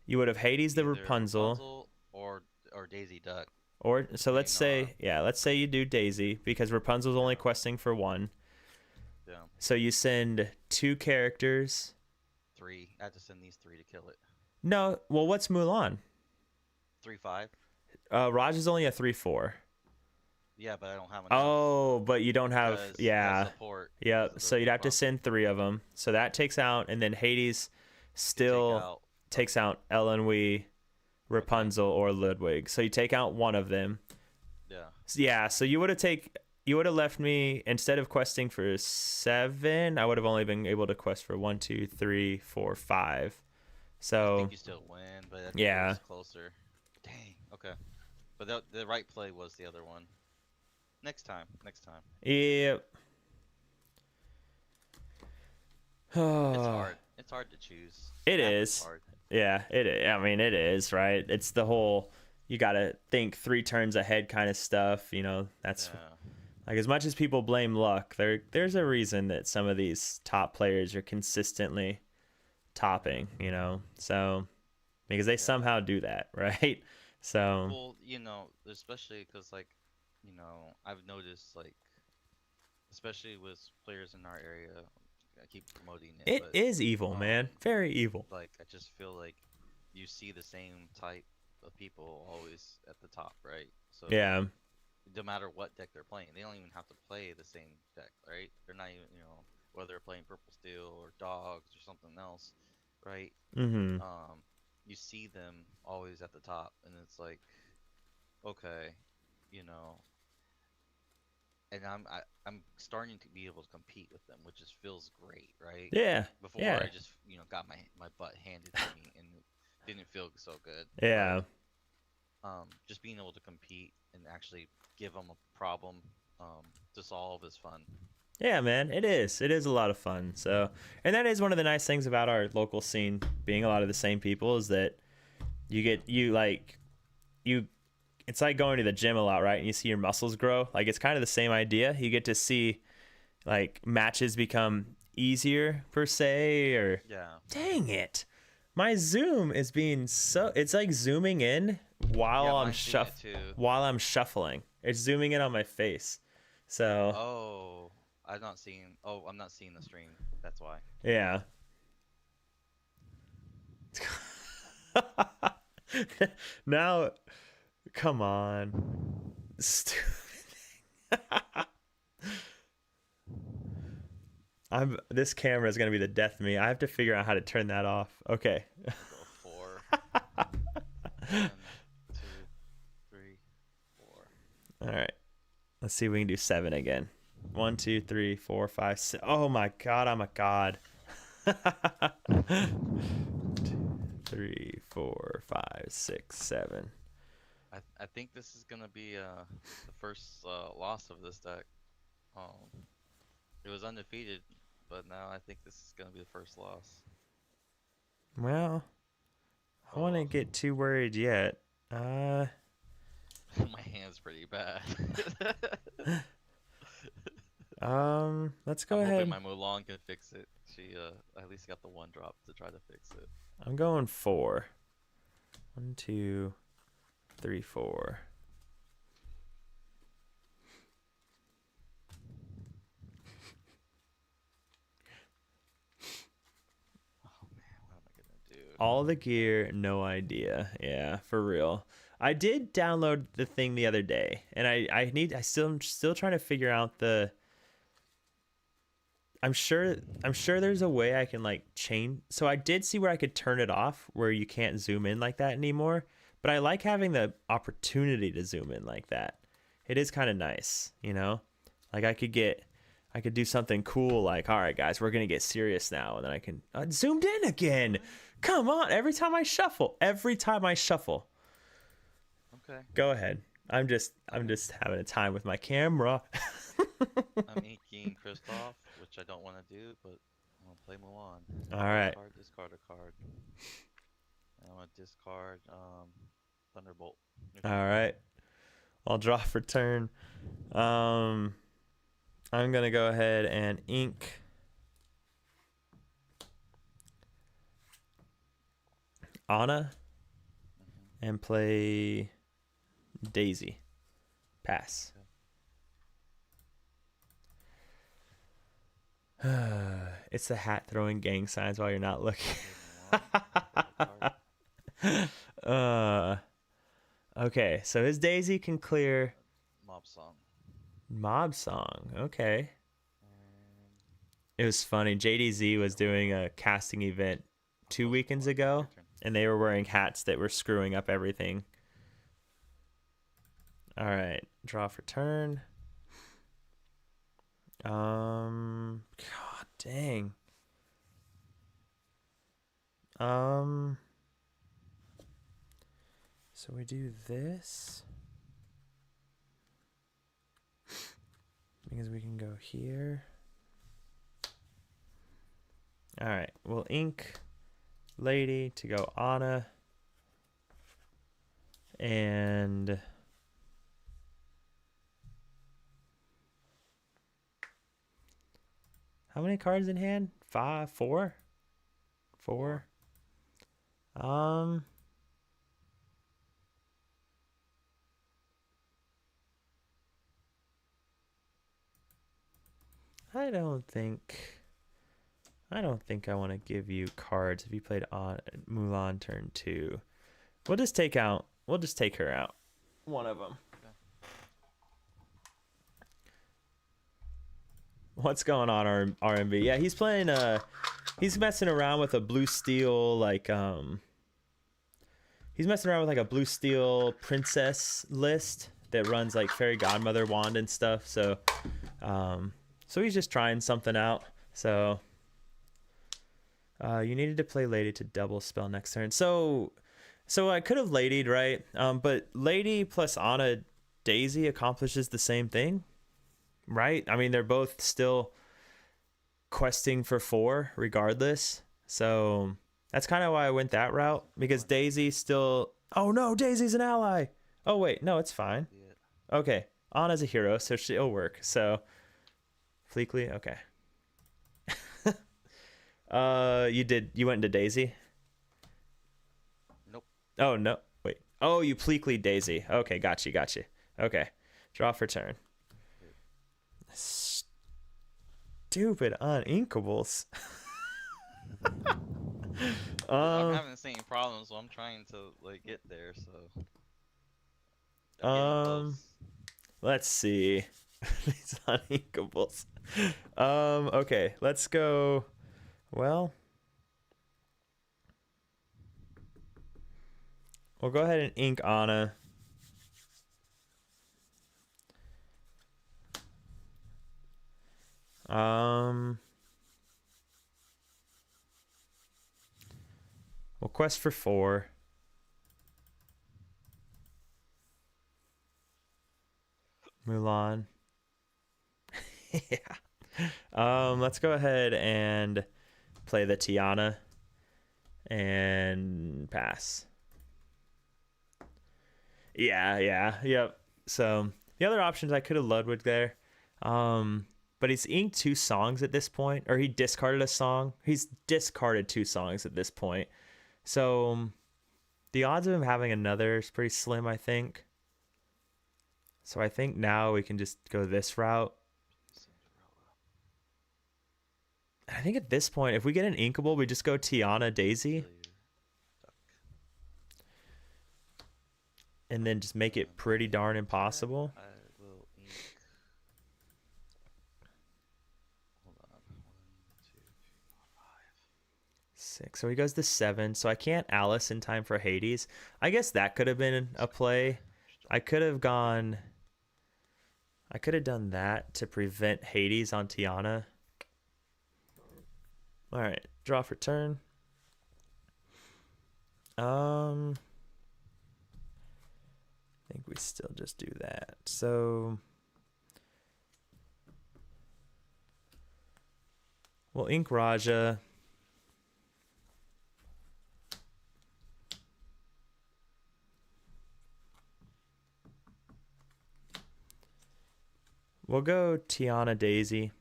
You would have Hades the Either Rapunzel, or Daisy Duck. or so let's depending say let's say you do Daisy because Rapunzel's only Yeah. questing for 1. Yeah. So you send 2 characters. 3. I had to send these 3 to kill it. No, well, what's Mulan? 3/5. Raja's only a 3/4. Yeah, but I don't have enough. Oh, but you don't have because yeah. of support. Yep. because of So the you'd have to Rapunzel. send 3 of them. So that takes out, and then Hades still takes out Elenwe, Rapunzel, or Ludwig. So you take out one of them. Yeah. Yeah. So you would have left me instead of questing for 7. I would have only been able to quest for 1, 2, 3, 4, 5. I So think you still win, but I think Yeah. it was closer. Dang. Okay. But the right play was the other one. Next time. yep. It's hard. It's hard to choose. It Math is. hard. Yeah, I mean, it is, right? It's the whole you got to think 3 turns ahead kind of stuff, That's Yeah. like as much as people blame luck, there's a reason that some of these top players are consistently topping, So because they somehow do that, right? So Well, especially because I've noticed especially with players in our area, I keep promoting it. It but, is evil, man. um, Very evil. Like I just feel like you see the same type of people always at the top, right? So Yeah. no matter what deck they're playing, they don't even have to play the same deck, right? They're not even, whether they're playing purple steel or dogs or something else, right? Mm-hmm. You see them always at the top, and it's like, okay, you know, and I'm starting to be able to compete with them, which just feels great, right? Yeah. Before Yeah. I just got my butt handed to me and it didn't feel so good. Yeah. But just being able to compete and actually give them a problem to solve is fun. Yeah, man, it is. It is a lot of fun. So, and that is one of the nice things about our local scene being a lot of the same people is that it's like going to the gym a lot, right? And you see your muscles grow. Like it's kind of the same idea. You get to see like matches become easier per se or Yeah. dang it. My zoom is being so it's like zooming in while mine's doing it too. while I'm shuffling. It's zooming in on my face. So, Oh, I'm not seeing the stream. That's why. yeah. Now, come on. Stupid. This camera is going to be the death of me. I have to figure out how to turn that off. Okay. Go 4. 1, 2, 3, 4. All right. Let's see if we can do 7 again. 1, 2, 3, 4, 5, 6. Oh my god, I'm a god. 3, 4, 5, 6, 7. I think this is gonna be the first loss of this deck. It was undefeated, but now I think this is gonna be the first loss. Well, I want to get too worried yet. My hand's pretty bad. Let's go I'm ahead. hoping my Mulan can fix it. She at least got the 1 drop to try to fix it. I'm going 4. 1, 2, 3, 4. Oh man, what am I gonna do? All the gear, no idea. Yeah, for real. I did download the thing the other day, and I'm still trying to figure out the. I'm sure there's a way I can like change. So I did see where I could turn it off, where you can't zoom in like that anymore. But I like having the opportunity to zoom in like that. It is kind of nice, you know. Like I could do something cool, like, all right, guys, we're gonna get serious now, and then I can zoomed in again. Come on, every time I shuffle. Okay. Go ahead. I'm just having a time with my camera. I'm inking Kristoff, which I don't want to do, but I'm gonna play Mulan. All right. Discard a card. And I'm gonna discard Thunderbolt. All right. I'll draw for turn. I'm gonna go ahead and ink Anna and play Daisy. Pass. It's the hat throwing gang signs while you're not looking. Okay, so his Daisy can clear Mob Song. Okay. It was funny. JDZ was doing a casting event 2 weekends ago, and they were wearing hats that were screwing up everything. All right, draw for turn. God dang. So we do this because we can go here. All right, we'll ink Lady to go Anna. And how many cards in hand? 5, 4? 4. I don't think I don't think I want to give you cards if you played on Mulan turn 2. We'll just take her out. One of them. What's going on, RMB? Yeah, he's playing he's messing around with a blue steel he's messing around with like a blue steel princess list that runs like fairy godmother wand and stuff. So so he's just trying something out. So you needed to play Lady to double spell next turn. So I could have Lady'd, right? But Lady plus Anna Daisy accomplishes the same thing, right? I mean, they're both still questing for 4 regardless. So that's kind of why I went that route, because Daisy still... Oh no, Daisy's an ally. Oh wait, no, it's fine. Okay, Anna's a hero, so she'll work. So Fleekly, okay. You went into Daisy? Nope. Oh no, wait. Oh, you Pleakley Daisy. Okay, got you. Okay, draw for turn. Stupid uninkables. I'm having the same problems, so I'm trying to like get there. So. I'm getting close. Let's see. These uninkables. Okay, let's go. Well, we'll go ahead and ink Anna. We'll quest for 4. Mulan. Yeah. Let's go ahead and play the Tiana and pass. Yep. So the other options, I could have Ludwig there. But he's inked 2 songs at this point, or he discarded a song. He's discarded 2 songs at this point. So the odds of him having another is pretty slim, I think. So I think now we can just go this route. I think at this point, if we get an inkable, we just go Tiana Daisy. And then just make it pretty darn impossible. I will ink. Hold on. 1, 2, 3, 4, 5. 6. So he goes to 7. So I can't Alice in time for Hades. I guess that could have been a play. I could have done that to prevent Hades on Tiana. All right, draw for turn. I think we still just do that. So we'll ink Raja. We'll go Tiana Daisy.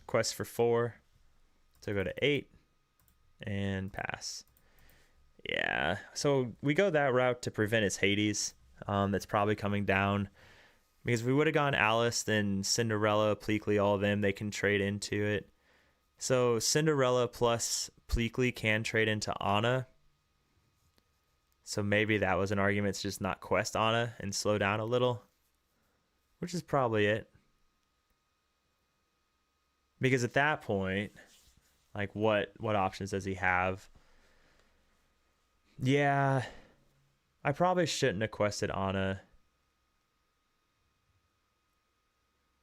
Quest for 4. So go to 8 and pass. Yeah, so we go that route to prevent his Hades. That's probably coming down. Because if we would have gone Alice, then Cinderella, Pleakley, all of them, they can trade into it. So Cinderella plus Pleakley can trade into Anna. So maybe that was an argument to just not quest Anna and slow down a little. Which is probably it. Because at that point, like what options does he have? Yeah, I probably shouldn't have quested Anna.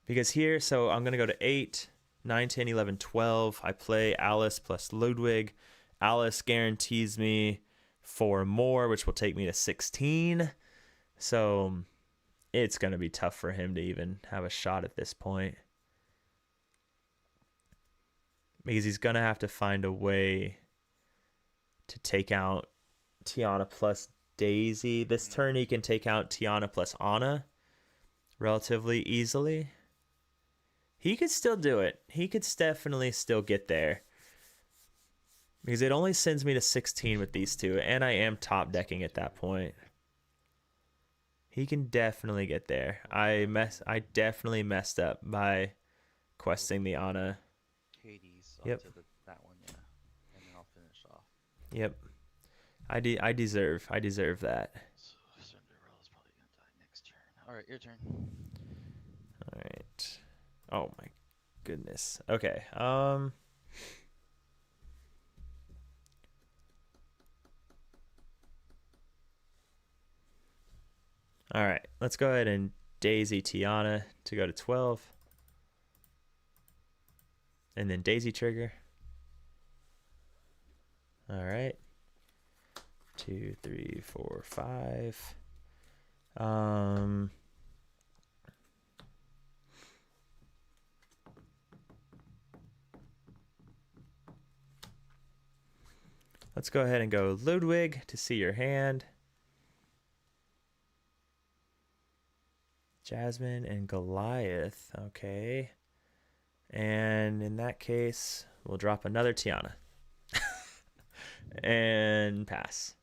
Because here, so I'm going to go to 8, 9, 10, 11, 12. I play Alice plus Ludwig. Alice guarantees me 4 more, which will take me to 16. So it's going to be tough for him to even have a shot at this point. Because he's going to have to find a way to take out Tiana plus Daisy. This turn he can take out Tiana plus Anna relatively easily. He could still do it. He could definitely still get there. Because it only sends me to 16 with these 2. And I am top decking at that point. He can definitely get there. I definitely messed up by questing the Anna. Hades. Yep. onto that one, yeah, and then I'll finish off. Yep. I deserve that. So Cinderella's probably gonna die next turn. All right, your turn. All right. Oh my goodness. Okay. All right. Let's go ahead and Daisy Tiana to go to 12. And then Daisy Trigger. All right. 2, 3, 4, 5. Let's go ahead and go Ludwig to see your hand. Jasmine and Goliath. Okay. And in that case, we'll drop another Tiana. And pass.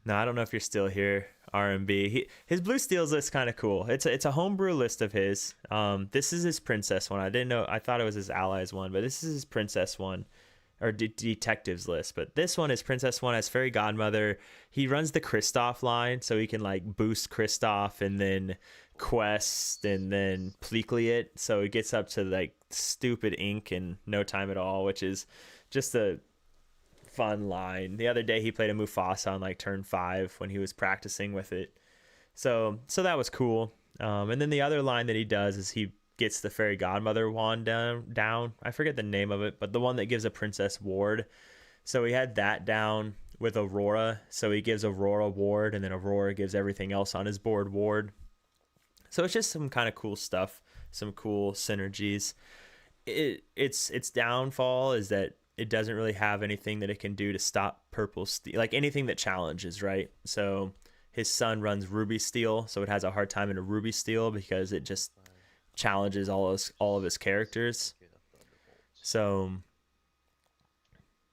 No, I don't know if you're still here, RMB. His blue steals list kind of cool. It's a homebrew list of his. This is his princess one. I didn't know. I thought it was his allies one, but this is his princess one, or detectives list. But this one is princess one, has fairy godmother. He runs the Kristoff line, so he can like boost Kristoff and then quest and then Pleakley it, so it gets up to like stupid ink in no time at all, which is just a fun line. The other day he played a Mufasa on like turn 5 when he was practicing with it, so that was cool. And then the other line that he does is he gets the fairy godmother wand down. I forget the name of it, but the one that gives a princess ward. So he had that down with Aurora, so he gives Aurora ward, and then Aurora gives everything else on his board ward. So it's just some kind of cool stuff, some cool synergies. Its downfall is that it doesn't really have anything that it can do to stop purple steel, like anything that challenges, right? So his son runs ruby steel, so it has a hard time in a ruby steel because it just challenges all of his characters. So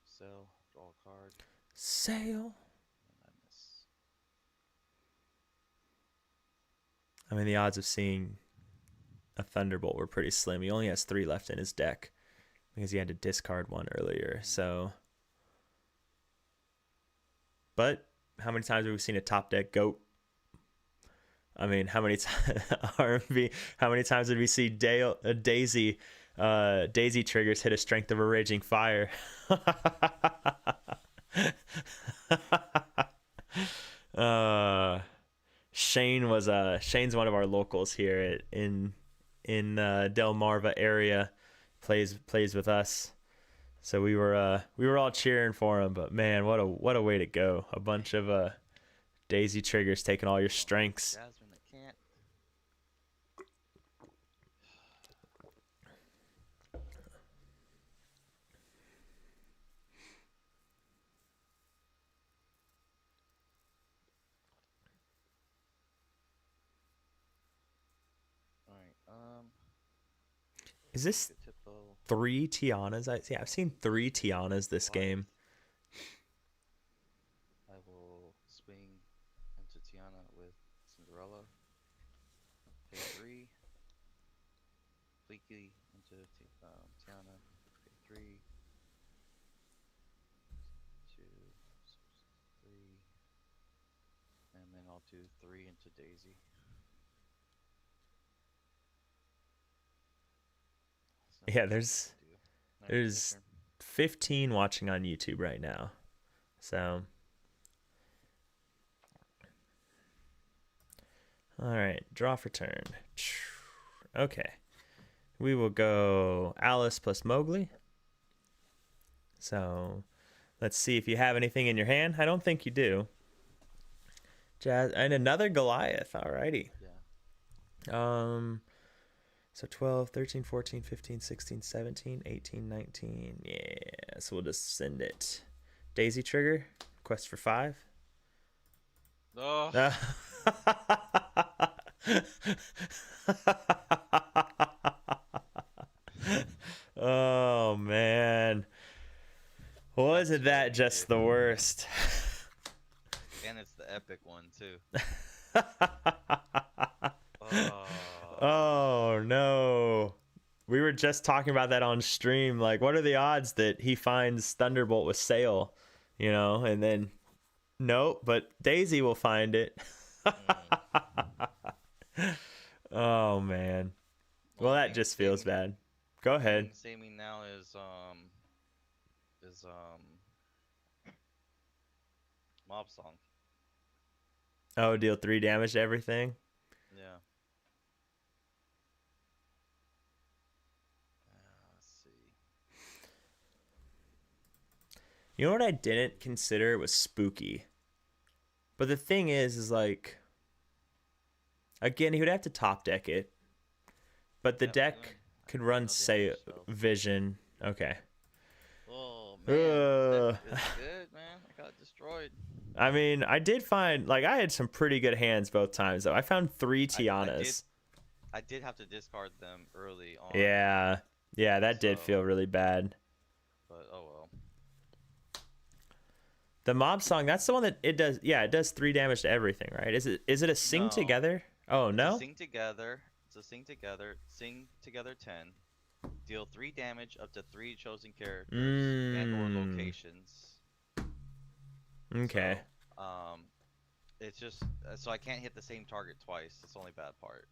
Sell, draw a card. Sail. And I miss. I mean, the odds of seeing a Thunderbolt were pretty slim. He only has 3 left in his deck because he had to discard one earlier. So, but how many times have we seen a top deck goat? I mean, how many RMV? How many times did we see Daisy triggers hit a strength of a raging fire? Shane's one of our locals here in Delmarva area. Plays with us, so we were all cheering for him. But man, what a way to go! A bunch of Daisy triggers taking all your strengths. Jasmine, I can't. All right. Is this Get Tippo. 3 Tianas? I've seen 3 Tianas this What? game. I will swing into Tiana with Cinderella. Pay 3. Pleaky into Tiana. Pay 3. 2, 3. And then I'll do 3 into Daisy. So Yeah, that's what I'll do. Alright, your there's turn. 15 watching on YouTube right now. So, all right, draw for turn. Okay, we will go Alice plus Mowgli. So, let's see if you have anything in your hand. I don't think you do. And another Goliath. Alrighty. Yeah. So 12, 13, 14, 15, 16, 17, 18, 19. Yeah, so we'll just send it. Daisy trigger, quest for 5. Oh. Oh, man. Wasn't that just the worst? And it's the epic one too. Oh no. We were just talking about that on stream. Like, what are the odds that he finds Thunderbolt with Sail, you know, and then nope, but Daisy will find it. Oh man. Well, that just feels bad. Go ahead. Saving now is Mob Song. Oh, deal 3 damage to everything. Yeah. Let's see. You know what I didn't consider was Spooky. But the thing is like, again, he would have to top deck it. But the Yeah, deck could run, no say, damage, so. Vision. Okay. Oh man, this deck is Ugh. good, man. I got destroyed. I mean, I did find, like, I had some pretty good hands both times, though. I found 3 I Tianas. did have to discard them early on. Yeah. Yeah, that did So- feel really bad. But oh well. The Mob Song, that's the one that it does. Yeah, it does 3 damage to everything, right? Is it a sing No. together? Oh, It's no? a sing together. It's a sing together. Sing together 10. Deal 3 damage up to 3 chosen characters and or Mm. locations. Okay. So, it's just so I can't hit the same target twice. That's the only bad part.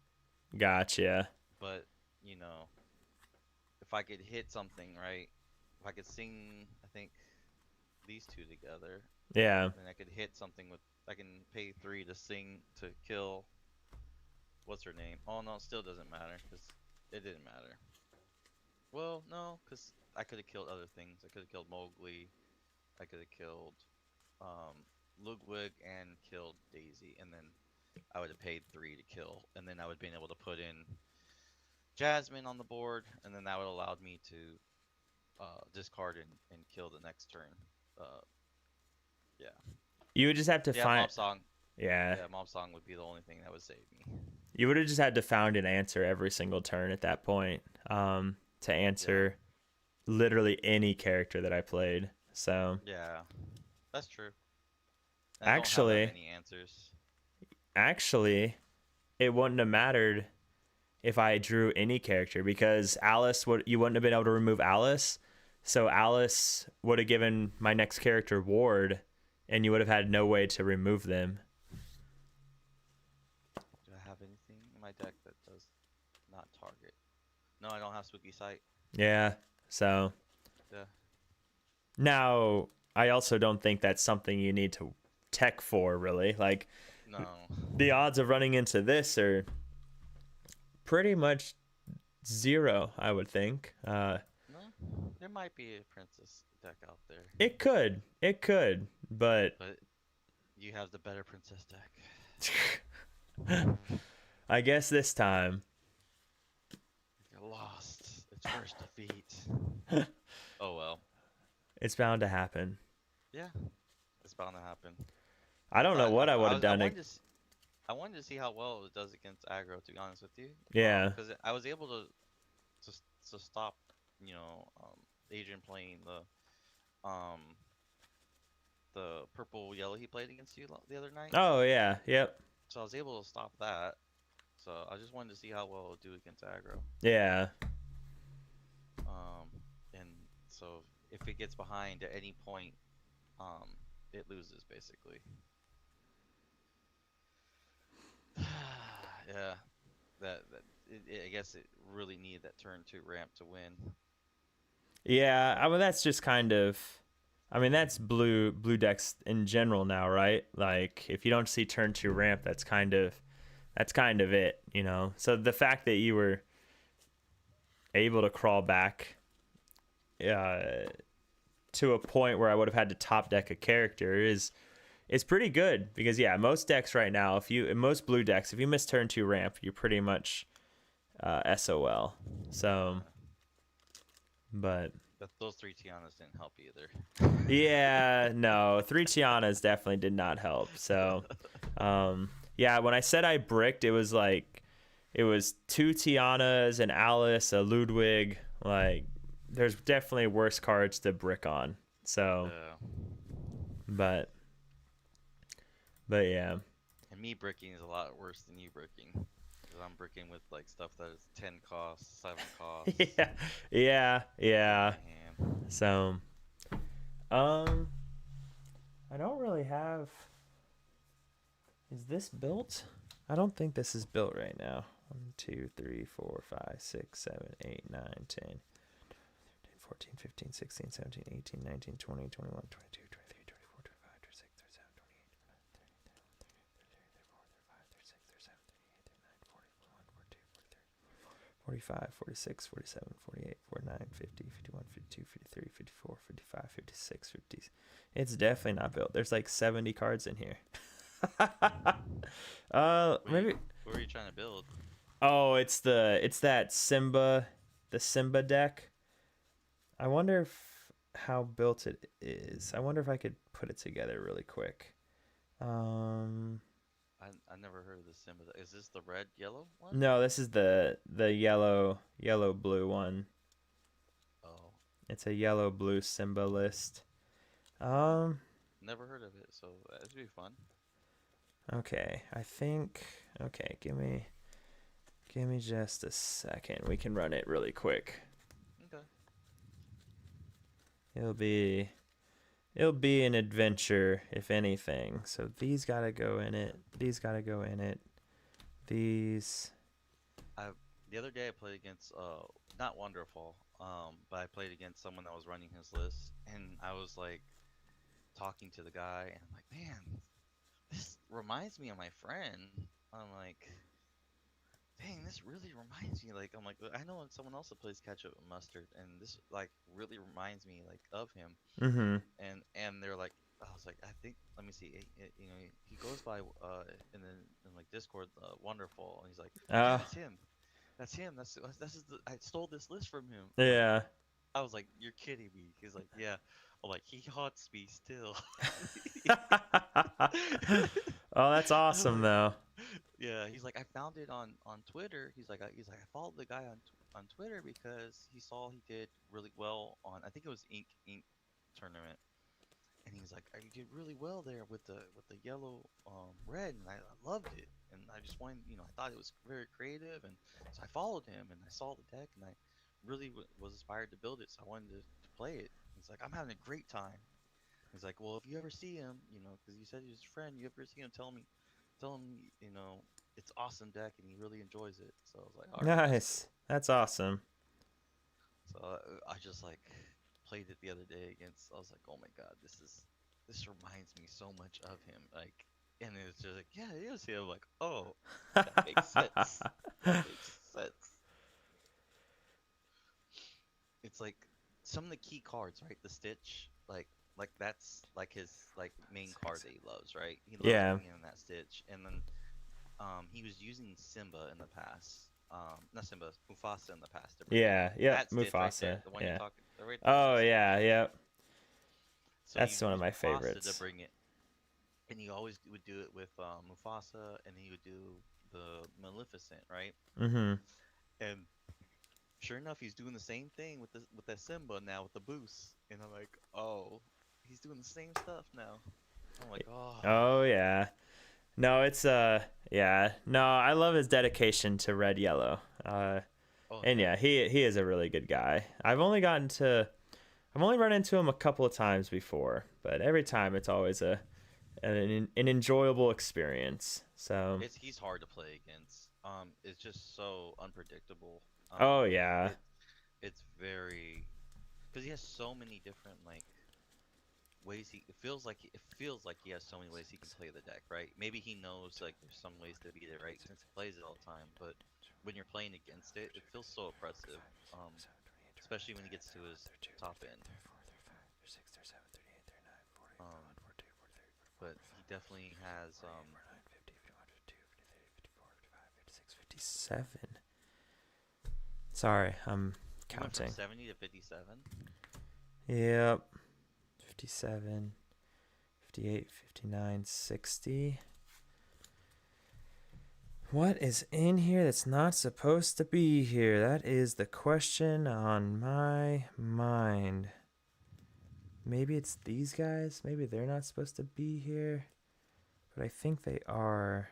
Gotcha. But you know, if I could hit something right, if I could sing, I think these two together, Yeah. then I could hit something with. I can pay 3 to sing to kill. What's her name? Oh no, it still doesn't matter because it didn't matter. Well, no, because I could have killed other things. I could have killed Mowgli. I could have killed Ludwig and killed Daisy, and then I would have paid 3 to kill, and then I would have been able to put in Jasmine on the board, and then that would have allowed me to discard and kill the next turn. Yeah. You would just have to Yeah, find. Mob Song. Yeah. Yeah, Mob Song would be the only thing that would save me. You would have just had to found an answer every single turn at that point, to answer literally any character that I played. So Yeah, that's true. Actually- I don't have that many answers. actually, it wouldn't have mattered if I drew any character because you wouldn't have been able to remove Alice. So Alice would have given my next character Ward, and you would have had no way to remove them. Do I have anything in my deck that does not target? No, I don't have Spooky Sight. Yeah. So Yeah. now I also don't think that's something you need to tech for, really. Like, No. the odds of running into this are pretty much 0, I would think. No. There might be a princess deck out there, It could, but but you have the better princess deck. I guess this time. You lost its first defeat. Oh well. It's bound to happen. Yeah. It's bound to happen. I don't know what I would have was- done. I wanted to see how well it does against aggro, to be honest with you. Yeah. Because I was able to stop, Adrian playing the purple yellow he played against you the other night. Oh yeah, yep, So I was able to stop that. So I just wanted to see how well it would do against aggro. yeah, And so if it gets behind at any point, it loses basically. Yeah, I guess it really needed that turn 2 ramp to win. yeah. I mean, that's just kind of. I mean, that's blue decks in general now, right? Like, if you don't see turn 2 ramp, that's kind of it, you know. So the fact that you were able to crawl back to a point where I would have had to top deck a character is pretty good because most decks right now, most blue decks, if you miss turn 2 ramp, you're pretty much SOL. So, but Those 3 Tianas didn't help either. yeah, no, 3 Tianas definitely did not help. So, when I said I bricked, it was 2 Tianas, an Alice, a Ludwig. Like, there's definitely worse cards to brick on. So, Yeah. But yeah. And me bricking is a lot worse than you bricking. Because I'm bricking with like stuff that is 10 costs, 7 costs. Yeah. Man. So, I don't really have. Is this built? I don't think this is built right now. 1, 2, 3, 4, 5, 6, 7, 8, 9, 10, 14, 15, 16, 17, 18, 19, 20, 21, 22, 23, 24, 25, 26, 27, 28, 45, 46, 47, 48, 49, 50, 51, 52, 53, 54, 55, 56, 50. It's definitely not built. There's like 70 cards in here. Maybe. What were you trying to build? Oh, it's that Simba, the Simba deck. I wonder how built it is. I wonder if I could put it together really quick. I never heard of the Simba. Is this the red yellow one? No, this is the yellow blue one. Oh. It's a yellow blue Simba list. Never heard of it, so that'd be fun. Okay, I think. Okay, give me just a second. We can run it really quick. Okay. It'll be an adventure, if anything. So these gotta go in it. These gotta go in it. These. The other day I played against not Wonderful, but I played against someone that was running his list, and I was like talking to the guy, and I'm like, man, this reminds me of my friend. I'm like, dang, this really reminds me. Like, I'm like, I know someone else that plays ketchup and mustard, and this like really reminds me like of him. Mm-hmm. And they're like, I was like, I think, let me see, you know, he goes by in like Discord, Wonderful, and he's like, yeah, that's him. That's him. I stole this list from him. Yeah. I was like, you're kidding me. He's like, yeah. I'm like, he haunts me still. Oh, that's awesome though. Yeah, he's like, I found it on Twitter. He's like, I followed the guy on Twitter because he saw he did really well on, I think it was Ink tournament, and he's like, you did really well there with the yellow red, and I loved it, and I just wanted, you know, I thought it was very creative, and so I followed him, and I saw the deck, and I really was inspired to build it, so I wanted to play it. He's like, I'm having a great time. He's like, well, if you ever see him, you know, because you said he's a friend, you ever see him, tell him, you know, it's awesome deck, and he really enjoys it. So I was like, all right. Nice. That's awesome. So I just like played it the other day against. I was like, oh my god, this reminds me so much of him. Like, and it was just like, yeah, it is him. Like, oh, that makes sense. That makes sense. It's like some of the key cards, right? The Stitch, like that's like his like main card that he loves, right? He loves bringing in that Stitch, and then he was using Simba in the past. Not Simba, Mufasa in the past. Yeah, That Mufasa. Stitch right there, the one yeah. you're talking. Right Oh yeah, yep. So That's one of my Mufasa favorites. to bring it, and he always would do it with Mufasa, and he would do the Maleficent, right? Mm-hmm. And sure enough, he's doing the same thing with that Simba now with the boost, and I'm like, oh, he's doing the same stuff now. I'm like, oh. Oh yeah. No, it's yeah. No, I love his dedication to red yellow. And yeah, he is a really good guy. I've only run into him a couple of times before, but every time it's always an enjoyable experience. So he's hard to play against. It's just so unpredictable. Oh yeah. It's very, because he has so many different like ways. It feels like he has so many ways he can play the deck, right? Maybe he knows like there's some ways to beat it, right? Since he plays it all the time, but when you're playing against it, it feels so oppressive. Especially when he gets to his top end. But he definitely has 57. Sorry, I'm counting. From 70 to 57. Yep. 57, 58, 59, 60. What is in here that's not supposed to be here? That is the question on my mind. Maybe it's these guys. Maybe they're not supposed to be here. but I think they are.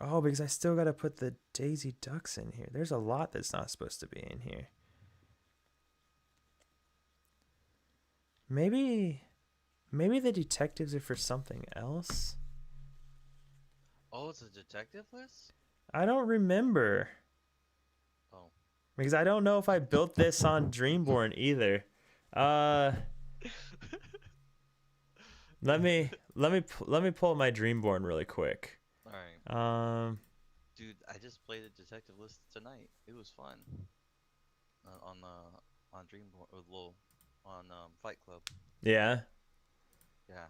Oh, because I still got to put the Daisy Ducks in here. There's a lot that's not supposed to be in here. Maybe the detectives are for something else? Oh, it's a detective list? I don't remember. Oh. Because I don't know if I built this on Dreamborn either. Let me pull up my Dreamborn really quick. Alright. Dude, I just played a detective list tonight. It was fun. On Dreamborn or Lowell on Fight Club. Yeah. Yeah.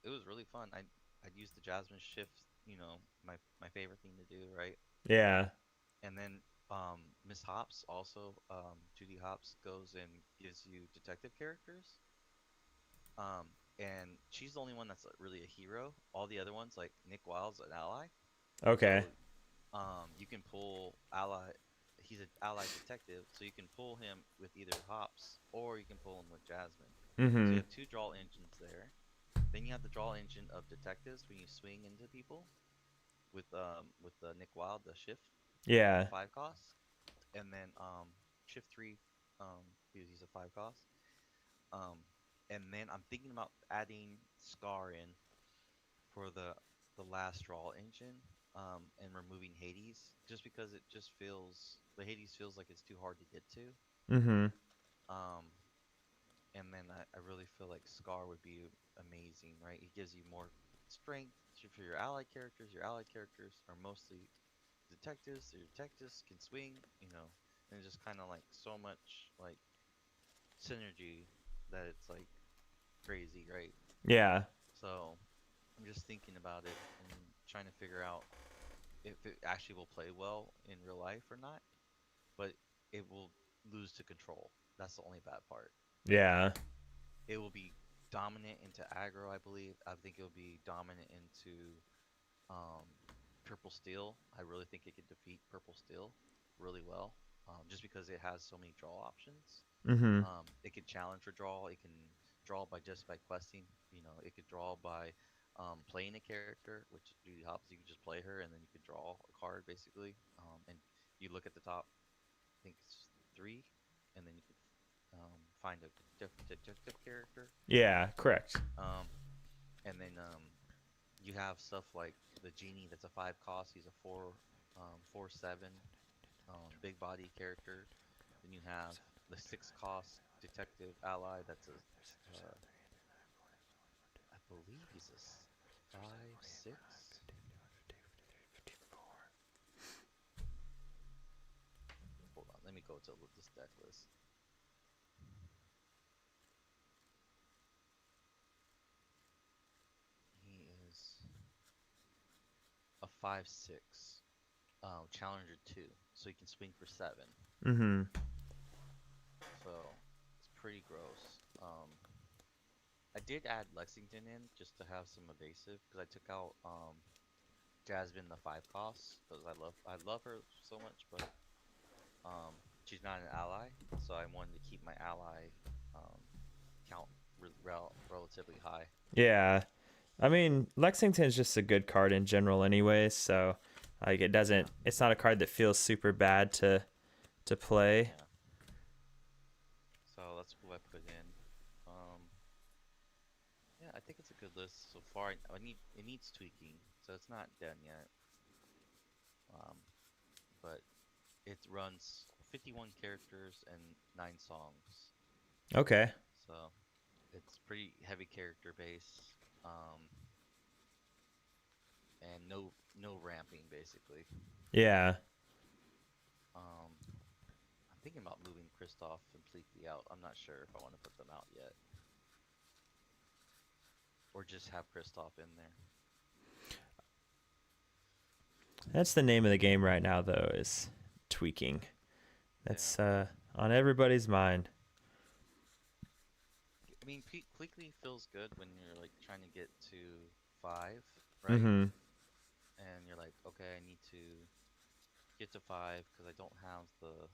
It was really fun. I'd use the Jasmine shift, my favorite thing to do, right? Yeah. And then Miss Hops also, Judy Hops goes and gives you detective characters. Um, and she's the only one that's really a hero. All the other ones, like Nick Wilde's an ally. Okay. So you can pull ally. He's an allied detective, so you can pull him with either Hops or you can pull him with Jasmine. So you Mhm. have two draw engines there. Then you have the draw engine of detectives when you swing into people with the Nick Wilde, the shift, Yeah. 5 cost, and then shift 3 because he's a 5 cost. Um, and then I'm thinking about adding Scar in for the last draw engine, and removing Hades just because it just feels the Hades feels like it's too hard to get to. Mhm. Um, and then I really feel like Scar would be amazing, right? He gives you more strength for your allied characters. Your allied characters are mostly detectives. The detectives can swing, and it's just kind of like so much like synergy that it's like crazy, right? Yeah. So I'm just thinking about it and trying to figure out if it actually will play well in real life or not, but it will lose to control. That's the only bad part. Yeah. It will be dominant into aggro, I believe. I think it will be dominant into um, purple steel. I really think it could defeat purple steel really well, just because it has so many draw options. Mhm. It can challenge for draw. It can draw by questing. It could draw by playing a character, which Judy Hopps, you could just play her and then you could draw a card basically. And you look at the top, I think it's three, and then you could find a detective character. Yeah, correct. And then you have stuff like the genie that's a 5 cost. He's a 4/7 big body character. Then you have the 6 cost detective ally. That's I believe he's a 5/6. Hold on, let me go to this deck list. He is a 5/6 challenger 2, so he can swing for 7. Mhm. So it's pretty gross. I did add Lexington in just to have some evasive because I took out Jasmine the 5 costs because I love her so much, but she's not an ally, so I wanted to keep my ally um, count relatively high. Yeah. I mean, Lexington's just a good card in general anyways, so like Yeah, it's not a card that feels super bad to play. yeah. So that's who I put in. Um, yeah, I think it's a good list so far. It needs tweaking, so it's not done yet. Um, but it runs 51 characters and 9 songs, Okay. so it's pretty heavy character base. Um, and no ramping basically. Yeah. Um, I'm thinking about moving Kristoff completely out. I'm not sure if I want to put them out yet, or just have Kristoff in there. That's the name of the game right now though, is tweaking. Yeah, That's on everybody's mind. I mean, quickly feels good when you're like trying to get to 5, right? Mhm. And you're like, okay, I need to get to 5 because I don't have the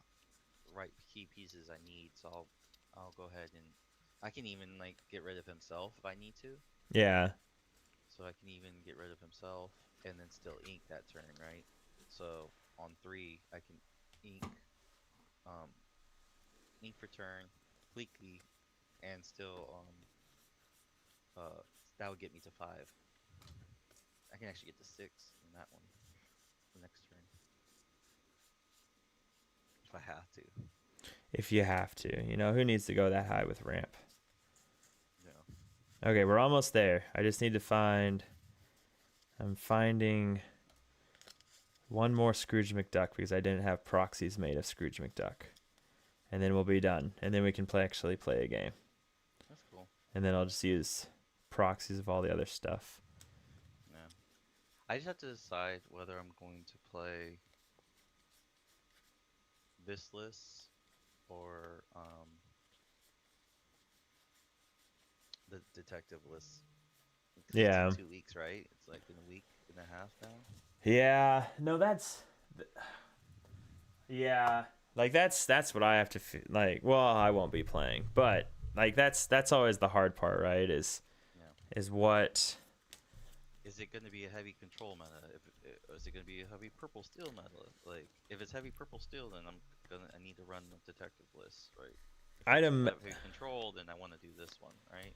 right key pieces I need. So I'll go ahead and I can even like get rid of himself if I need to. Yeah. So I can even get rid of himself and then still ink that turn, right? So on 3, I can ink, um, ink for turn, Leaky, and still, that would get me to 5. I can actually get to 6 in that one, the next turn, if I have to. If you have to. You know, who needs to go that high with ramp? Yeah. Okay, we're almost there. I just need to find... I'm finding one more Scrooge McDuck because I didn't have proxies made of Scrooge McDuck. And then we'll be done. And then we can actually play a game. That's cool. And then I'll just use proxies of all the other stuff. Yeah. I just have to decide whether I'm going to play this list or the detective list. 'Cause Yeah. it's in 2 weeks, right? It's like in a week and a half now. Yeah. No, that's... Yeah. Like, that's what I have to... Like, well, I won't be playing. But, like, that's always the hard part, right? Is what... Is it going to be a heavy control meta? Is it going to be a heavy purple steel meta? Like, if it's heavy purple steel, then I need to run the detective list, right? If it's heavy control, then I want to do this one, right?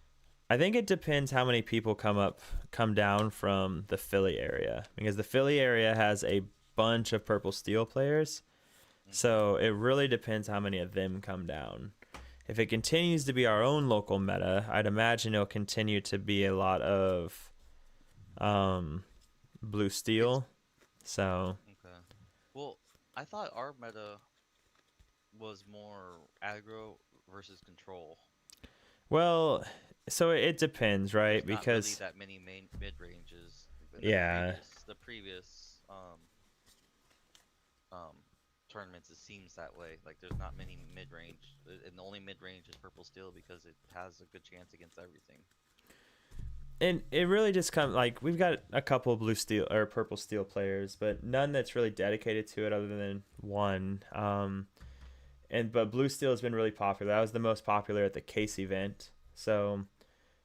I think it depends how many people come down from the Philly area, because the Philly area has a bunch of purple steel players. So it really depends how many of them come down. If it continues to be our own local meta, I'd imagine it'll continue to be a lot of blue steel. So Okay. Well, I thought our meta was more aggro versus control. well, so it depends, right? There's not really that many mid ranges. Yeah. The previous tournaments, it seems that way. Like there's not many mid range, and the only mid range is purple steel because it has a good chance against everything. And it really just comes like we've got a couple of blue steel or purple steel players, but none that's really dedicated to it other than one. But blue steel has been really popular. That was the most popular at the case event. So,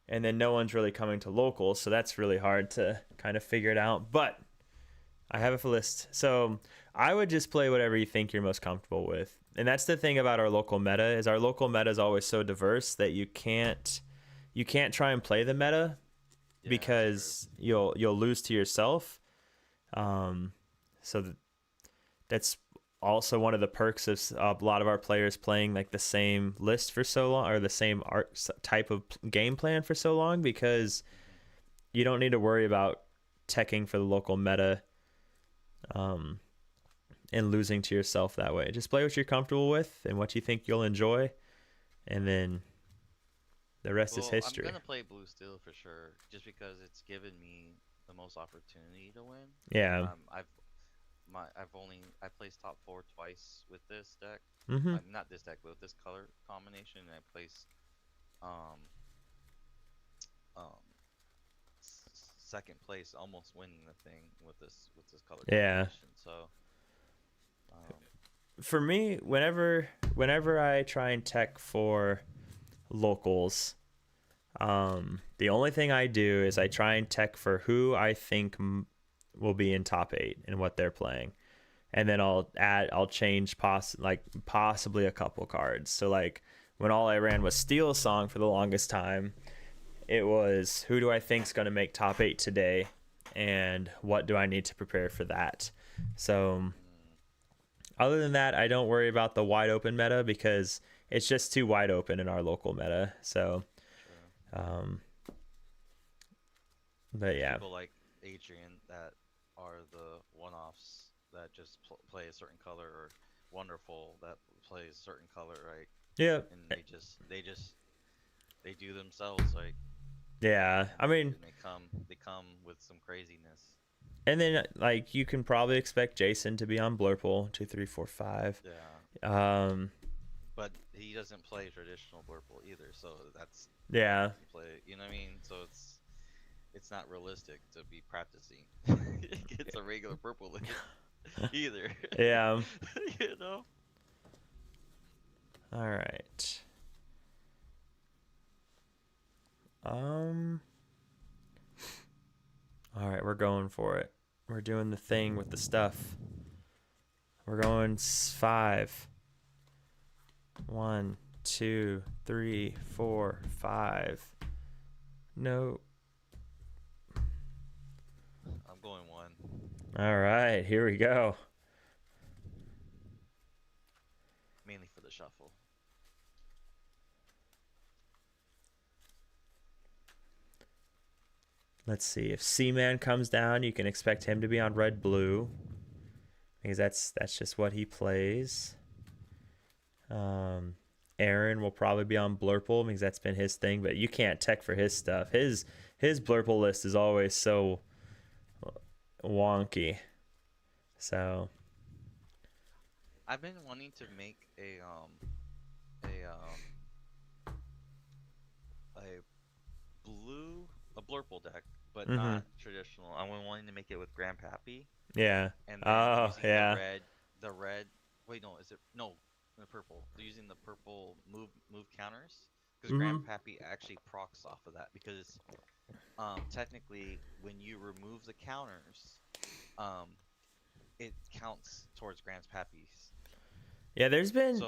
and then no one's really coming to locals, so that's really hard to kind of figure it out. But I have a list. So I would just play whatever you think you're most comfortable with. And that's the thing about our local meta is our local meta is always so diverse that you can't try and play the meta because you'll lose to yourself. So that's also one of the perks of a lot of our players playing like the same list for so long or the same type of game plan for so long, because you don't need to worry about teching for the local meta and losing to yourself that way. Just play what you're comfortable with and what you think you'll enjoy, and then the rest is history. I'm gonna play blue steel for sure, just because it's given me the most opportunity to win. Yeah. I placed top 4 twice with this deck. Not this deck, but with this color combination. And I placed second place, almost winning the thing with this color combination. So for me, whenever I try and tech for locals, the only thing I do is I try and tech for who I think will be in top 8 and what they're playing, and then I'll change possibly a couple cards. So like when all I ran was Steel Song for the longest time, it was who do I think's going to make top 8 today, and what do I need to prepare for that. So other than that, I don't worry about the wide open meta because it's just too wide open in our local meta. So but yeah, people like Adrian that are the one-offs that just play a certain color, or Wonderful that plays a certain color, right? Yeah. And they do themselves, like, yeah, I mean, they come with some craziness. And then like you can probably expect Jason to be on Blurple 2, 3, 4, 5. Yeah. But he doesn't play traditional Blurple either, so that's play. You know what I mean? So it's not realistic to be practicing against a regular purple list either. Yeah. You know. All right. going for it. We're doing the thing with the stuff. We're going 5. 1, 2, 3, 4, 5. No. I'm going 1. All right, here we go. Mainly for the shuffle. Let's see. If Seaman comes down, you can expect him to be on red blue, because that's just what he plays. Aaron will probably be on Blurple because that's been his thing, but you can't tech for his stuff. His Blurple list is always so wonky. So I've been wanting to make a Blurple deck, but not traditional. I was wanting to make it with Grandpappy, yeah. and then using yeah. the red. Wait, no, is it no? The purple. They're using the purple move counters because Grandpappy actually procs off of that because technically when you remove the counters, it counts towards Grandpappy's. Yeah, there's been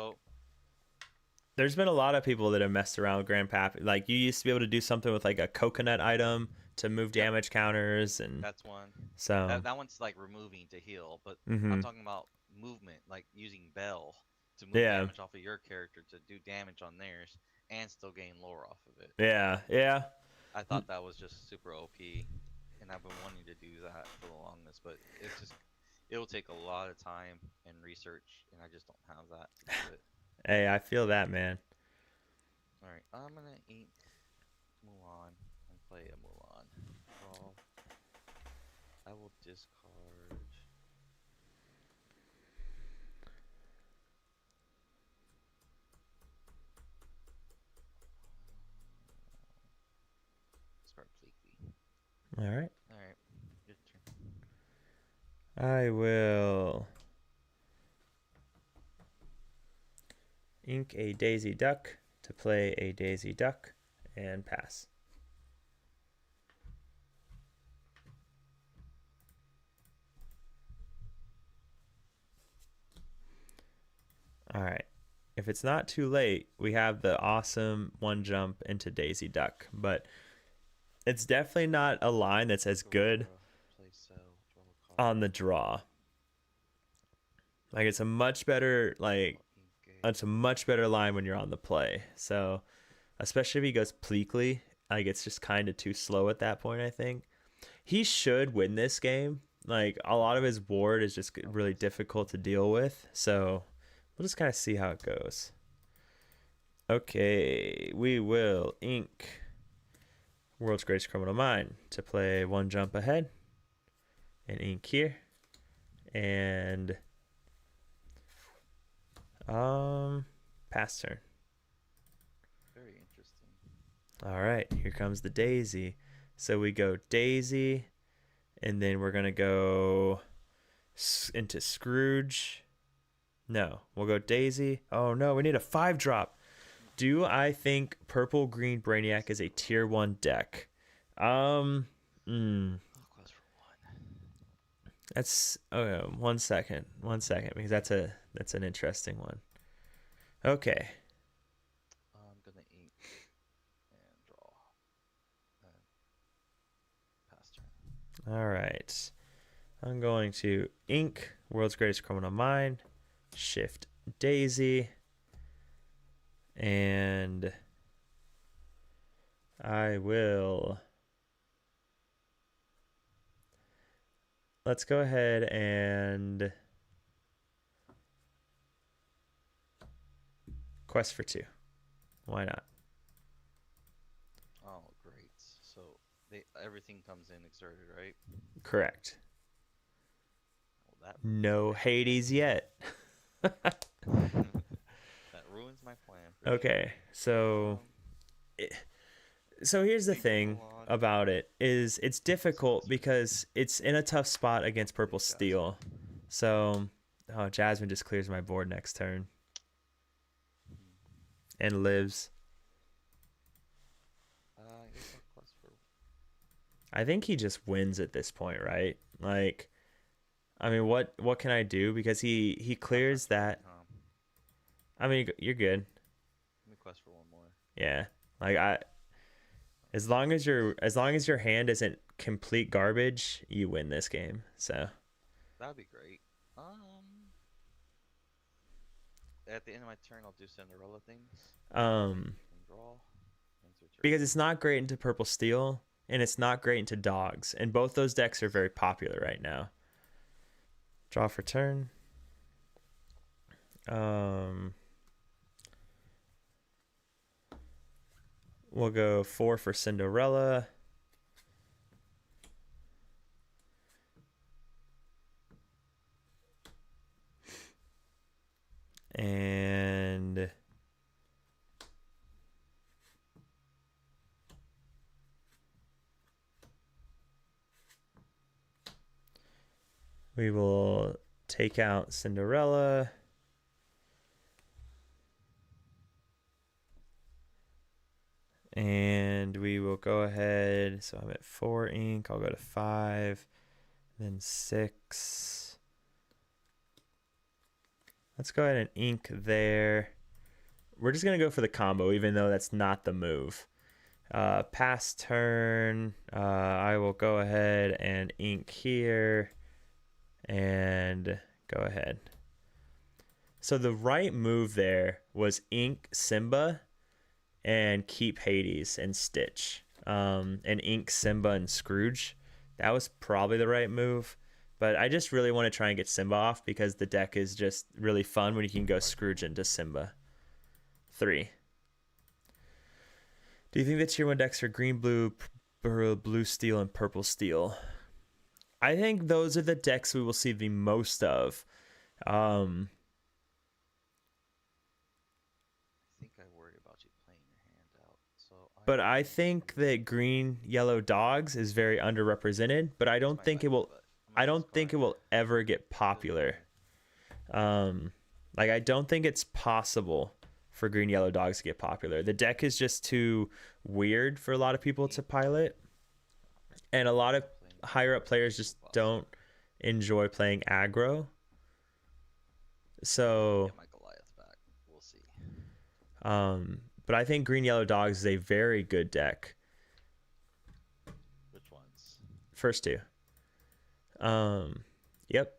a lot of people that have messed around with Grandpappy. Like, you used to be able to do something with like a coconut item to move damage counters, and that's one. So that one's like removing to heal, but Mm-hmm. I'm talking about movement, like using Bell to move Yeah. damage off of your character to do damage on theirs and still gain lore off of it. Yeah, yeah. I thought that was just super OP, and I've been wanting to do that for the longest, but it'll take a lot of time and research, and I just don't have that to do it. Hey, I feel that, man. All right, I'm gonna ink Mulan and play a Mulan. Draw. I will discard. Discard Pleaky. All right. All right, your turn. I will ink a Daisy Duck to play a Daisy Duck and pass. All right. If it's not too late, we have the awesome 1 jump into Daisy Duck, but it's definitely not a line that's as good on the draw. Like, it's a much better line when you're on the play. So especially if he goes Pleakley, like, it's just kind of too slow at that point. I think he should win this game. Like, a lot of his board is just really difficult to deal with, so we'll just kind of see how it goes. Okay, we will ink World's Greatest Criminal Mind to play 1 jump ahead, and ink here, and pass turn. Very interesting. All right, here comes the Daisy. So we go Daisy, and then we're gonna go into Scrooge. No, we'll go Daisy. Oh no, we need a 5-drop. Do I think Purple Green Brainiac is a tier 1 deck? Close for 1. That's 1 second, because that's an interesting one. Okay. I'm gonna ink and draw. Pass turn. All right. I'm going to ink World's Greatest Criminal Mind, shift Daisy, and I will. Let's go ahead and quest for 2. Why not? Oh, great. So everything comes in exerted, right? Correct. Well, No Hades yet. that ruins my plan. Okay, so here's the thing about it is it's difficult because it's in a tough spot against Purple Steel. So, Jasmine just clears my board next turn and lives. I think he just wins at this point, right? Like, I mean, what can I do? Because he clears that. I mean, you're good. Let me quest for one more. Yeah. Like as long as your hand isn't complete garbage, you win this game. So That'd be great. At the end of my turn, I'll do Cinderella things. And draw. Ends your turn. because it's not great into purple steel and it's not great into dogs, and both those decks are very popular right now. Draw for turn. We'll go 4 for Cinderella. And we will take out Cinderella. And we will go ahead. So I'm at 4 ink. I'll go to 5, then 6. Let's go ahead and ink there. We're just going to go for the combo, even though that's not the move. Pass turn. I will go ahead and ink here. And go ahead. So the right move there was ink Simba and keep Hades and Stitch. And ink Simba and Scrooge. That was probably the right move. But I just really want to try and get Simba off because the deck is just really fun when you can go Scrooge into Simba. 3. Do you think the tier 1 decks are green, blue, blue steel, and purple steel? I think those are the decks we will see the most of. I think I worry about you playing your hand out. But I think that green, yellow dogs is very underrepresented. But I don't think it will. I don't think it will ever get popular. Like I don't think it's possible for green, yellow dogs to get popular. The deck is just too weird for a lot of people to pilot, and a lot of higher up players just don't enjoy playing aggro. So Get my Goliath back. We'll see. But I think green, yellow dogs is a very good deck. Which ones? First 2. Yep.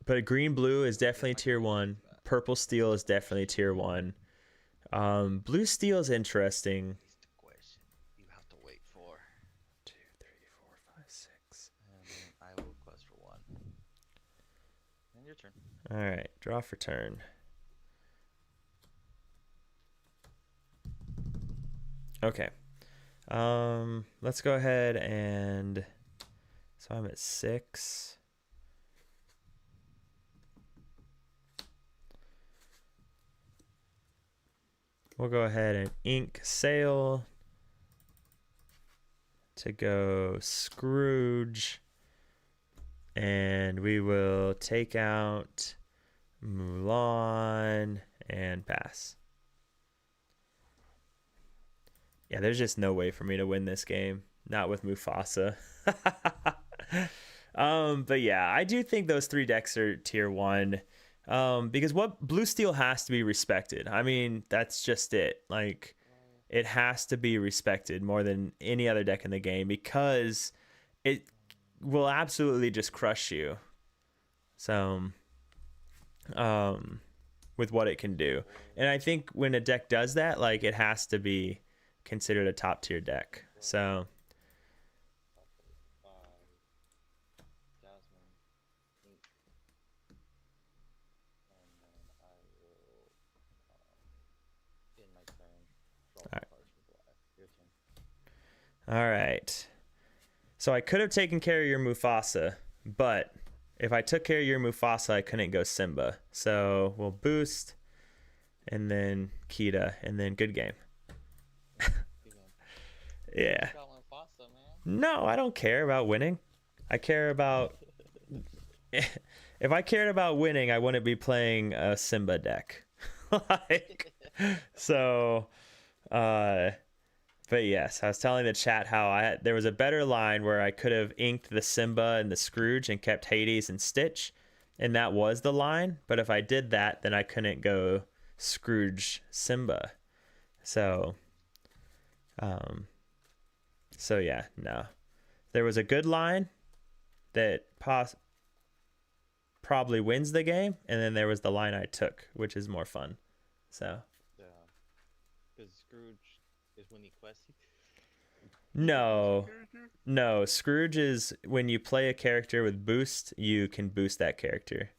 But green, blue is definitely tier 1. Purple steel is definitely tier 1. Blue steel is interesting. Here's the question you have to wait for. 2, 3, 4, 5, 6. And then I will quest for 1. And your turn. All right, draw for turn. Okay. Let's go ahead and so I'm at 6. We'll go ahead and ink Sail to go Scrooge. And we will take out Mulan and pass. Yeah, there's just no way for me to win this game. Not with Mufasa. But yeah, I do think those 3 decks are tier 1. Because what blue steel has to be respected. I mean, that's just it. Like, it has to be respected more than any other deck in the game because it will absolutely just crush you. So, with what it can do. And I think when a deck does that, like, it has to be considered a top tier deck. So, all right. So I could have taken care of your Mufasa, but if I took care of your Mufasa, I couldn't go Simba. So we'll boost, and then Kita, and then good game. Yeah. No, I don't care about winning. I care about... If I cared about winning, I wouldn't be playing a Simba deck. Like, so... But yes, I was telling the chat how there was a better line where I could have inked the Simba and the Scrooge and kept Hades and Stitch, and that was the line. But if I did that, then I couldn't go Scrooge Simba. So, so yeah, no. There was a good line that probably wins the game, and then there was the line I took, which is more fun. So Yeah. Because Scrooge is when he quests. No, Scrooge is when you play a character with boost, you can boost that character.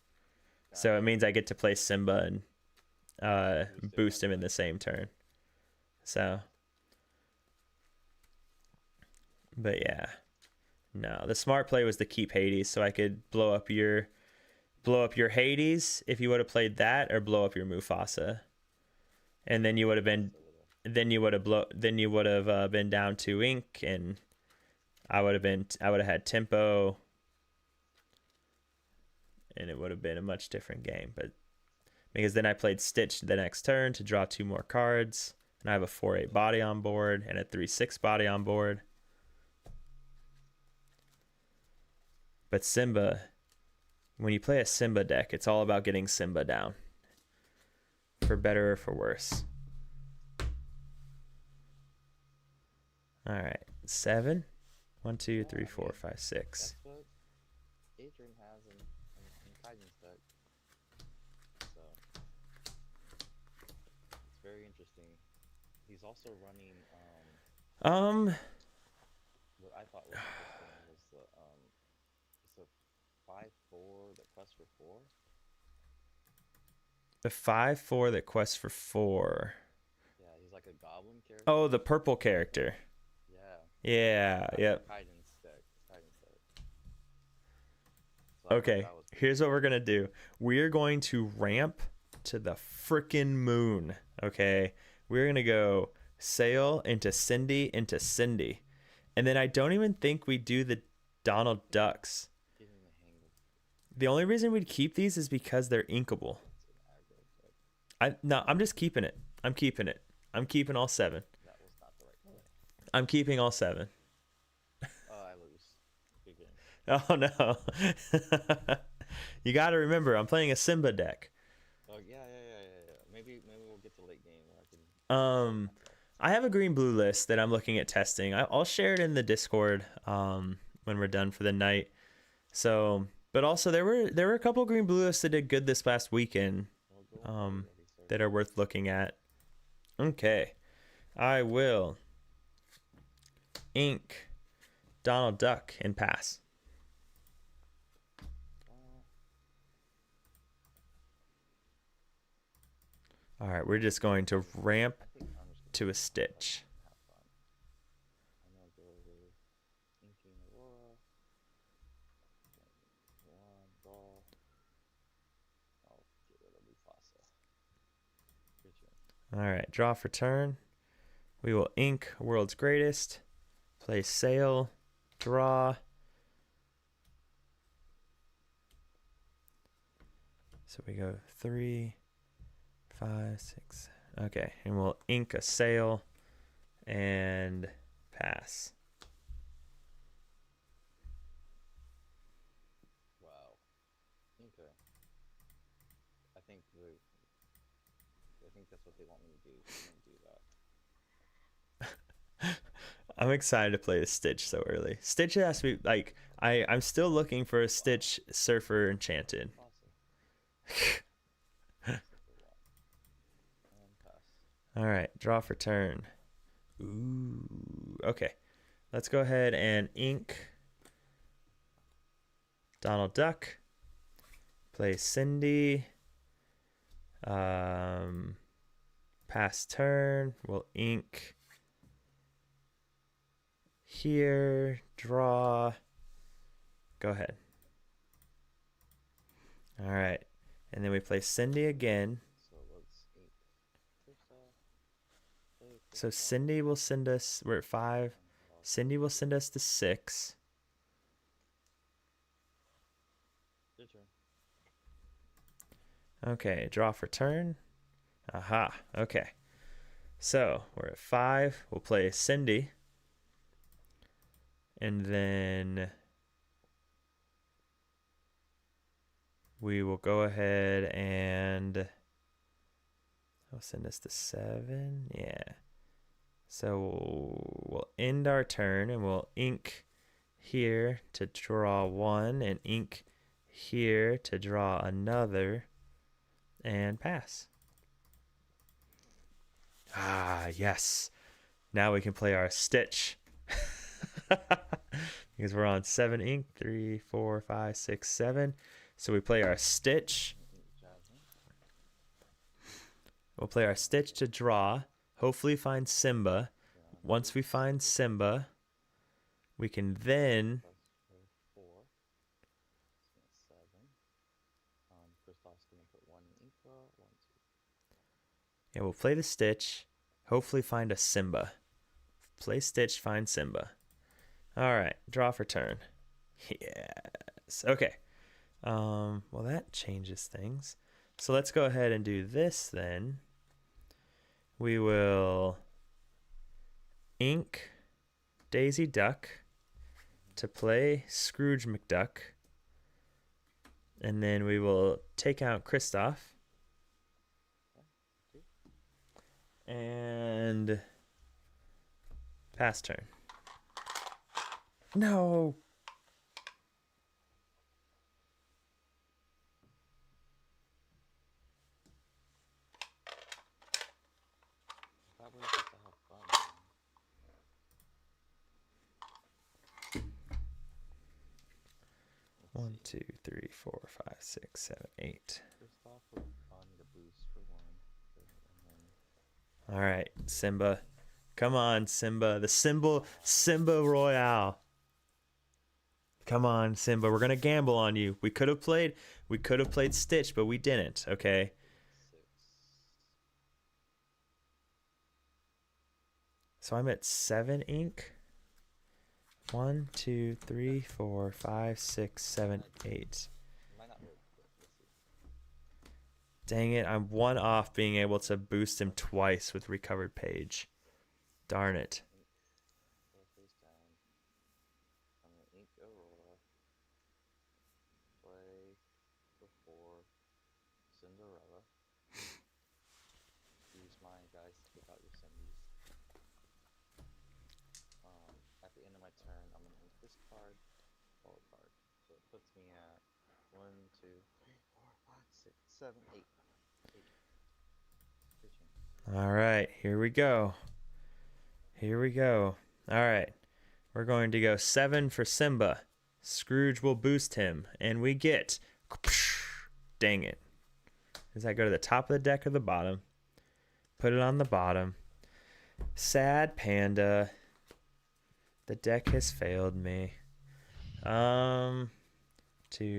So it means I get to play Simba and boost him in the same turn. So, but yeah, no, the smart play was to keep Hades, so I could blow up your Hades if you would have played that, or blow up your Mufasa, and then you would have been been down 2 ink, and I would have had tempo, and it would have been a much different game. But because then I played Stitch the next turn to draw 2 more cards, and I have a 4/8 body on board and a 3/6 body on board. But Simba, when you play a Simba deck, it's all about getting Simba down, for better or for worse. All right, 7. 1, 2, 3, 4, 5, 6. That's what Adrian has in Titan's deck. So it's very interesting. He's also running what I thought was interesting was the it's a 5/4 that quests for 4. The 5/4 that quests for 4. Yeah, he's like a goblin character. Oh, the purple character. Yeah, yep. Titan's deck. So Okay, here's what we're going to do. We're going to ramp to the freaking moon, okay? We're going to go Sail into Cindy into Cindy. And then I don't even think we do the Donald Ducks. The only reason we'd keep these is because they're inkable. I'm just keeping it. I'm keeping it. I'm keeping all 7. That was not the right play. I'm keeping all 7. I lose. Good game. Oh no. You got to remember, I'm playing a Simba deck. Oh yeah. Maybe we'll get to late game where I can. I have a green blue list that I'm looking at testing. I'll share it in the Discord when we're done for the night. So, but also there were a couple green blue lists that did good this past weekend that are worth looking at. Okay, I will ink Donald Duck and pass. All right, we're just going to ramp to a Stitch. I'm gonna go with inking Aurora. One ball. I'll get rid of Mufasa. Good turn. All right, draw for turn. We will ink World's Greatest, play Sail, draw. So we go 3, 5, 6. Okay, and we'll ink a Sail and pass. Wow. Okay. I think that's what they want me to do. So I'm gonna do that. I'm excited to play the Stitch so early. Stitch has to be like I'm still looking for a Stitch Surfer Enchanted. And pass. All right, draw for turn. Ooh, okay. Let's go ahead and ink Donald Duck. Play Cindy. Pass turn. We'll ink here. Draw. Go ahead. All right. And then we play Cindy again. So let's ink Krista. Play So Krista. Cindy will send us, we're at 5. Cindy will send us to 6. Your turn. Okay, draw for turn. Aha, okay. So we're at 5. We'll play Cindy. And then we will go ahead and I'll send this to 7. Yeah. So we'll end our turn and we'll ink here to draw 1 and ink here to draw another and pass. Ah, yes. Now we can play our Stitch. Because we're on 7 ink. 3, 4, 5, 6, 7. So we play our Stitch. We'll play our Stitch to draw. Hopefully find Simba. Once we find Simba, we can then... Yeah, we'll play the Stitch. Hopefully find a Simba. Play Stitch, find Simba. All right, draw for turn. Yes. Okay. Well, that changes things. So let's go ahead and do this then. We will ink Daisy Duck to play Scrooge McDuck. And then we will take out Kristoff. And pass turn. No. That was just to have fun. 1, 2, 3, 4, 5, 6, 7, 8. Kristoff would need a boost for 1. And then All right, Simba. Come on, Simba. The Simba Royale. Come on, Simba. We're gonna gamble on you. We could have played Stitch, but we didn't. Okay. 6. So I'm at 7 ink. 1, 2, 3, 4, 5, 6, 7, 8. Might not work, but let's see. Dang it! I'm 1 off being able to boost him twice with recovered page. Darn it. Go face down. I'm gonna ink Aurora. Play before Cinderella. Use my guys to pick out your Cindy's. At the end of my turn, I'm gonna ink this card, draw a card. So it puts me at 1, 2, 3, 4, 5, 6, 7, 8. 8. Fishing. All right, here we go. Here we go. All right, we're going to go 7 for Simba. Scrooge will boost him, and we get. Dang it. Does that go to the top of the deck or the bottom? Put it on the bottom. Sad panda. The deck has failed me. 2,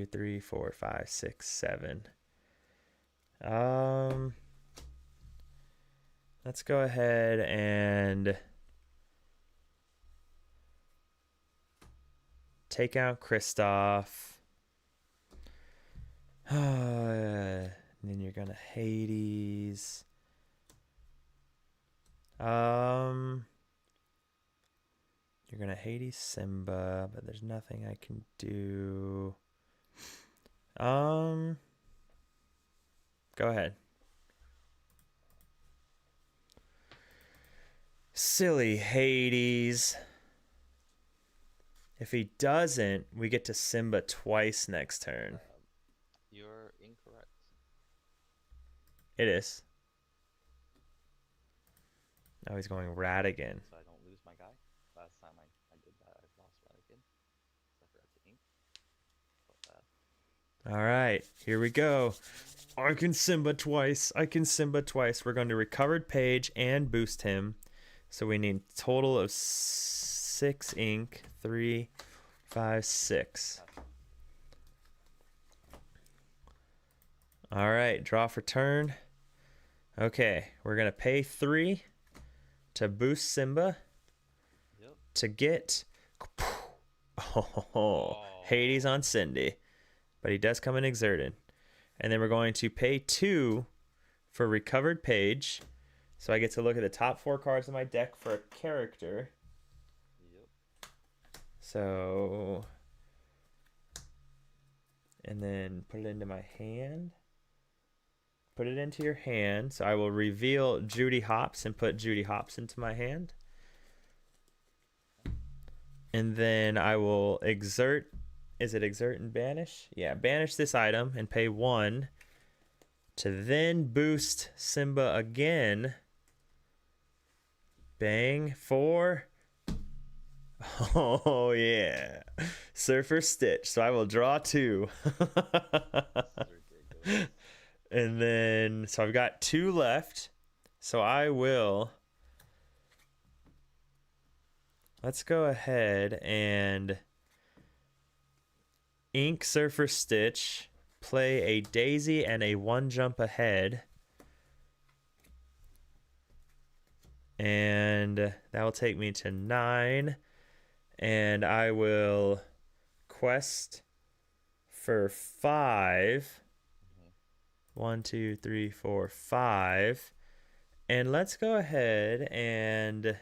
3, 4, 5, 6, 7. Let's go ahead and take out Kristoff. And then you're gonna Hades. You're gonna Hades Simba, but there's nothing I can do. Go ahead. Silly Hades. If he doesn't, we get to Simba twice next turn. You're incorrect. It is. Now he's going rat again. So I don't lose my guy. Last time I did that, I lost Radigan. So I forgot to ink. Felt bad. All right, here we go. I can Simba twice. We're going to recovered page and boost him. So we need a total of 6 ink. 3, 5, 6. All right, draw for turn. Okay, we're going to pay 3 to boost Simba. Yep. To get Hades on Cindy. But he does come in exerted. And then we're going to pay 2 for recovered page So I get to look at the top 4 cards of my deck for a character. Yep. So, and then put it into my hand. Put it into your hand. So I will reveal Judy Hopps and put Judy Hopps into my hand. And then I will exert. Is it exert and banish? Yeah, banish this item and pay 1 to then boost Simba again. Bang for. Oh, yeah. Surfer Stitch. So I will draw 2. This is ridiculous. And then, so I've got 2 left. So I will. Let's go ahead and ink Surfer Stitch, play a Daisy and a 1 jump ahead. And that will take me to 9. And I will quest for 5. 1, 2, 3, 4, 5. And let's go ahead and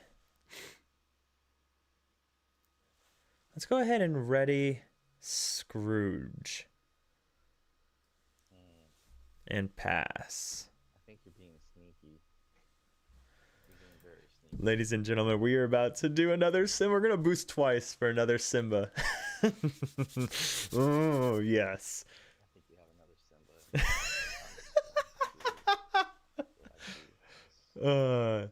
ready Scrooge and pass. I think you're being sneaky. You're being very sneaky. Ladies and gentlemen, we are about to do another Simba. We're going to boost twice for another Simba. Oh, yes. I think you have another Simba. Uh,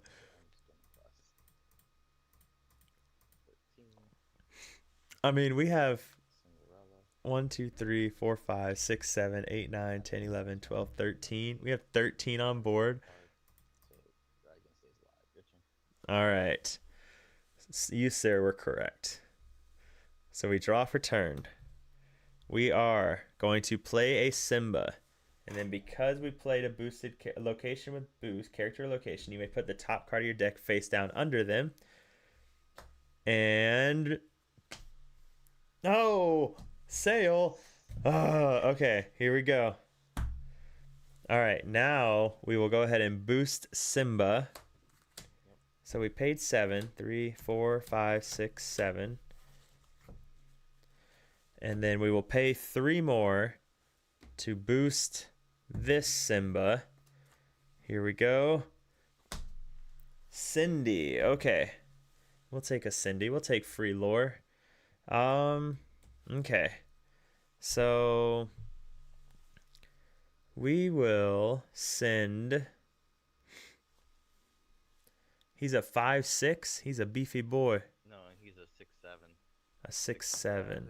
I mean, we have 1, 2, 3, 4, 5, 6, 7, 8, 9, 10, 11, 12, 13. We have 13 on board. All right. You, sir, were correct. So we draw for turn. We are going to play a Simba. And then because we played a boosted location with boost, character location, you may put the top card of your deck face down under them. And... oh! Sail! Okay, here we go. All right, now we will go ahead and boost Simba. So we paid 7. 3, 4, 5, 6, 7. And then we will pay 3 more to boost this Simba. Here we go. Cindy. Okay. We'll take a Cindy. We'll take free lore. Okay. So we will send. He's a 5'6". He's a beefy boy. No, he's a 6'7". A 6'7".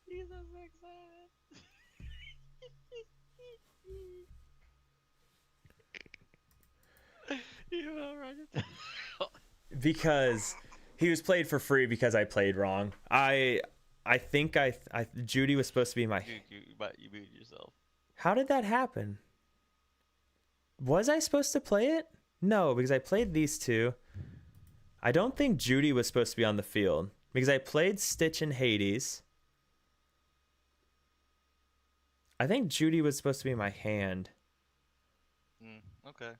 He's a 6'7". You alright? Because he was played for free because I played wrong. I think Judy was supposed to be my. You moved yourself. How did that happen? Was I supposed to play it? No, because I played these 2. I don't think Judy was supposed to be on the field because I played Stitch and Hades. I think Judy was supposed to be my hand, Okay.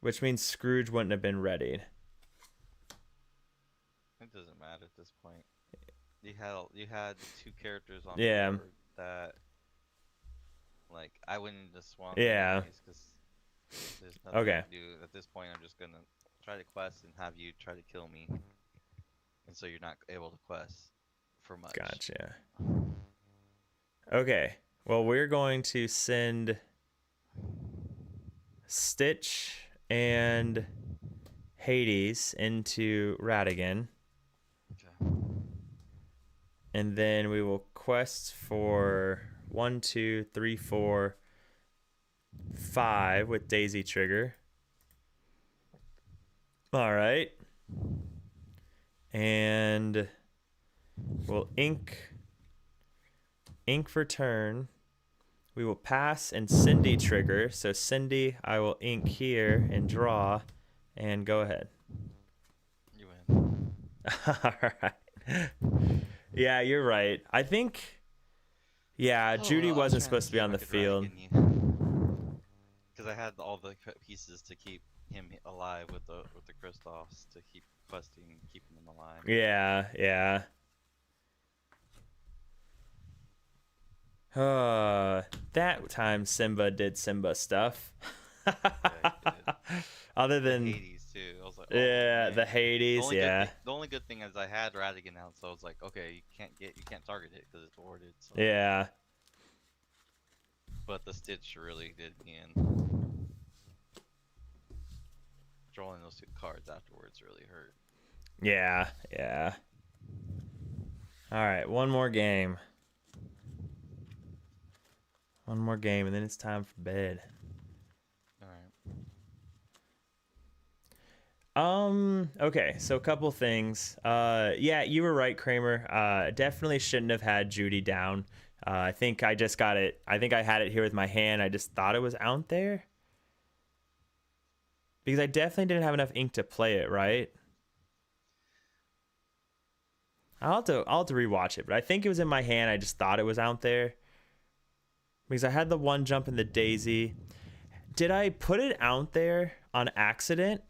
which means Scrooge wouldn't have been readied. It doesn't matter at this point. You had 2 characters on Yeah. board that, like, I wouldn't just swung. Yeah. Because there's nothing Okay. to do at this point. I'm just gonna try to quest and have you try to kill me, and so you're not able to quest for much. Gotcha. Okay. Well, we're going to send Stitch and Hades into Radigan. Okay. And then we will quest for 1, 2, 3, 4, 5 with Daisy Trigger. All right. And we'll ink for turn. We will pass and Cindy trigger. So Cindy, I will ink here and draw and go ahead. You win. All right. Yeah, you're right. I think Yeah, Judy wasn't supposed to be on the field. Because I had all the pieces to keep him alive with the Kristoffs to keep questing, keeping them alive. Yeah, yeah. That time Simba did Simba stuff. Yeah, he did. Other The than Hades too. I was like, oh, yeah, man. the Hades, yeah, The only good thing is I had Radigan out, so I was like, okay, you can't target it because it's boarded. So. yeah, But the Stitch really did me in. Drawing those two cards afterwards really hurt. yeah, yeah. All right, one more game. One more game, and then it's time for bed. Okay, so a couple things. Yeah, you were right, Kramer. Definitely shouldn't have had Judy down. I think I just got it. I think I had it here with my hand. I just thought it was out there. Because I definitely didn't have enough ink to play it, right? I'll have to rewatch it, but I think it was in my hand. I just thought it was out there. Because I had the one jump in the daisy. Did I put it out there on accident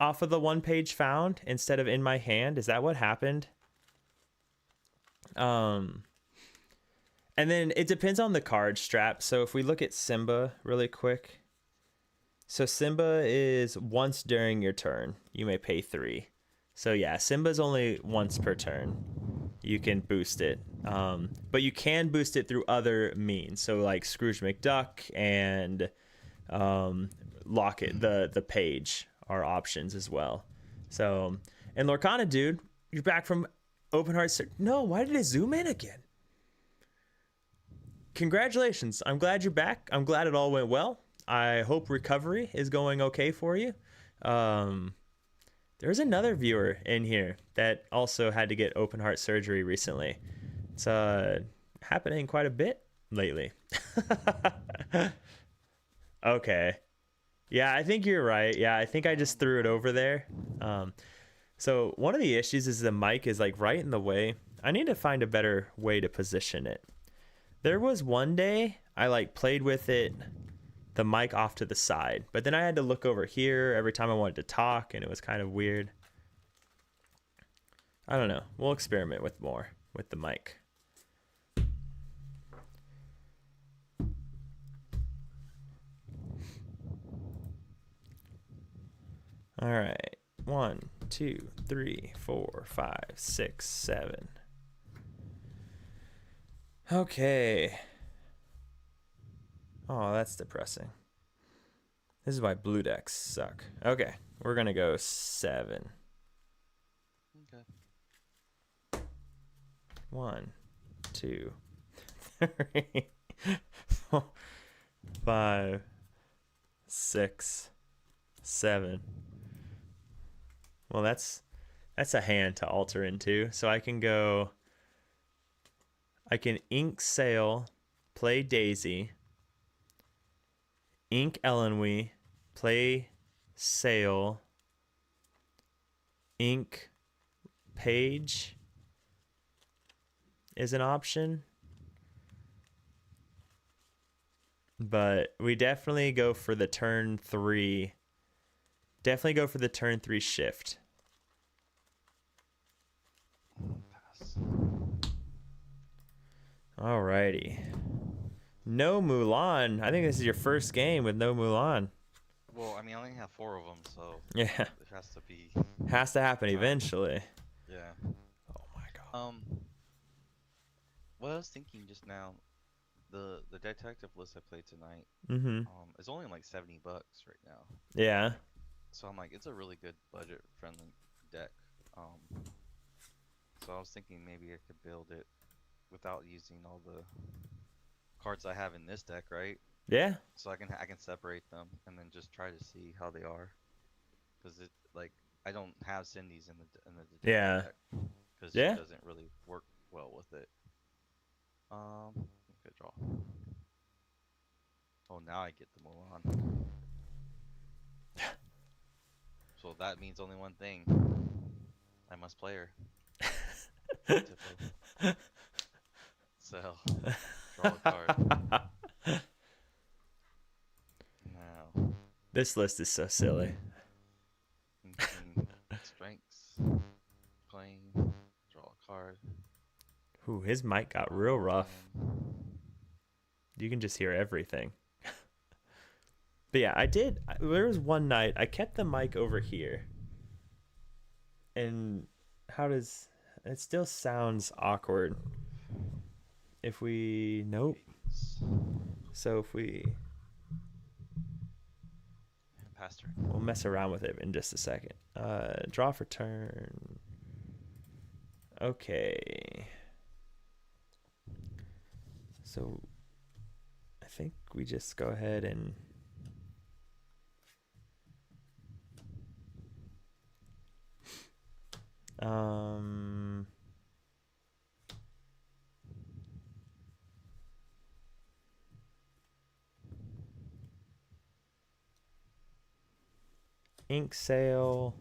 off of the one page found instead of in my hand? Is that what happened? And then it depends on the card strap. So if we look at Simba really quick. So Simba is once during your turn. You may pay 3. So yeah, Simba's only once per turn. You can boost it. But you can boost it through other means. So like Scrooge McDuck and Locket, the page are options as well. So, and Lorcana, dude, you're back from Open Heart. No, why did it zoom in again? Congratulations. I'm glad you're back. I'm glad it all went well. I hope recovery is going okay for you. There's another viewer in here that also had to get open heart surgery recently. It's happening quite a bit lately. Okay. Yeah, I think you're right. Yeah, I think I just threw it over there. So one of the issues is the mic is like right in the way. I need to find a better way to position it. There was one day I like played with it, the mic off to the side, but then I had to look over here every time I wanted to talk, and it was kind of weird. I don't know. We'll experiment with more with the mic. All right. 1, 2, 3, 4, 5, 6, 7. Okay. Oh, that's depressing. This is why blue decks suck. Okay, we're gonna go 7. Okay. 1, 2, 3, 4, 5, 6, 7. Well, that's a hand to alter into. So I can ink Sail, play Daisy, ink Elenwe, play Sail, ink Page is an option. But we definitely go for the turn 3. Definitely go for the turn 3 shift. Pass. Alrighty. No Mulan. I think this is your first game with no Mulan. Well, I mean, I only have 4 of them, so Yeah. it has to be. Has to happen eventually. Yeah. Oh my god. What I was thinking just now, the detective list I played tonight, Mm-hmm. is only like $70 right now. Yeah. So I'm like, it's a really good budget-friendly deck. So I was thinking maybe I could build it without using all the cards I have in this deck, right? Yeah. So I can separate them and then just try to see how they are, because it like I don't have Cindy's in the detective Yeah. deck because Yeah. she doesn't really work well with it. Good draw. Oh, now I get the Mulan. So that means only one thing. I must play her. So Draw a card. Now, This list is so silly. thinking strengths, playing, draw a card. Ooh, his mic got draw real one rough. again. You can just hear everything. But yeah, there was one night I kept the mic over here. And it still sounds awkward. Nope. Babies. So if we, Pass turn. we'll mess around with it in just a second. Draw for turn. Okay. So I think we just go ahead and ink sale,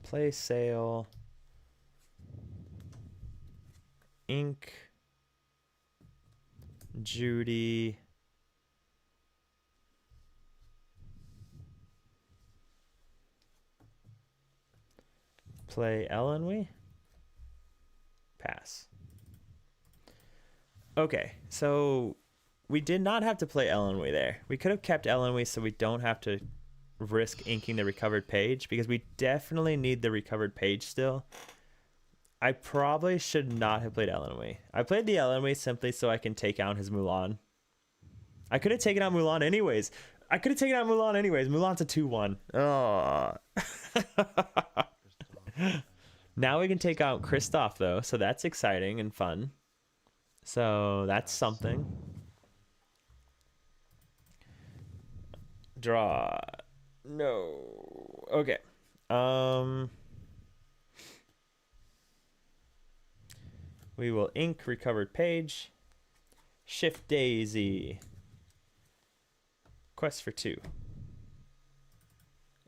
play sale, ink, Judy, play Ellen, we pass. Okay, so we did not have to play Ellenway there. We could have kept Ellenway so we don't have to risk inking the recovered page, because we definitely need the recovered page still. I probably should not have played Ellenway. I played the Ellenway simply so I can take out his Mulan. I could have taken out Mulan anyways. Mulan's a 2-1. Oh. Now we can take out Kristoff, though, so that's exciting and fun. So that's something. Draw. No. Okay. We will ink recovered page. Shift Daisy. Quest for 2.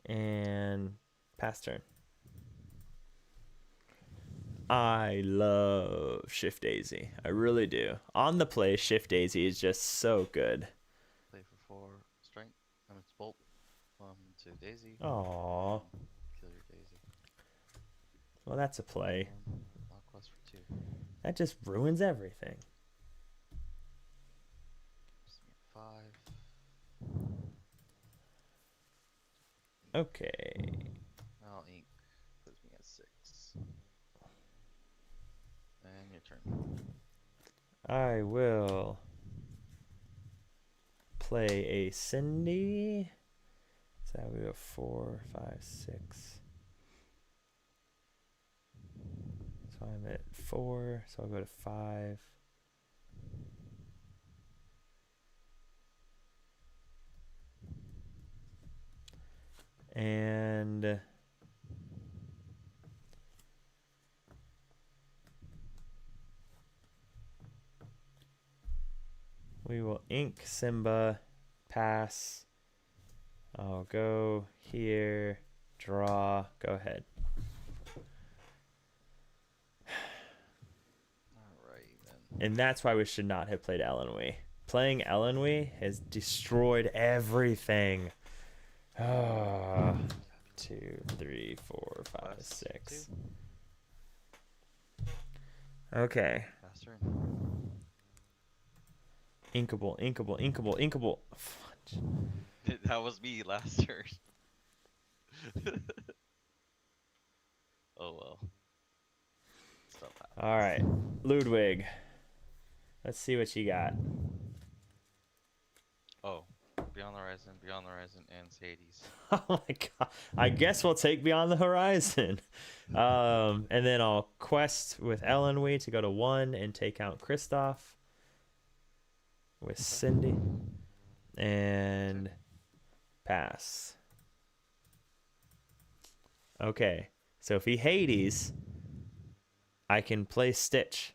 And pass turn. I love Shift Daisy. I really do. On the play, Shift Daisy is just so good. Play for 4 strength. It's bolt. To Daisy. Aww. Kill your Daisy. Well, that's a play. Quest for 2. That just ruins everything. Puts me at 5. Okay. I'll ink. Puts me at 6. And your turn. I will play a Cindy. So we go 4, 5, 6. So I'm at 4, so I'll go to 5. And we will ink Simba, pass. I'll go here, draw, go ahead. Alright then. And that's why we should not have played Ellenwee. Playing Ellenwee has destroyed everything. 2, 3, 4, 5, Quest 6. 2. Okay. Pass turn. Inkable, inkable, inkable, inkable. Fudge. That was me last turn. Oh well. Stuff happens. All right, Ludwig. Let's see what you got. Oh, Beyond the Horizon, and Hades. Oh my god! I guess we'll take Beyond the Horizon. And then I'll quest with Ellenwee to go to 1 and take out Kristoff with Cindy and pass. Okay, so if he Hades, I can play Stitch,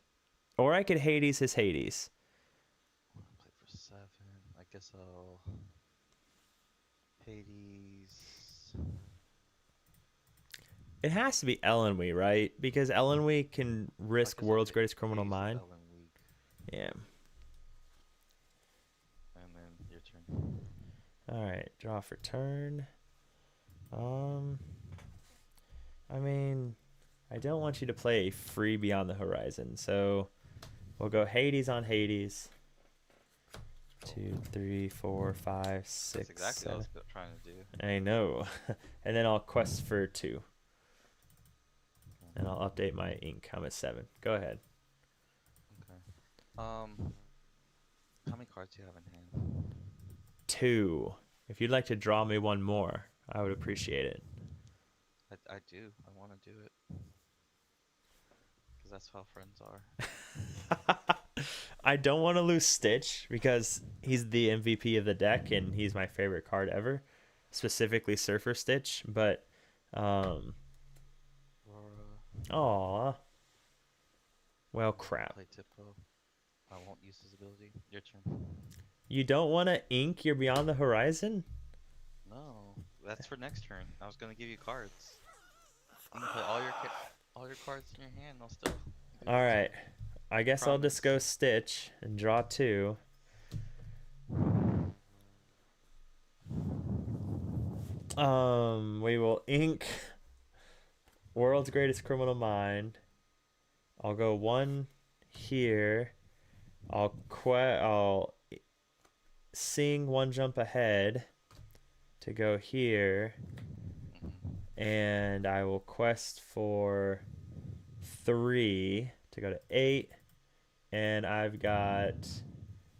or I could Hades his Hades. Play for 7. I guess I'll Hades. It has to be Ellenwee, right? Because Ellenwee can risk I guess I'll World's take Greatest Criminal Hades with Mind. Ellen Week. Yeah. All right, draw for turn. I mean, I don't want you to play free Beyond the Horizon, so we'll go Hades on Hades. 2, 3, 4, 5, 6, That's exactly what I 7. was trying to do. I know. And then I'll quest for 2. And I'll update my ink. I'm at 7. Go ahead. Okay. How many cards do you have in hand? 2. If you'd like to draw me one more, I would appreciate it. I do. I want to do it. Because that's how friends are. I don't want to lose Stitch because he's the MVP of the deck and he's my favorite card ever, specifically Surfer Stitch. But, aw, well, crap. Play Tipo. I won't use his ability. Your turn. You don't want to ink your Beyond the Horizon? No, that's for next turn. I was gonna give you cards. You can put all your cards in your hand. I'll still. All right. I guess I'll just go Promise. Stitch and draw 2. We will ink World's Greatest Criminal Mind. I'll go 1 here. I'll sing 1 jump ahead to go here, and I will quest for 3 to go to 8, and I've got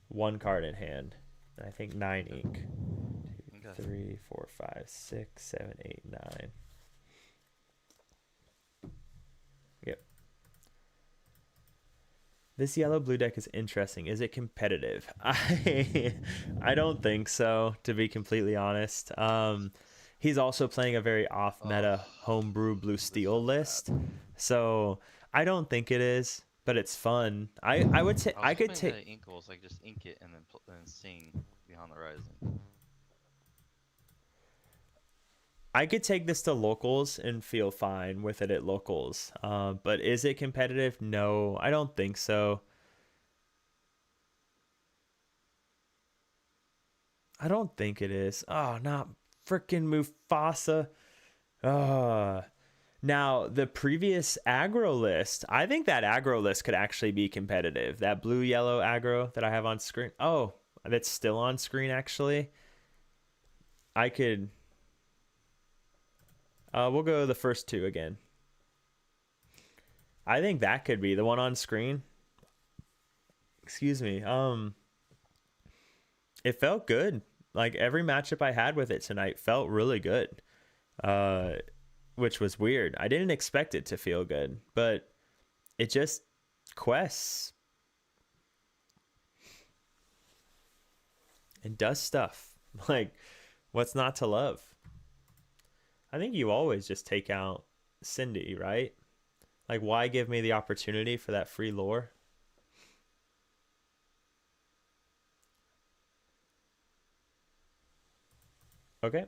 1 card in hand. And I think 9 ink. 2, Okay. 3, 4, 5, 6, 7, 8, 9. Yep. This yellow-blue deck is interesting. Is it competitive? I don't think so, to be completely honest. He's also playing a very off-meta homebrew blue steel list, so I don't think it is, but it's fun. I would say I could take. Ink was like just ink it and then sing Beyond the Horizon. I could take this to locals and feel fine with it at locals. But is it competitive? No, I don't think so. I don't think it is. Oh, not freaking Mufasa. Now, the previous aggro list, I think that aggro list could actually be competitive. That blue-yellow aggro that I have on screen. Oh, that's still on screen, actually. I could... we'll go the first 2 again. I think that could be the one on screen. Excuse me. It felt good. Like every matchup I had with it tonight felt really good. Which was weird. I didn't expect it to feel good, but it just quests and does stuff. Like, what's not to love? I think you always just take out Cindy, right? Like, why give me the opportunity for that free lore? Okay.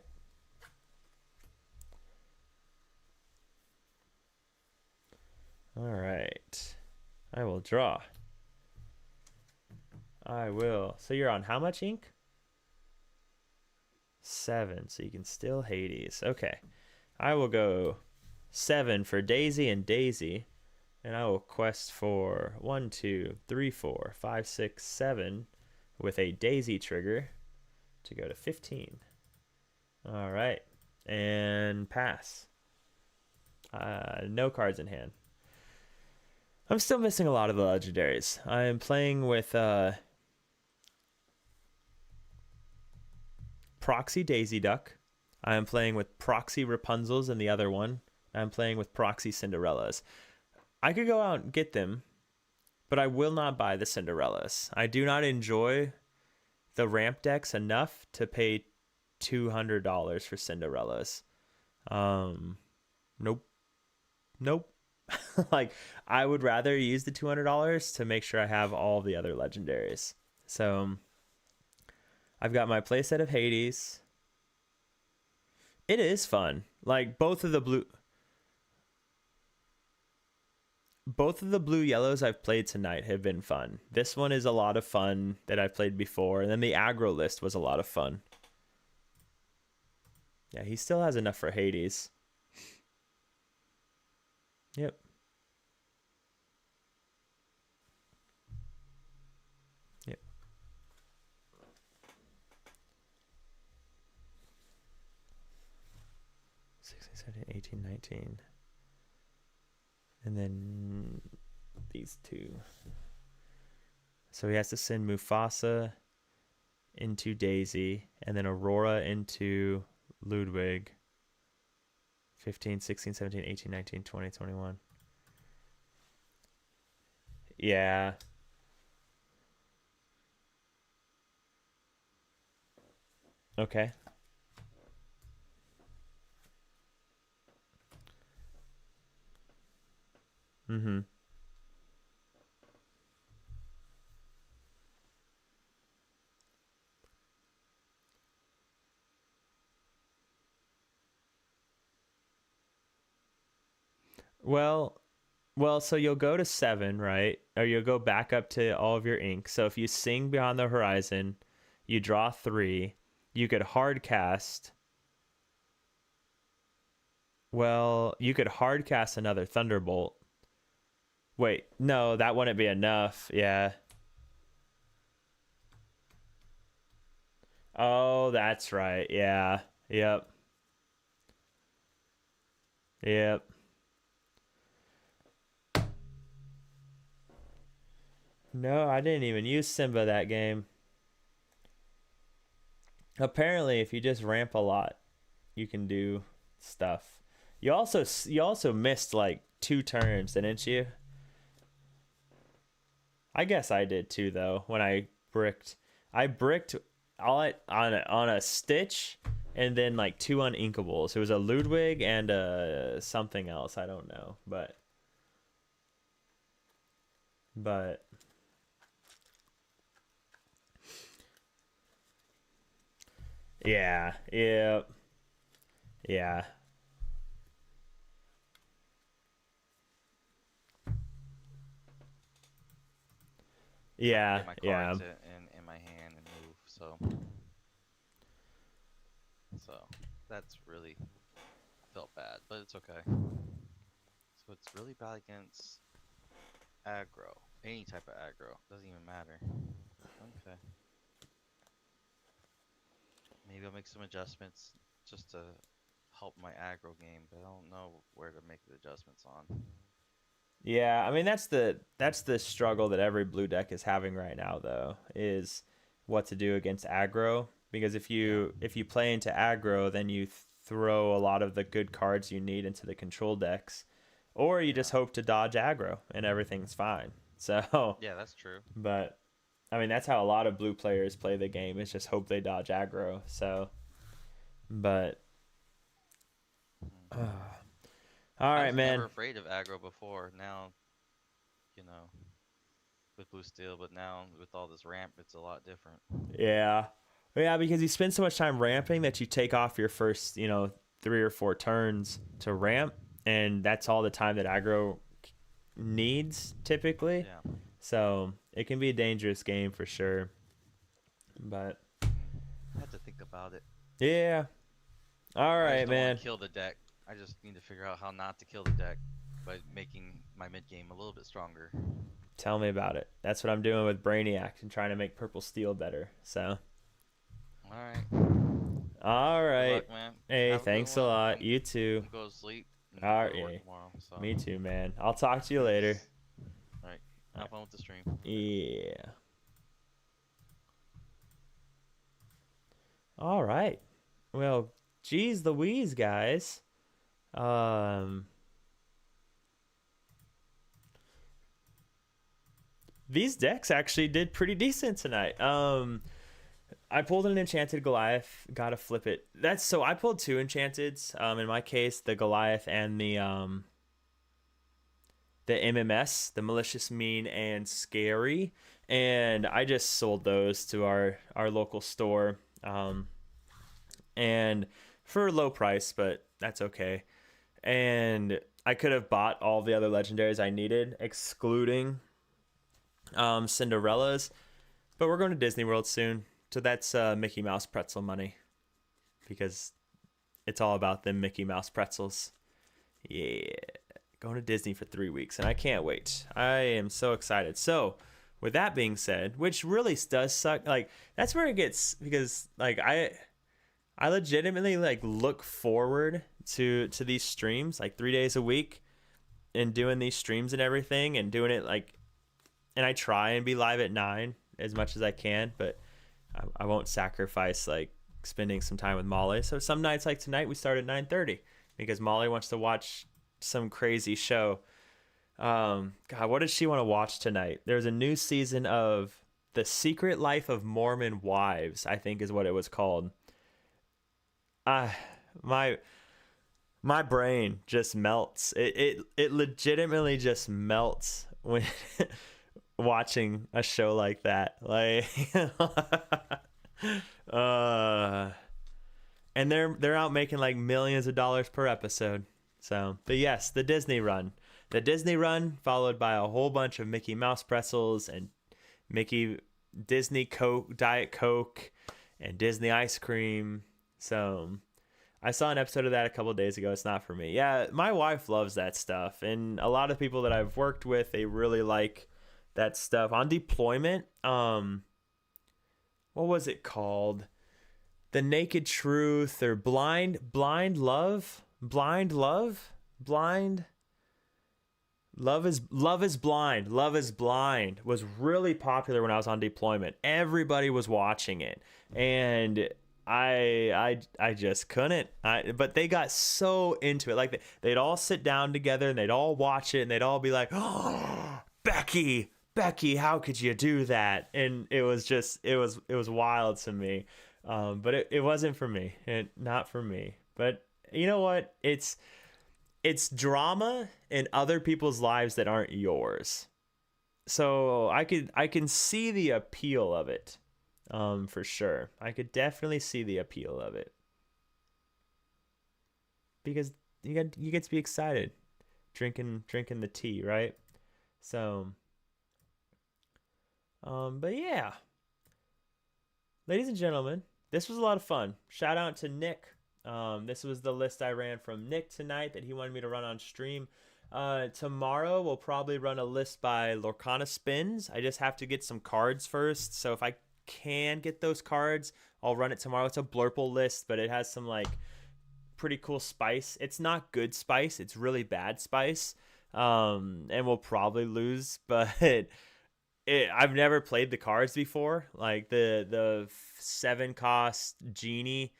All right. I will draw. I will. So you're on how much ink? 7. So you can still Hades. Okay. I will go 7 for Daisy and Daisy. And I will quest for 1, 2, 3, 4, 5, 6, 7 with a Daisy trigger to go to 15. All right. And pass. No cards in hand. I'm still missing a lot of the legendaries. I am playing with Proxy Daisy Duck. I am playing with Proxy Rapunzels and the other one. I'm playing with Proxy Cinderellas. I could go out and get them, but I will not buy the Cinderellas. I do not enjoy the ramp decks enough to pay $200 for Cinderellas. Nope. Like, I would rather use the $200 to make sure I have all the other legendaries. So I've got my playset of Hades. It is fun. Like, both of the blue yellows I've played tonight have been fun. This one is a lot of fun that I've played before, and then the aggro list was a lot of fun. Yeah, he still has enough for Hades. Yep. Yep. 16, 17, 18, 19. And then these two. So he has to send Mufasa into Daisy, and then Aurora into Ludwig. 15, 16, 17, 18, 19, 20, 21. Yeah. Okay. Mm-hmm. Well, so you'll go to 7, right? Or you'll go back up to all of your ink. So if you sing Beyond the Horizon, you draw 3. You could hard cast. Well, you could hard cast another Thunderbolt. Wait, no, that wouldn't be enough. Yeah. Oh, that's right. Yeah. Yep. Yep. No, I didn't even use Simba that game. Apparently, if you just ramp a lot, you can do stuff. You also missed like 2 turns, didn't you? I guess I did too, though. When I bricked all it on a Stitch, and then like 2 uninkables. It was a Ludwig and something else. I don't know, but yeah, yeah, yeah. Yeah, Get my yeah. cards in my hand and move. So that's really felt bad, but it's okay. So it's really bad against aggro. Any type of aggro. Doesn't even matter. Okay. Maybe I'll make some adjustments just to help my aggro game, but I don't know where to make the adjustments on. Yeah, I mean that's the struggle that every blue deck is having right now, though, is what to do against aggro. Because if you play into aggro, then you throw a lot of the good cards you need into the control decks, or you just hope to dodge aggro and everything's fine. So Yeah, that's true. but I mean that's how a lot of blue players play the game. Is just hope they dodge aggro. So, but all I right, was man. never afraid of aggro before. Now, with blue steel, but now with all this ramp, it's a lot different. Yeah. Yeah, because you spend so much time ramping that you take off your first, 3 or 4 turns to ramp, and that's all the time that aggro needs typically. Yeah. So it can be a dangerous game for sure. But I had to think about it. yeah. All I right, just don't man. want to kill the deck. I just need to figure out how not to kill the deck by making my mid game a little bit stronger. Tell me about it. That's what I'm doing with Brainiac and trying to make purple steel better. So All right. all Good right. luck, man. Hey, Have a good thanks a one. lot. I'm You too. go to sleep. And All go to work right. tomorrow. So. Me too, man. I'll talk to you later. All right. Have fun with the stream. Yeah. All right. Well, geez Louise, guys. These decks actually did pretty decent tonight. I pulled an Enchanted Goliath. Gotta flip it. So I pulled 2 Enchanteds. In my case, the Goliath and the MMS, the Malicious, Mean, and Scary. And I just sold those to our local store. And for a low price, but that's okay. And I could have bought all the other legendaries I needed, excluding Cinderella's, but we're going to Disney World soon, so that's Mickey Mouse pretzel money, because it's all about them Mickey Mouse pretzels. Yeah, going to Disney for 3 weeks, and I can't wait. I am so excited. So, with that being said, which really does suck. Like, that's where it gets, because like I legitimately like look forward to these streams like 3 days a week, and doing these streams and everything, and doing it like, and I try and be live at 9 as much as I can, but I won't sacrifice like spending some time with Molly. So some nights like tonight we start at 9:30 because Molly wants to watch some crazy show. God, what does she want to watch tonight? There's a new season of The Secret Life of Mormon Wives, I think is what it was called. My brain just melts. It legitimately just melts when watching a show like that. Like and they're out making like millions of dollars per episode. So, but yes, the Disney run. The Disney run followed by a whole bunch of Mickey Mouse pretzels and Disney Coke, Diet Coke, and Disney ice cream. So I saw an episode of that a couple of days ago. It's not for me. Yeah, my wife loves that stuff. And a lot of people that I've worked with, they really like that stuff. On deployment, what was it called? The Naked Truth or Blind Love is Blind. Love is Blind was really popular when I was on deployment. Everybody was watching it, and I just couldn't. But they got so into it. Like they'd all sit down together and they'd all watch it and they'd all be like, "Oh, Becky, how could you do that?" And it was wild to me. But it wasn't for me. Not for me. But you know what? It's drama in other people's lives that aren't yours. So I can see the appeal of it. For sure. I could definitely see the appeal of it. Because you get to be excited drinking the tea, right? So but yeah. Ladies and gentlemen, this was a lot of fun. Shout out to Nick. This was the list I ran from Nick tonight that he wanted me to run on stream. Tomorrow we'll probably run a list by Lorcana Spins. I just have to get some cards first. So if I can get those cards, I'll run it tomorrow. It's a blurple list, but it has some like pretty cool spice. It's not good spice. It's really bad spice. And we'll probably lose, but I've never played the cards before. Like the 7-cost genie,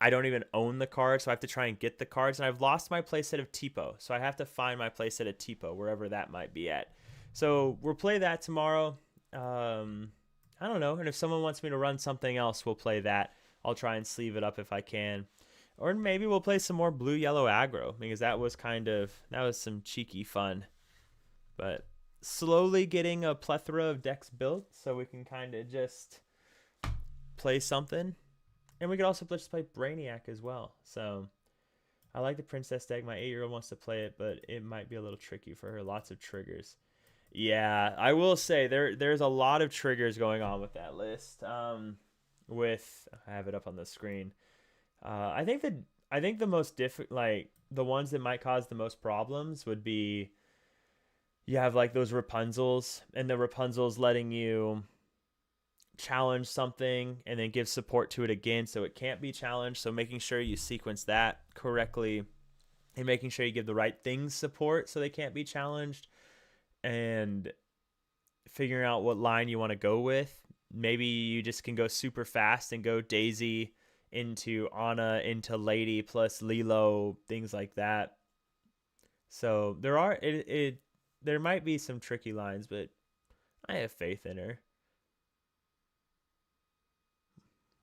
I don't even own the card, so I have to try and get the cards. And I've lost my playset of Tipo, so I have to find my playset of Tipo wherever that might be at. So we'll play that tomorrow. I don't know. And if someone wants me to run something else, we'll play that. I'll try and sleeve it up if I can. Or maybe we'll play some more blue yellow aggro, because that was some cheeky fun. But slowly getting a plethora of decks built so we can kind of just play something. And we could also just play Brainiac as well. So I like the Princess deck. My 8-year-old wants to play it, but it might be a little tricky for her. Lots of triggers. Yeah, I will say there's a lot of triggers going on with that list. I have it up on the screen. I think the most like the ones that might cause the most problems would be you have like those Rapunzels, and the Rapunzel's letting you challenge something and then give support to it again, so it can't be challenged. So making sure you sequence that correctly and making sure you give the right things support so they can't be challenged, and figuring out what line you want to go with. Maybe you just can go super fast and go Daisy into Anna into Lady plus Lilo, things like that. So there might be some tricky lines, but I have faith in her.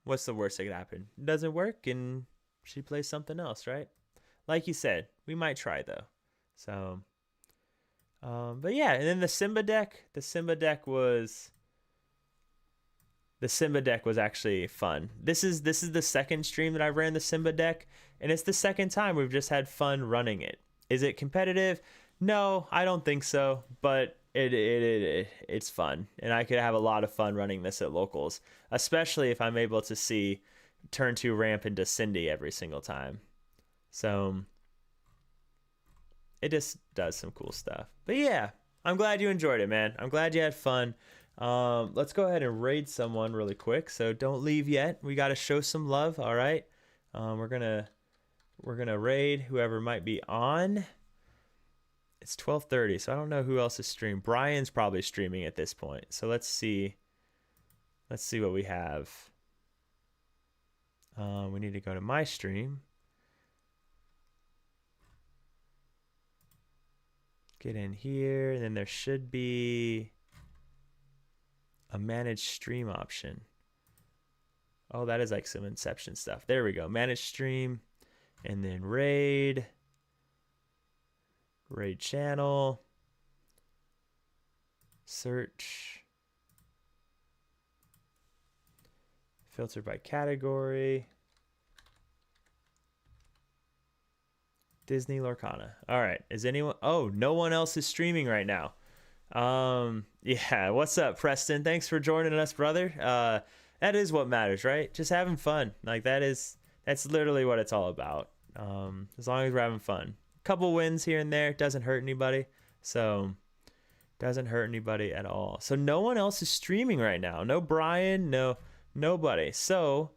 What's the worst that could happen? It doesn't work and she plays something else, right? Like you said, we might try though. So but yeah, and then the Simba deck was actually fun. This is the second stream that I ran the Simba deck, and it's the second time we've just had fun running it. Is it competitive? No, I don't think so, but it's fun, and I could have a lot of fun running this at locals, especially if I'm able to see turn 2 ramp into Cindy every single time. So it just does some cool stuff. But yeah, I'm glad you enjoyed it, man. I'm glad you had fun. Let's go ahead and raid someone really quick. So don't leave yet. We got to show some love. All right. We're gonna raid whoever might be on. It's 12:30, so I don't know who else is streaming. Brian's probably streaming at this point. So let's see. Let's see what we have. We need to go to my stream. Get in here, and then there should be a manage stream option. Oh, that is like some Inception stuff. There we go. Manage stream, and then raid channel, search, filter by category, Disney Lorcana. All right. Is anyone? Oh, no one else is streaming right now. Yeah. What's up, Preston? Thanks for joining us, brother. That is what matters, right? Just having fun. Like that's literally what it's all about. As long as we're having fun. Couple wins here and there doesn't hurt anybody. So doesn't hurt anybody at all. So no one else is streaming right now. No Brian, nobody. So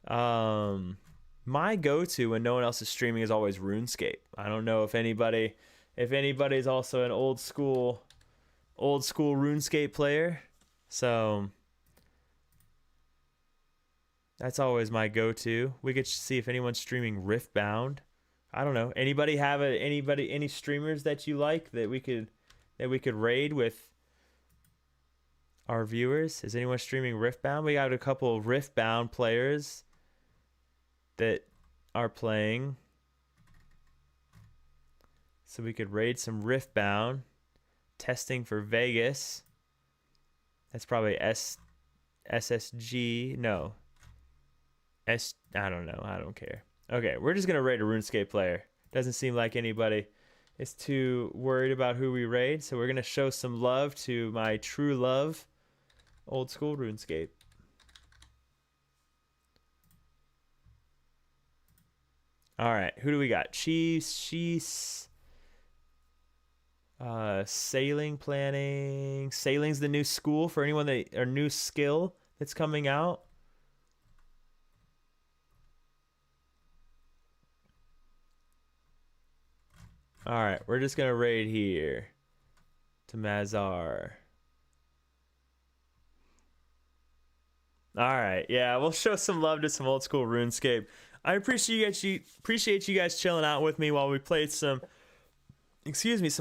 my go-to when no one else is streaming is always RuneScape. I don't know if anybody's also an old school RuneScape player. So that's always my go-to. We could see if anyone's streaming Riftbound. I don't know. Anybody have any streamers that you like that we could raid with our viewers? Is anyone streaming Riftbound? We got a couple of Riftbound players that are playing, so we could raid some Riftbound. Testing for Vegas. That's probably SSG. No. I don't know. I don't care. Okay, we're just gonna raid a RuneScape player. Doesn't seem like anybody is too worried about who we raid, so we're gonna show some love to my true love, old school RuneScape. All right, who do we got? She's sailing planning. Sailing's the new school for anyone or new skill that's coming out. All right, we're just gonna raid here to Mazar. All right, yeah, we'll show some love to some old school RuneScape. I appreciate you guys chilling out with me while we played some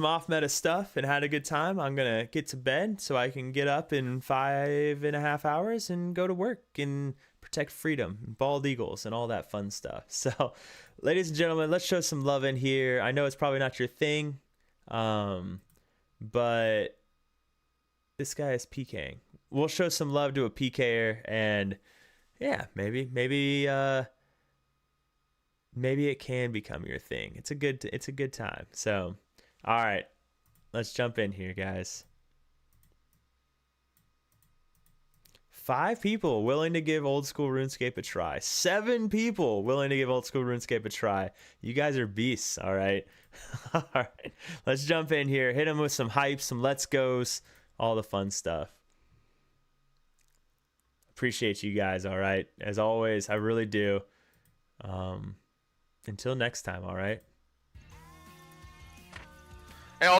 off meta stuff and had a good time. I'm gonna get to bed so I can get up in 5.5 hours and go to work and protect freedom and bald eagles and all that fun stuff. So ladies and gentlemen, let's show some love in here. I know it's probably not your thing, but this guy is PKing. We'll show some love to a PKer, and yeah, maybe it can become your thing. It's a good time. So all right, let's jump in here, guys. 5 people willing to give old school RuneScape a try. 7 people willing to give old school RuneScape a try. You guys are beasts, all right? All right, let's jump in here. Hit them with some hype, some let's goes, all the fun stuff. Appreciate you guys, all right? As always, I really do. Until next time, all right?